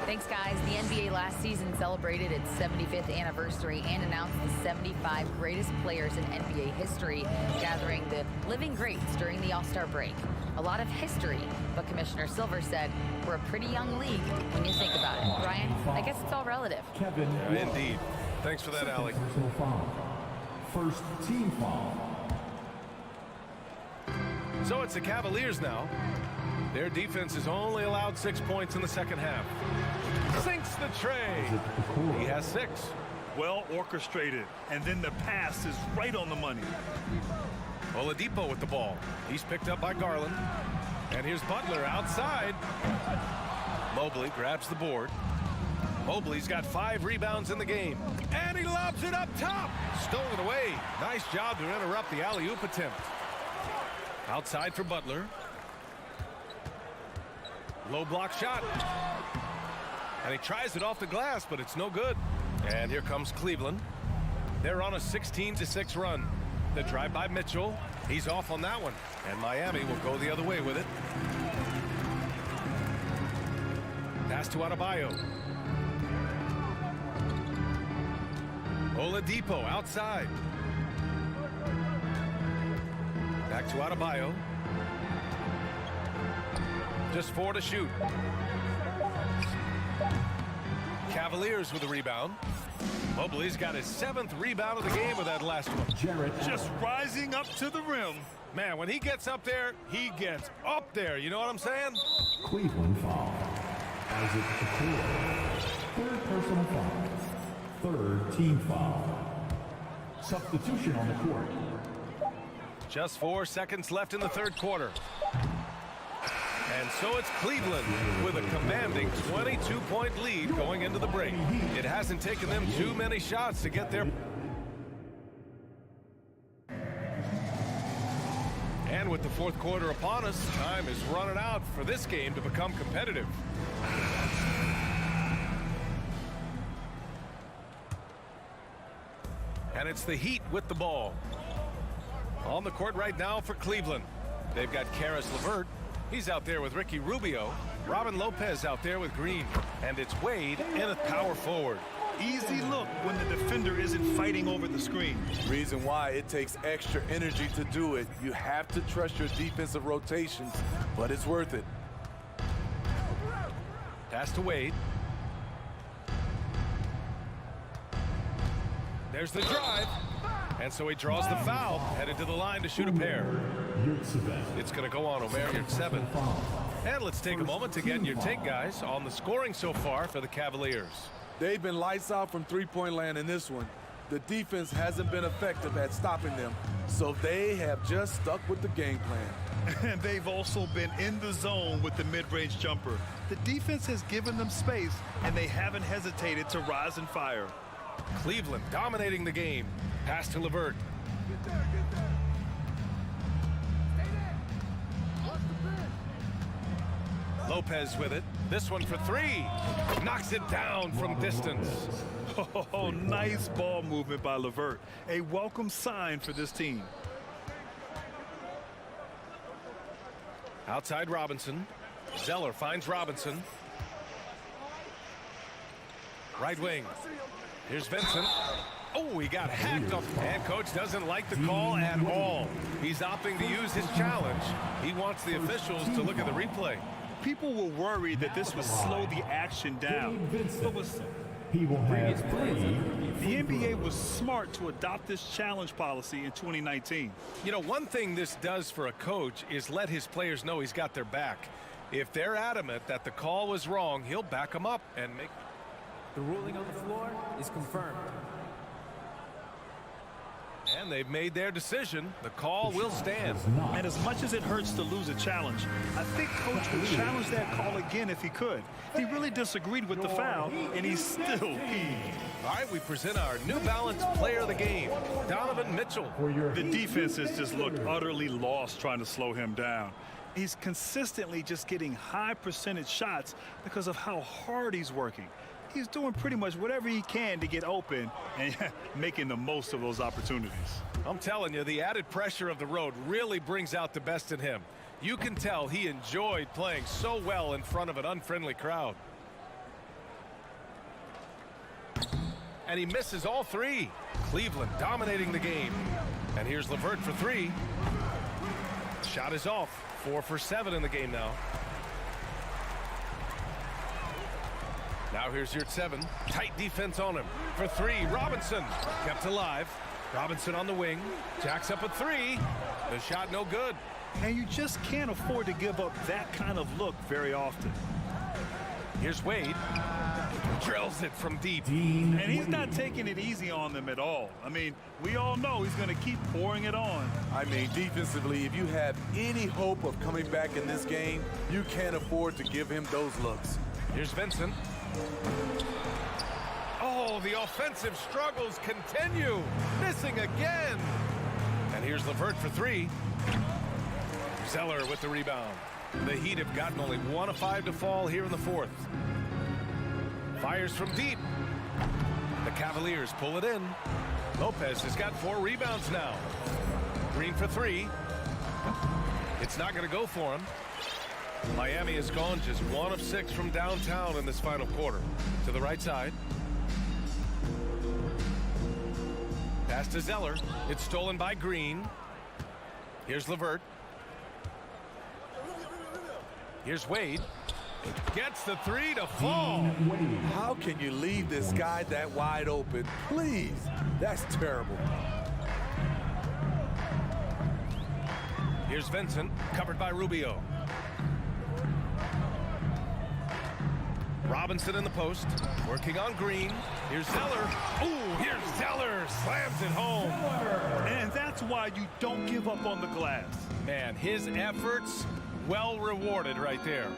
Thanks, guys. The NBA last season celebrated its 75th anniversary and announced the 75 greatest players in NBA history, gathering the living greats during the All-Star break. A lot of history, but Commissioner Silver said we're a pretty young league when you think about it. Brian, I guess it's all relative. Indeed. Thanks for that, Allie. First team foul. So it's the Cavaliers now. Their defense has only allowed 6 points in the second half. Sinks the tray. He has 6. Well orchestrated, and then the pass is right on the money. Oladipo with the ball. He's picked up by Garland. And here's Butler outside. Mobley grabs the board. Mobley's got 5 rebounds in the game. And he lobs it up top. Stolen away. Nice job to interrupt the alley-oop attempt. Outside for Butler. Low block shot. And he tries it off the glass, but it's no good. And here comes Cleveland. They're on a 16-6 run. The drive by Mitchell. He's off on that one. And Miami will go the other way with it. Pass to Adebayo. Oladipo outside. Back to Adebayo. Just 4 to shoot. Cavaliers with a rebound. Mobley's got his 7th rebound of the game with that last one. Just rising up to the rim. Man, when he gets up there, he gets up there. You know what I'm saying? Cleveland foul. Isaac Okoro. 3rd personal foul. 3rd team foul. Substitution on the court. Just 4 seconds left in the third quarter. And so it's Cleveland with a commanding 22-point lead going into the break. It hasn't taken them too many shots to get there. And with the fourth quarter upon us, time is running out for this game to become competitive. And it's the Heat with the ball. On the court right now for Cleveland. They've got Karis LeVert. He's out there with Ricky Rubio. Robin Lopez out there with Green. And it's Wade in at power forward. Easy look when the defender isn't fighting over the screen. Reason why it takes extra energy to do it. You have to trust your defensive rotations, but it's worth it. Pass to Wade. There's the drive. And so he draws the foul, headed to the line to shoot a pair. It's going to go on Omer Yurtseven. And let's take a moment to get your take, guys, on the scoring so far for the Cavaliers. They've been lights out from three-point land in this one. The defense hasn't been effective at stopping them, so they have just stuck with the game plan. And they've also been in the zone with the mid-range jumper. The defense has given them space, and they haven't hesitated to rise and fire. Cleveland dominating the game. Pass to LeVert. Lopez with it. This one for three. Knocks it down from distance. Oh, nice ball movement by LeVert. A welcome sign for this team. Outside Robinson. Zeller finds Robinson. Right wing. Here's Vincent. Oh, he got hacked up. And coach doesn't like the call at all. He's opting to use his challenge. He wants the officials to look at the replay. People were worried that this would slow the action down. But the NBA was smart to adopt this challenge policy in 2019. You know, one thing this does for a coach is let his players know he's got their back. If they're adamant that the call was wrong, he'll back them up and make... The ruling on the floor is confirmed. And they've made their decision. The call will stand. And as much as it hurts to lose a challenge, I think coach would challenge that call again if he could. He really disagreed with the foul, and he's still peeved. All right, we present our New Balance player of the game, Donovan Mitchell. The defense has just looked utterly lost trying to slow him down. He's consistently just getting high percentage shots because of how hard he's working. He's doing pretty much whatever he can to get open and making the most of those opportunities. I'm telling you, the added pressure of the road really brings out the best in him. You can tell he enjoyed playing so well in front of an unfriendly crowd. And he misses all three. Cleveland dominating the game. And here's LeVert for three. Shot is off. 4 for 7 in the game now. Now here's Yurtseven. Tight defense on him. For three, Robinson. Kept alive. Robinson on the wing. Jacks up a three. The shot no good. And you just can't afford to give up that kind of look very often. Here's Wade. Drills it from deep. And he's not taking it easy on them at all. I mean, we all know he's going to keep pouring it on. I mean, defensively, if you have any hope of coming back in this game, you can't afford to give him those looks. Here's Vincent. Oh, the offensive struggles continue. Missing again. And here's LeVert for three. Zeller with the rebound. The Heat have gotten only 1 of 5 to fall here in the fourth. Fires from deep. The Cavaliers pull it in. Lopez has got 4 rebounds now. Green for three. It's not going to go for him. Miami has gone just 1 of 6 from downtown in this final quarter. To the right side. Pass to Zeller. It's stolen by Green. Here's LeVert. Here's Wade. Gets the three to fall. How can you leave this guy that wide open? Please. That's terrible. Here's Vincent, covered by Rubio. Robinson in the post, working on Green. Here's Zeller. Ooh, here's Zeller. Slams it home. And that's why you don't give up on the glass. Man, his efforts well rewarded right there.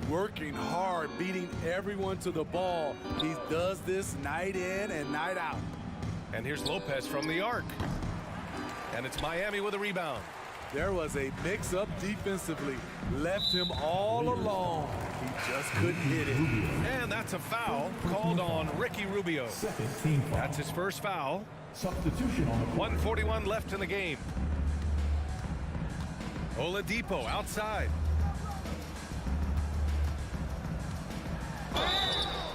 Working hard, beating everyone to the ball. He does this night in and night out. And here's Lopez from the arc. And it's Miami with a rebound. There was a mix-up defensively. Left him all alone. He just couldn't hit it. And that's a foul called on Ricky Rubio. That's his first foul. Substitution on the 1:41 left in the game. Oladipo outside.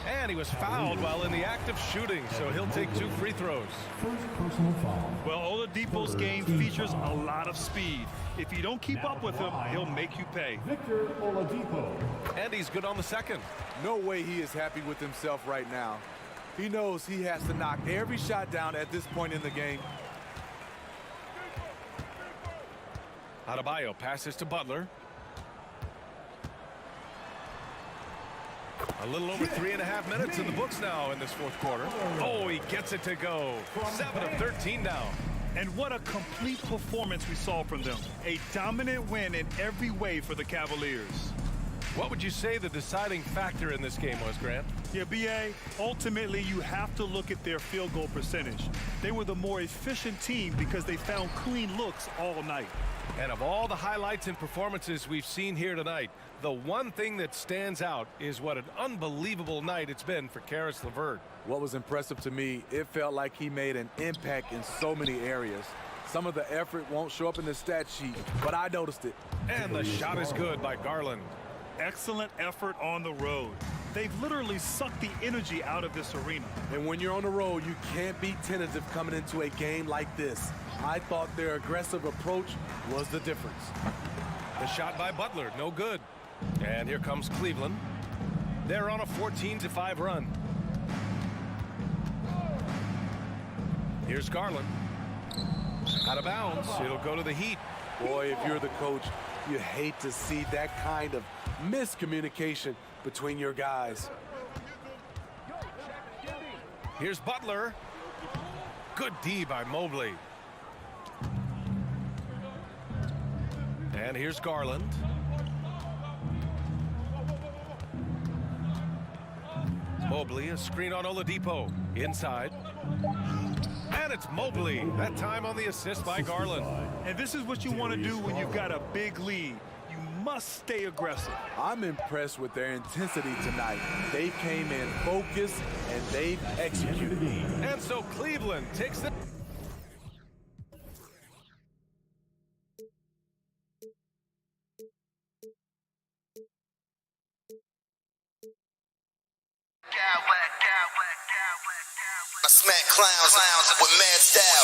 And he was fouled while in the act of shooting, so he'll take 2 free throws. Well, Oladipo's game features a lot of speed. If you don't keep up with him, he'll make you pay. Victor Oladipo. And he's good on the second. No way he is happy with himself right now. He knows he has to knock every shot down at this point in the game. Adebayo passes to Butler. A little over 3.5 minutes in the books now in this fourth quarter. Oh, he gets it to go. 7 of 13 now. And what a complete performance we saw from them. A dominant win in every way for the Cavaliers. What would you say the deciding factor in this game was, Grant? Yeah, B.A., ultimately you have to look at their field goal percentage. They were the more efficient team because they found clean looks all night. And of all the highlights and performances we've seen here tonight, the one thing that stands out is what an unbelievable night it's been for Caris LeVert. What was impressive to me, it felt like he made an impact in so many areas. Some of the effort won't show up in the stat sheet, but I noticed it. And the shot is good by Garland. Excellent effort on the road. They've literally sucked the energy out of this arena. And when you're on the road, you can't be tentative coming into a game like this. I thought their aggressive approach was the difference. The shot by Butler, no good. And here comes Cleveland. They're on a 14-5 run. Here's Garland. Out of bounds. It'll go to the Heat. Boy, if you're the coach, you hate to see that kind of miscommunication between your guys. Here's Butler. Good D by Mobley. And here's Garland. Mobley, a screen on Oladipo. Inside. And it's Mobley. That time on the assist by Garland. And this is what you want to do when you've got a big lead. You must stay aggressive. I'm impressed with their intensity tonight. They came in focused and they've executed. And so Cleveland takes the... I smack clowns with mad style.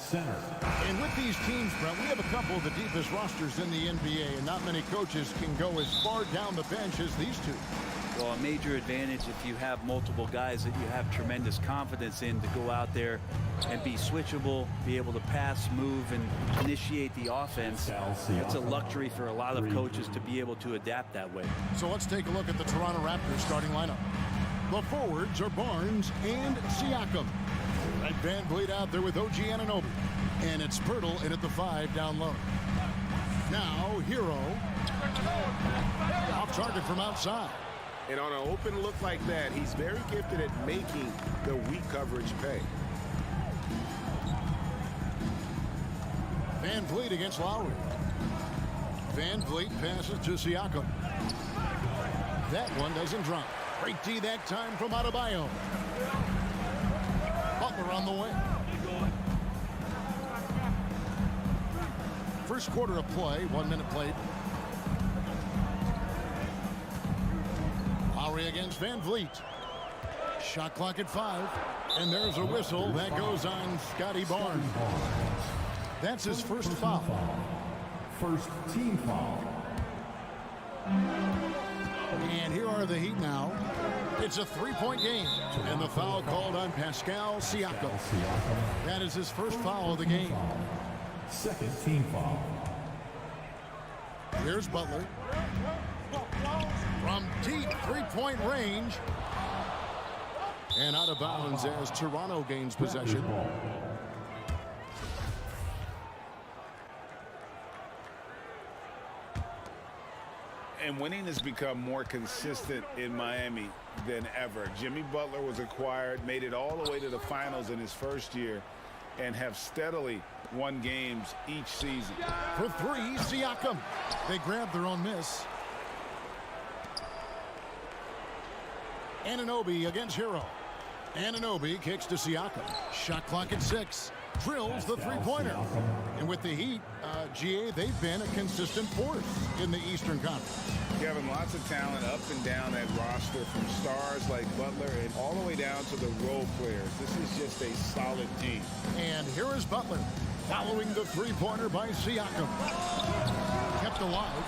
center. And with these teams, Brent, we have a couple of the deepest rosters in the NBA, and not many coaches can go as far down the bench as these two. Well, a major advantage if you have multiple guys that you have tremendous confidence in to go out there and be switchable, be able to pass, move, and initiate the offense. It's a luxury for a lot of coaches to be able to adapt that way. So let's take a look at the Toronto Raptors starting lineup. The forwards are Barnes and Siakam. Right, Van Vliet out there with OG Anunoby. And it's Pirtle in at the 5 down low. Now, Hero. Off target from outside. And on an open look like that, he's very gifted at making the weak coverage pay. Van Vliet against Lowry. Van Vliet passes to Siakam. That one doesn't drop. Great D that time from Adebayo. Butler on the wing. First quarter of play, 1 minute played. Lowry against Van Vliet. Shot clock at 5. And there's a whistle that goes on Scotty Barnes. That's his first foul. First team foul. And here are the Heat now. It's a 3-point game. And the foul called on Pascal Siakam. That is his first foul of the game. Second team foul. Here's Butler. From deep 3-point range. And out of bounds as Toronto gains possession. And winning has become more consistent in Miami than ever. Jimmy Butler was acquired, made it all the way to the finals in his first year, and have steadily won games each season. For 3, Siakam. They grab their own miss. Anunoby against Hero. Anunoby kicks to Siakam. Shot clock at 6. Drills the 3-pointer. And with the Heat, GA, they've been a consistent force in the Eastern Conference. Kevin, lots of talent up and down that roster, from stars like Butler and all the way down to the role players. This is just a solid team. And here is Butler following the 3-pointer by Siakam. Kept alive.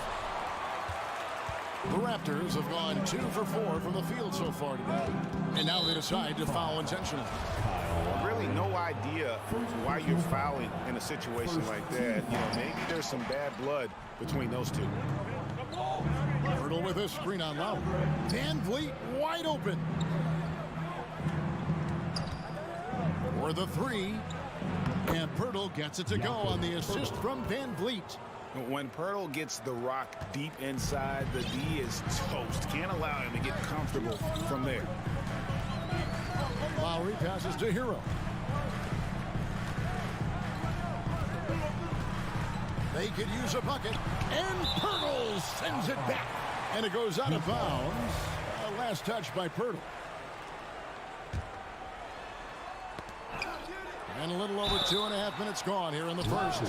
The Raptors have gone 2 for 4 from the field so far today. And now they decide to foul intentionally. Really no idea why you're fouling in a situation like that. You know, maybe there's some bad blood between those two. Pirtle with a screen on Lowry. Van Vliet wide open. For the 3. And Pirtle gets it to go on the assist from Van Vliet. When Pirtle gets the rock deep inside, the D is toast. Can't allow him to get comfortable from there. Lowry passes to Hero. They could use a bucket. And Pirtle sends it back. And it goes out of bounds. Last touch by Pirtle. And a little over 2.5 minutes gone here in the first.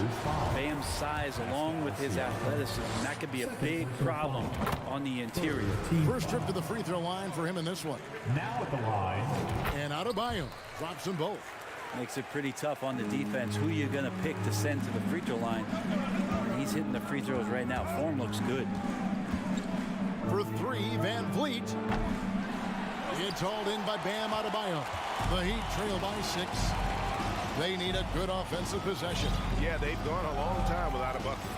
Bam's size along with his athleticism, that could be a big problem on the interior. First trip to the free throw line for him in this one. Now at the line. And Adebayo drops them both. Makes it pretty tough on the defense. Who you're going to pick to send to the free throw line. And he's hitting the free throws right now. Form looks good. For 3, Van Vliet. It's hauled in by Bam Adebayo. The Heat trail by 6. They need a good offensive possession. Yeah, they've gone a long time without a bucket.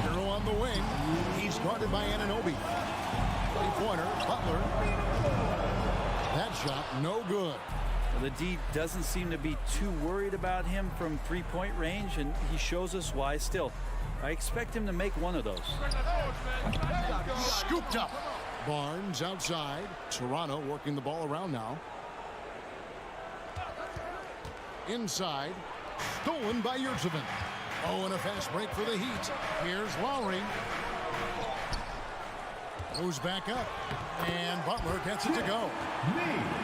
Hero on the wing. He's guarded by Anunoby. 3-pointer, Butler. That shot, no good. Well, the D doesn't seem to be too worried about him from 3-point range, and he shows us why still. I expect him to make one of those. Scooped up. Barnes outside. Toronto working the ball around now. Inside. Stolen by Yurtseven. Oh, and a fast break for the Heat. Here's Lowry. Goes back up. And Butler gets it to go.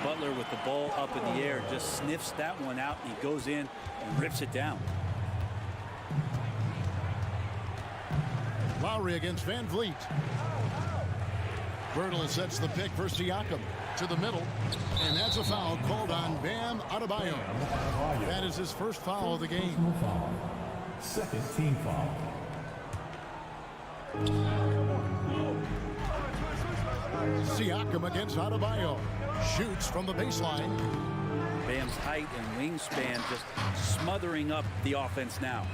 Butler with the ball up in the air just sniffs that one out. He goes in and rips it down. Lowry against Van Vliet. Pirtle sets the pick for Siakam. to the middle, and that's a foul called on Bam Adebayo. That is his first foul of the game. Second team foul. Siakam against Adebayo. Shoots from the baseline. Bam's height and wingspan just smothering up the offense now.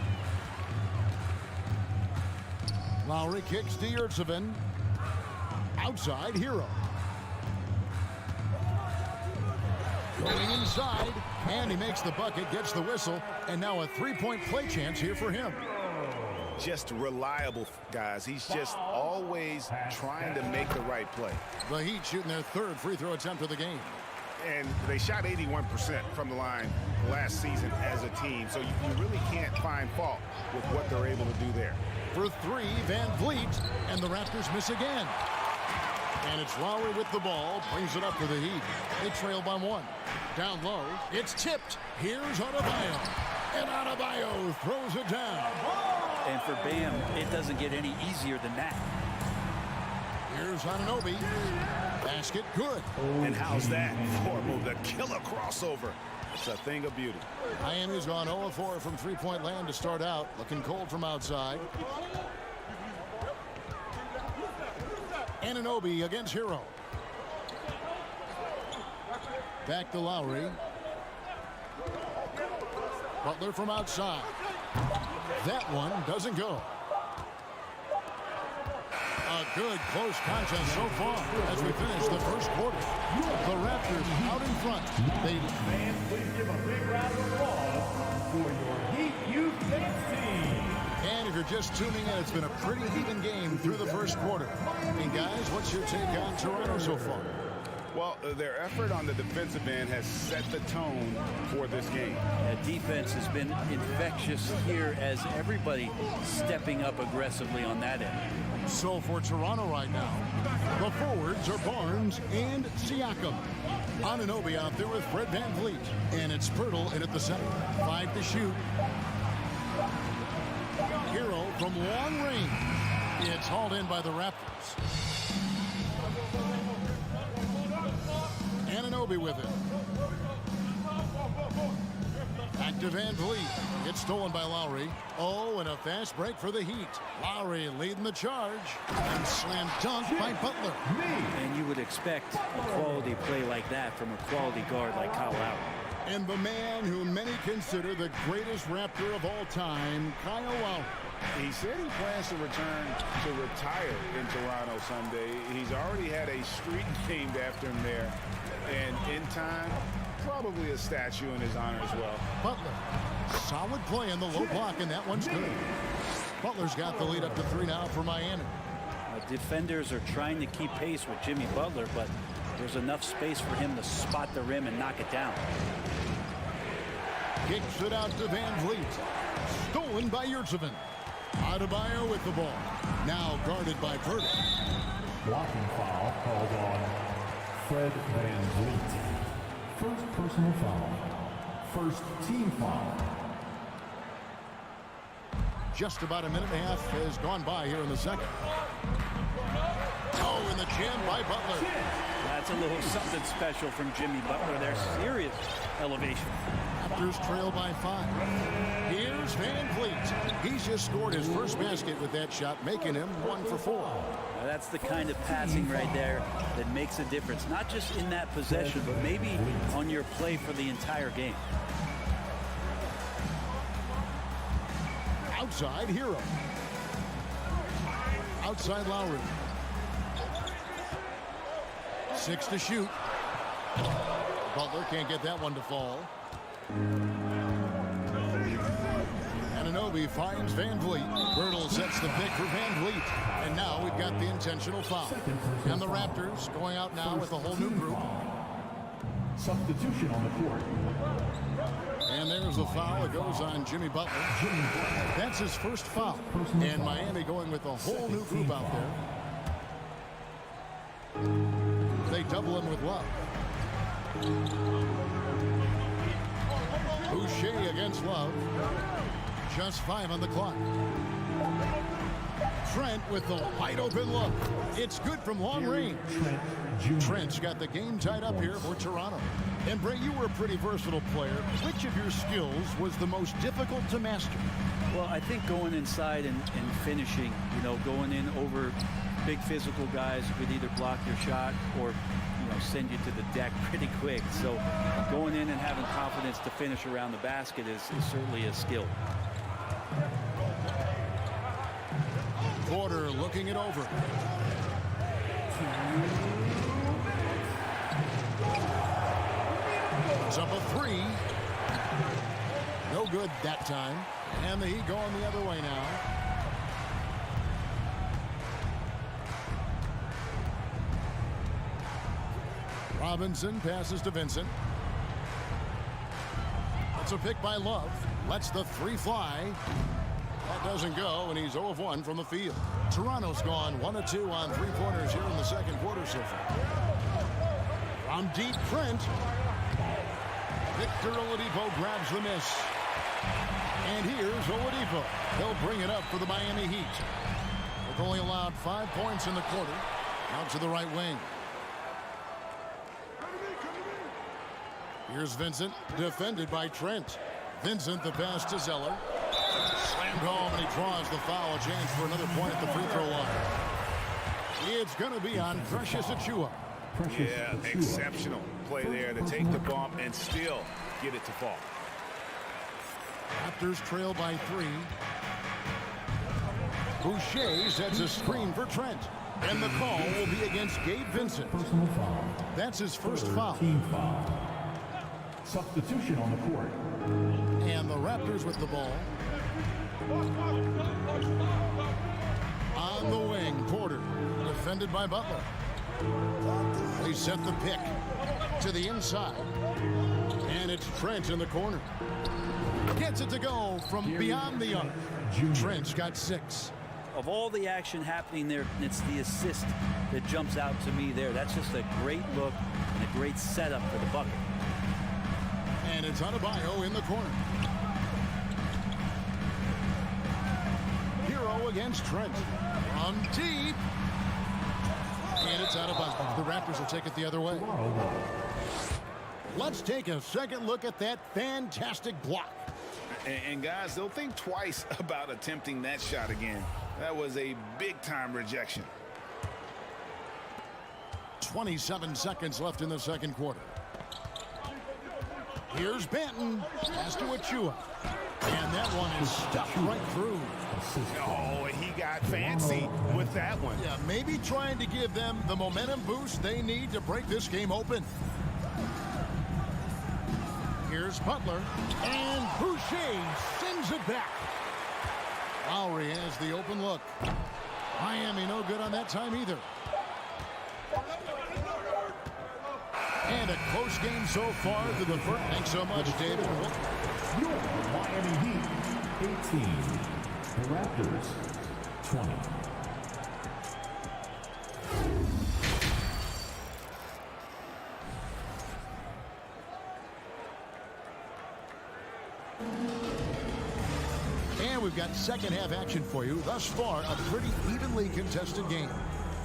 Lowry kicks to Yurtseven. Outside, Hero. Going inside, and he makes the bucket, gets the whistle, and now a three-point play chance here for him. Just reliable, guys. He's just always trying to make the right play. The Heat shooting their third free throw attempt of the game. And they shot 81% from the line last season as a team, so you really can't find fault with what they're able to do there. For three, Van Vliet, and the Raptors miss again. And it's Lowry with the ball, brings it up for the Heat. They trail by one. Down low, it's tipped. Here's Adebayo. And Adebayo throws it down. And for Bam, it doesn't get any easier than that. Here's Anunoby. Basket good. And how's that for the killer crossover? It's a thing of beauty. Miami's gone 0-4 from three-point land to start out. Looking cold from outside. Anunoby against Hero. Back to Lowry. Butler from outside. That one doesn't go. A good close contest so far as we finish the first quarter. The Raptors out in front. Fans, please give a big round of applause for your Heat UK team. And if you're just tuning in, it's been a pretty even game through the first quarter. And guys, what's your take on Toronto so far? Well, their effort on the defensive end has set the tone for this game. Defense has been infectious here as everybody stepping up aggressively on that end. So for Toronto right now, the forwards are Barnes and Siakam. Anunoby out there with Fred VanVleet. And it's Pirtle in at the center. 5 to shoot. Hero from long range. It's hauled in by the Raptors. Anunoby with it. Back to VanVleet. Gets stolen by Lowry. Oh, and a fast break for the Heat. Lowry leading the charge. And slam dunk by Butler. And you would expect a quality play like that from a quality guard like Kyle Lowry. And the man who many consider the greatest Raptor of all time, Kyle Lowry. He said he plans to return to retire in Toronto someday. He's already had a street named after him there. And in time, probably a statue in his honor as well. Butler, solid play in the low block, and that one's good. Butler's got the lead up to 3 now for Miami. Defenders are trying to keep pace with Jimmy Butler, but there's enough space for him to spot the rim and knock it down. Kicks it out to VanVleet. Stolen by Yurtseven. Adebayo with the ball. Now guarded by Pirtle. Blocking foul called on Fred VanVleet. First personal foul. First team foul. Just about a minute and a half has gone by here in the second. Oh, in the jam by Butler. That's a little something special from Jimmy Butler. They're serious elevation. Raptors trail by 5. Here's VanVleet. He's just scored his first basket with that shot, making him 1 for 4. Now that's the kind of passing right there that makes a difference. Not just in that possession, but maybe on your play for the entire game. Outside, Hero. Outside, Lowry. 6 to shoot. Butler can't get that one to fall. Anunoby finds VanVleet. Pirtle sets the pick for VanVleet. And now we've got the intentional foul. And the Raptors going out now with a whole new group. Substitution on the court. And there's the foul. It goes on Jimmy Butler. That's his first foul. And Miami going with a whole new group out there. They double him with Love. Boucher against Love. Just 5 on the clock. Trent with the wide open look. It's good from long range. Trent's got the game tied up here for Toronto. And Bray, you were a pretty versatile player. Which of your skills was the most difficult to master? Well, I think going inside and finishing, you know, going in over big physical guys who could either block your shot or, you know, send you to the deck pretty quick. So going in and having confidence to finish around the basket is certainly a skill. Porter looking it over. It's up a three. No good that time. And the Heat going the other way now. Robinson passes to Vincent. It's a pick by Love. Lets the three fly. That doesn't go, and he's 0 of 1 from the field. Toronto's gone 1 of 2 on three-pointers here in the second quarter so far. From deep, Trent. Victor Oladipo grabs the miss. And here's Oladipo. He'll bring it up for the Miami Heat. They've only allowed 5 points in the quarter. Out to the right wing. Here's Vincent, defended by Trent. Vincent, the pass to Zeller. Slammed home, and he draws the foul. A chance for another point at the free throw line. It's going to be on Precious Achiuwa. Yeah, exceptional play there to take the bump and still get it to fall. Raptors trail by 3. Boucher sets a screen for Trent. And the call will be against Gabe Vincent. That's his first foul. Team foul. Substitution on the court. And the Raptors with the ball. On the wing, Porter, defended by Butler. They set the pick to the inside. And it's Trent in the corner. Gets it to go from beyond the arc. Trent's got 6. Of all the action happening there, it's the assist that jumps out to me there. That's just a great look and a great setup for the bucket. And it's Adebayo in the corner. Hero against Trent. From deep. And it's out of bounds. The Raptors will take it the other way. Let's take a second look at that fantastic block. And guys, they'll think twice about attempting that shot again. That was a big-time rejection. 27 seconds left in the second quarter. Here's Banton. Pass to Achiuwa. And that one is stuck right through. Oh, he got fancy with that one. Yeah, maybe trying to give them the momentum boost they need to break this game open. Here's Butler. And Boucher sends it back. Lowry has the open look. Miami no good on that time either. And a close game so far to the first. Thanks so much, David. Your Miami Heat, 18. The Raptors, 20. And we've got second half action for you. Thus far, a pretty evenly contested game.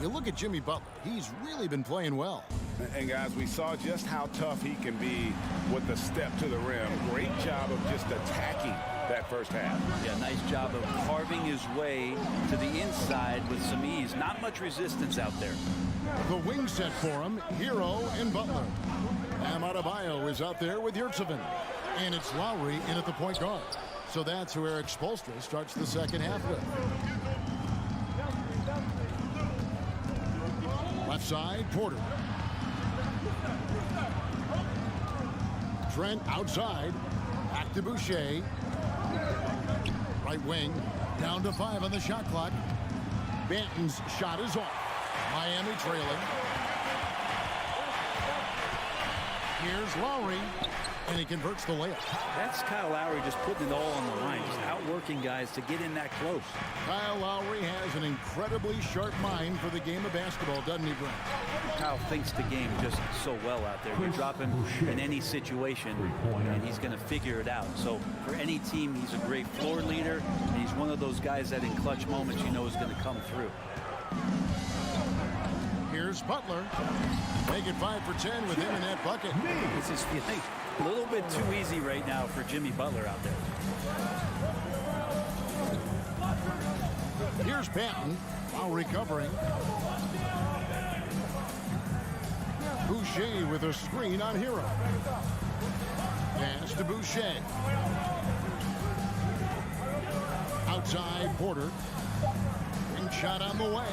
You look at Jimmy Butler. He's really been playing well. And guys, we saw just how tough he can be with the step to the rim. Great job of just attacking that first half. Yeah, nice job of carving his way to the inside with some ease. Not much resistance out there. The wing set for him, Hero and Butler. Adebayo is out there with Yurtseven. And it's Lowry in at the point guard. So that's who Eric Spoelstra starts the second half with. Left side, Porter. Trent outside. Back to Boucher. Right wing. Down to 5 on the shot clock. Banton's shot is off. Miami trailing. Here's Lowry. And he converts the layup. That's Kyle Lowry just putting it all on the line, just outworking guys to get in that close. Kyle Lowry has an incredibly sharp mind for the game of basketball, doesn't he, Brent? Kyle thinks the game just so well out there. You drop him in any situation, and he's going to figure it out. So for any team, he's a great floor leader, and he's one of those guys that in clutch moments you know is going to come through. Here's Butler. Make it 5 for 10 with him in that bucket. This is feeling a little bit too easy right now for Jimmy Butler out there. Here's Banton. Lowry covering. Boucher with a screen on Hero. Pass to Boucher. Outside Porter. Ring shot on the way.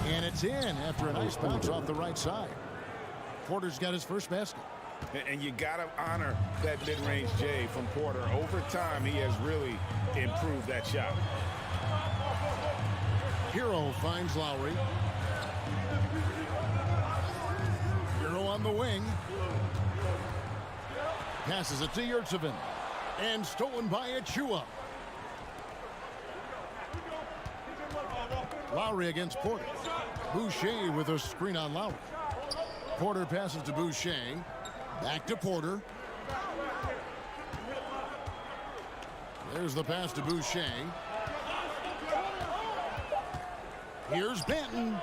And it's in after a nice bounce off the right side. Porter's got his first basket. And you got to honor that mid-range J from Porter. Over time, he has really improved that shot. Hero finds Lowry. Hero on the wing. Passes it to Yurtsevin. And stolen by Achua. Lowry against Porter. Boucher with a screen on Lowry. Porter passes to Boucher. Back to Porter. There's the pass to Boucher. Here's Banton.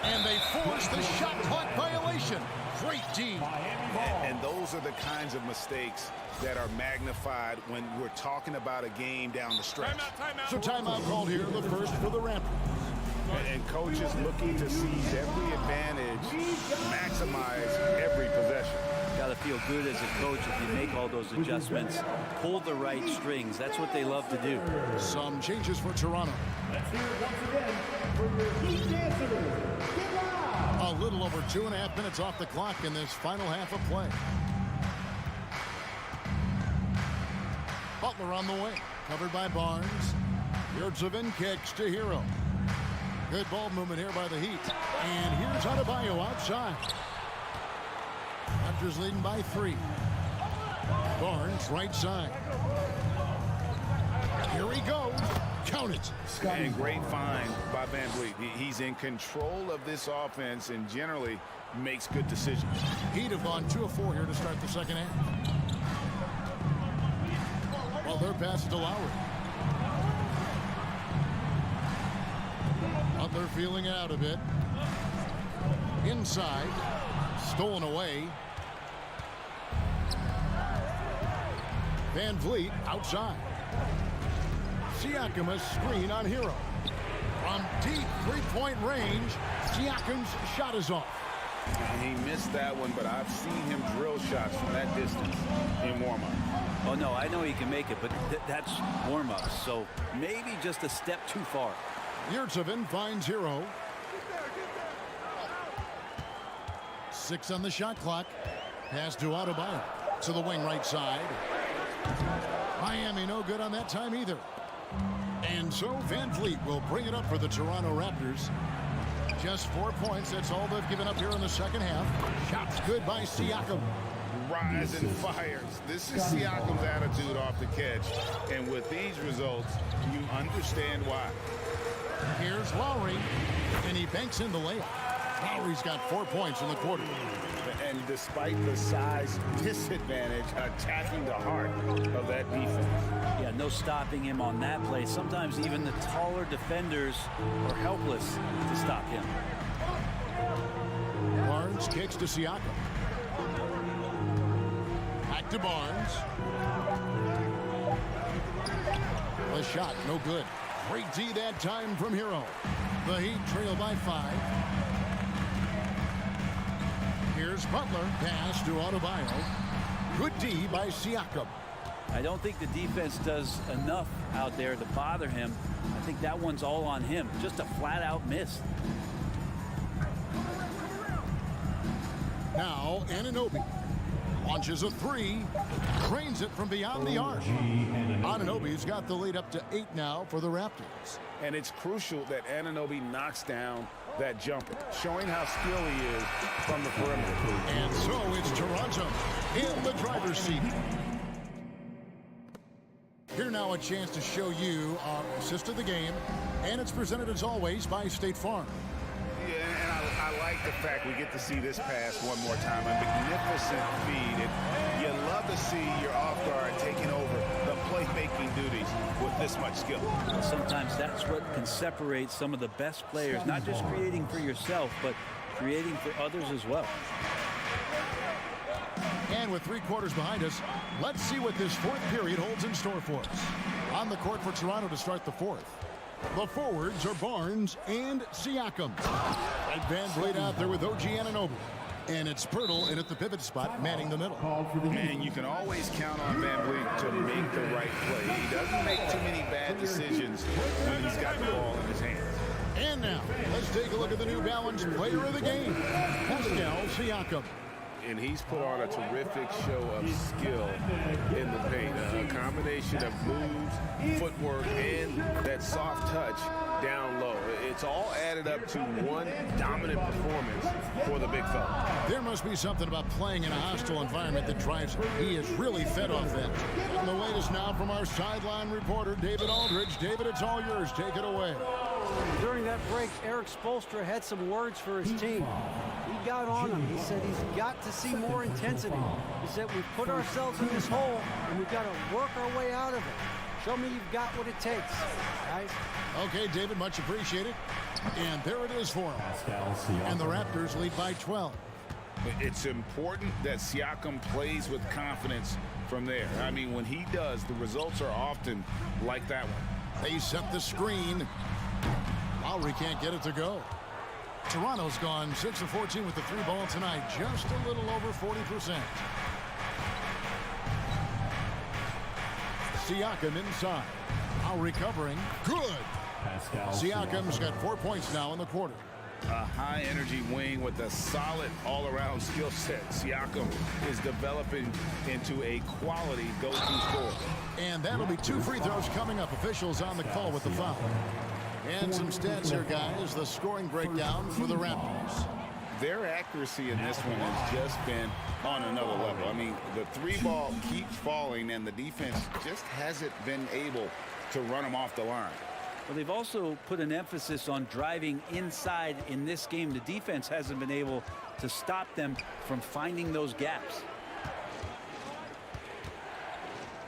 And they force the shot clock violation. Great D. And those are the kinds of mistakes that are magnified when we're talking about a game down the stretch. So timeout called here, the first for the Raptors. And coaches looking to seize every advantage, maximize every possession. Got to feel good as a coach if you make all those adjustments. Pull the right strings. That's what they love to do. Some changes for Toronto. Let's hear it once again for your heat dancers. Get loud! A little over 2.5 minutes off the clock in this final half of play. Butler on the wing, covered by Barnes. Yurtsevin kicks to Hero. Good ball movement here by the Heat. And here's Adebayo outside. Raptors leading by 3. Barnes right side. Here he goes. Count it. And great find by Van Vliet. He's in control of this offense and generally makes good decisions. Heat have gone 2 of 4 here to start the second half. Well, their pass to Lowry. Butler feeling it out a bit. Inside. Stolen away. Van Vliet outside. Siakam a screen on Hero. From deep three-point range, Siakam's shot is off. He missed that one, but I've seen him drill shots from that distance in warm-up. Oh, no, I know he can make it, but that's warm-up, so maybe just a step too far. Yurtsevin finds Hero. 6 on the shot clock. Pass to Adebayo. To the wing right side. Miami no good on that time either. And so Van Vliet will bring it up for the Toronto Raptors. Just 4 points. That's all they've given up here in the second half. Shots good by Siakam. Rise and fires. This is Siakam's attitude off the catch. And with these results, you understand why. Here's Lowry. And he banks in the layup. Lowry's got 4 points in the quarter. And despite the size disadvantage, attacking the heart of that defense. Yeah, no stopping him on that play. Sometimes even the taller defenders are helpless to stop him. Barnes kicks to Siakam. Back to Barnes. The shot, no good. Great D that time from Hero. The Heat trail by 5. Here's Butler. Pass to Adebayo. Good D by Siakam. I don't think the defense does enough out there to bother him. I think that one's all on him. Just a flat-out miss. Now Anunoby launches a 3. Cranes it from beyond the arc. Anunoby's got the lead up to 8 now for the Raptors. And it's crucial that Anunoby knocks down that jumper, showing how skilled he is from the perimeter. And so it's Toronto in the driver's seat. Here now a chance to show you our assist of the game, and it's presented as always by State Farm. Yeah, and I like the fact we get to see this pass one more time. A magnificent feed. And you love to see your off guard taking over the playmaking duties with this much skill. Sometimes that's what can separate some of the best players, not just creating for yourself, but creating for others as well. And with 3 quarters behind us, let's see what this fourth period holds in store for us. On the court for Toronto to start the fourth. The forwards are Barnes and Siakam. Right Van Vliet out there with OG Anunoby. And it's Pirtle in at the pivot spot, manning the middle. And you can always count on Van Vliet to make the right play. He doesn't make too many bad decisions when he's got the ball in his hands. And now, let's take a look at the New Balance player of the game, Pascal Siakam. And he's put on a terrific show of skill in the paint. A combination of moves, footwork, and that soft touch down low. It's all added up to one dominant performance for the big fella. There must be something about playing in a hostile environment that drives him. He is really fed offense. And the latest now from our sideline reporter, David Aldridge. David, it's all yours. Take it away. During that break, Eric Spoelstra had some words for his team. He got on him. He said he's got to see more intensity. He said we've put ourselves in this hole and we've got to work our way out of it. Show me you've got what it takes, guys. Okay, David, much appreciated. And there it is for him. And the Raptors lead by 12. It's important that Siakam plays with confidence from there. I mean, when he does, the results are often like that one. They set the screen. Lowry can't get it to go. Toronto's gone 6 of 14 with the 3 ball tonight, just a little over 40%. Siakam inside. Now recovering. Good. Siakam's got 4 points now in the quarter. A high-energy wing with a solid all-around skill set. Siakam is developing into a quality go-to scorer. And that'll be 2 free throws coming up. Officials on the call with the foul. And some stats here, guys. The scoring breakdown for the Raptors. Their accuracy in this one has just been on another level. I mean, the 3 ball keeps falling, and the defense just hasn't been able to run them off the line. Well, they've also put an emphasis on driving inside in this game. The defense hasn't been able to stop them from finding those gaps.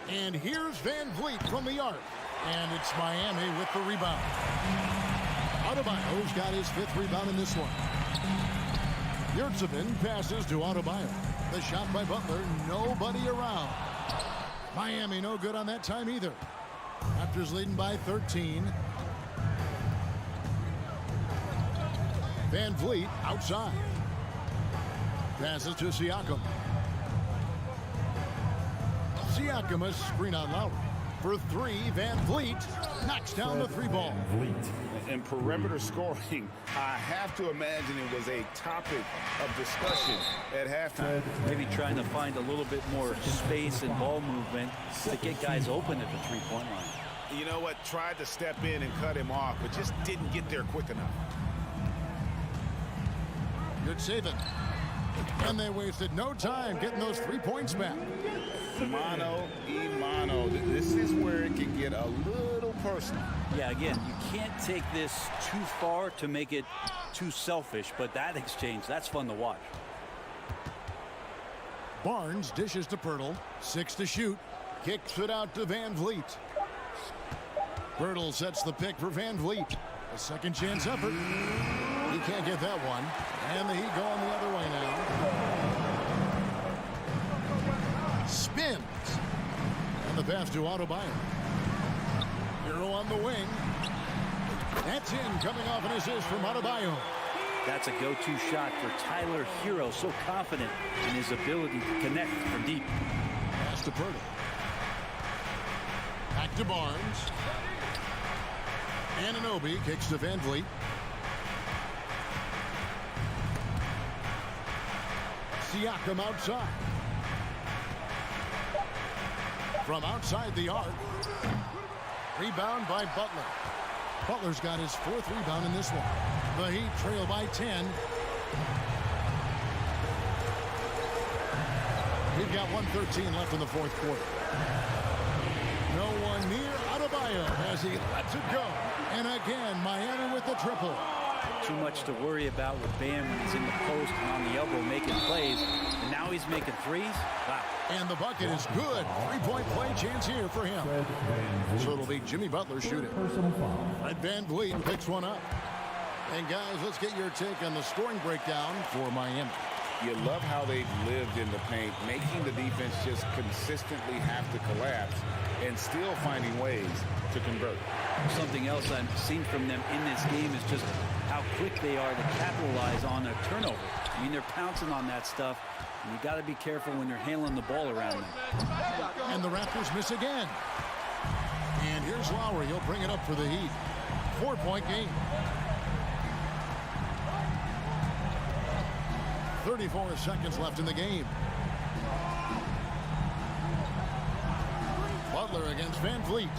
And here's Van Vliet from the arc. And it's Miami with the rebound. Adebayo's got his 5th rebound in this one. Yurtsevin passes to Adebayo. The shot by Butler, nobody around. Miami no good on that time either. Raptors leading by 13. Van Vliet outside. Passes to Siakam. Siakam, a screen on Lowry. For 3, Van Vliet knocks down the 3 ball. And perimeter scoring, I have to imagine it was a topic of discussion at halftime. Maybe trying to find a little bit more space and ball movement to get guys open at the 3-point line. You know what? Tried to step in and cut him off, but just didn't get there quick enough. Good saving. And they wasted no time getting those 3 points back. Mano y mano. This is where it can get a little personal. Yeah, again, you can't take this too far to make it too selfish, but that exchange, that's fun to watch. Barnes dishes to Pirtle. 6 to shoot. Kicks it out to Van Vliet. Pirtle sets the pick for Van Vliet. A second chance effort. He can't get that one. And the Heat going the other way now. Spins. And the pass to Adebayo. Hero on the wing. That's in, coming off an assist from Adebayo. That's a go-to shot for Tyler Hero. So confident in his ability to connect from deep. Pass to Pirtle. Back to Barnes. Anunoby kicks to Van Vliet. Siakam outside. From outside the arc. Rebound by Butler. Butler's got his 4th rebound in this one. The Heat trail by 10. We've got 1:13 left in the fourth quarter. No one near Adebayo as he lets it go. And again, Miami with the triple. Too much to worry about with Bam when he's in the post and on the elbow making plays. And now he's making threes. Wow. And the bucket is good. Three-point play chance here for him. So it'll be Jimmy Butler shooting. Fred VanVleet picks one up. And guys, let's get your take on the scoring breakdown for Miami. You love how they've lived in the paint, making the defense just consistently have to collapse and still finding ways to convert. Something else I've seen from them in this game is just how quick they are to capitalize on their turnover. I mean, they're pouncing on that stuff, and you got to be careful when you're handling the ball around them. And the Raptors miss again. And here's Lowry. He'll bring it up for the Heat. 4-point game. 34 seconds left in the game. Butler against VanVleet.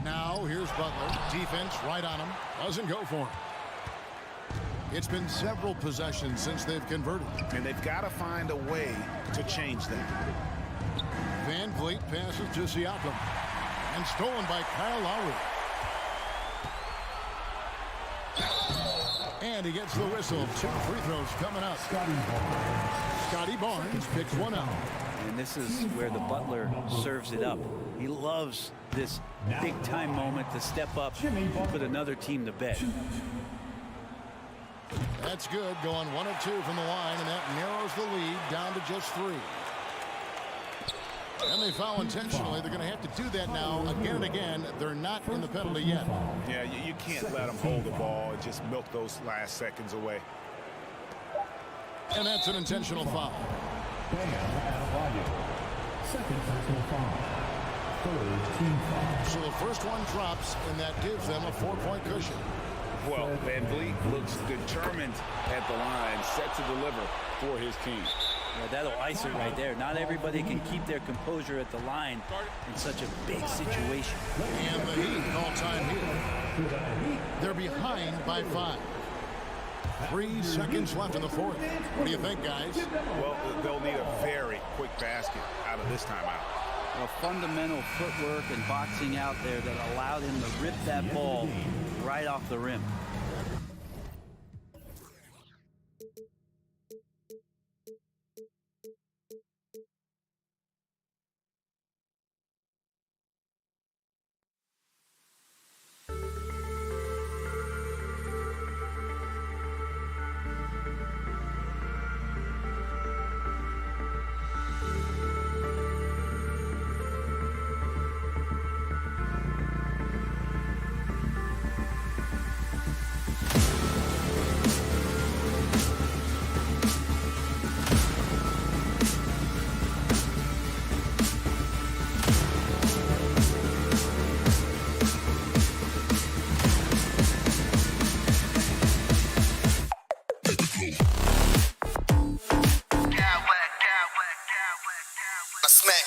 Now here's Butler. Defense right on him. Doesn't go for him. It's been several possessions since they've converted. And they've got to find a way to change that. VanVleet passes to Siakam. And stolen by Kyle Lowry. And he gets the whistle. 2 free throws coming up. Scotty Barnes picks one out. And this is where the Butler serves it up. He loves this big-time moment to step up and put another team to bed. That's good. Going 1 of 2 from the line, and that narrows the lead down to just 3. And they foul intentionally. They're going to have to do that now again and again. They're not in the penalty yet. Yeah, you can't let them hold the ball and just milk those last seconds away. And that's an intentional foul. Second personal foul. Third team foul. So the first one drops, and that gives them a 4-point cushion. Well, VanVleet looks determined at the line, set to deliver for his team. Yeah, that'll ice it right there. Not everybody can keep their composure at the line in such a big situation. And the Heat call time here. They're behind by 5. 3 seconds left in the fourth. What do you think, guys? Well, they'll need a very quick basket out of this timeout. Well, fundamental footwork and boxing out there that allowed him to rip that ball right off the rim.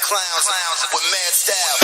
Clowns with mad style.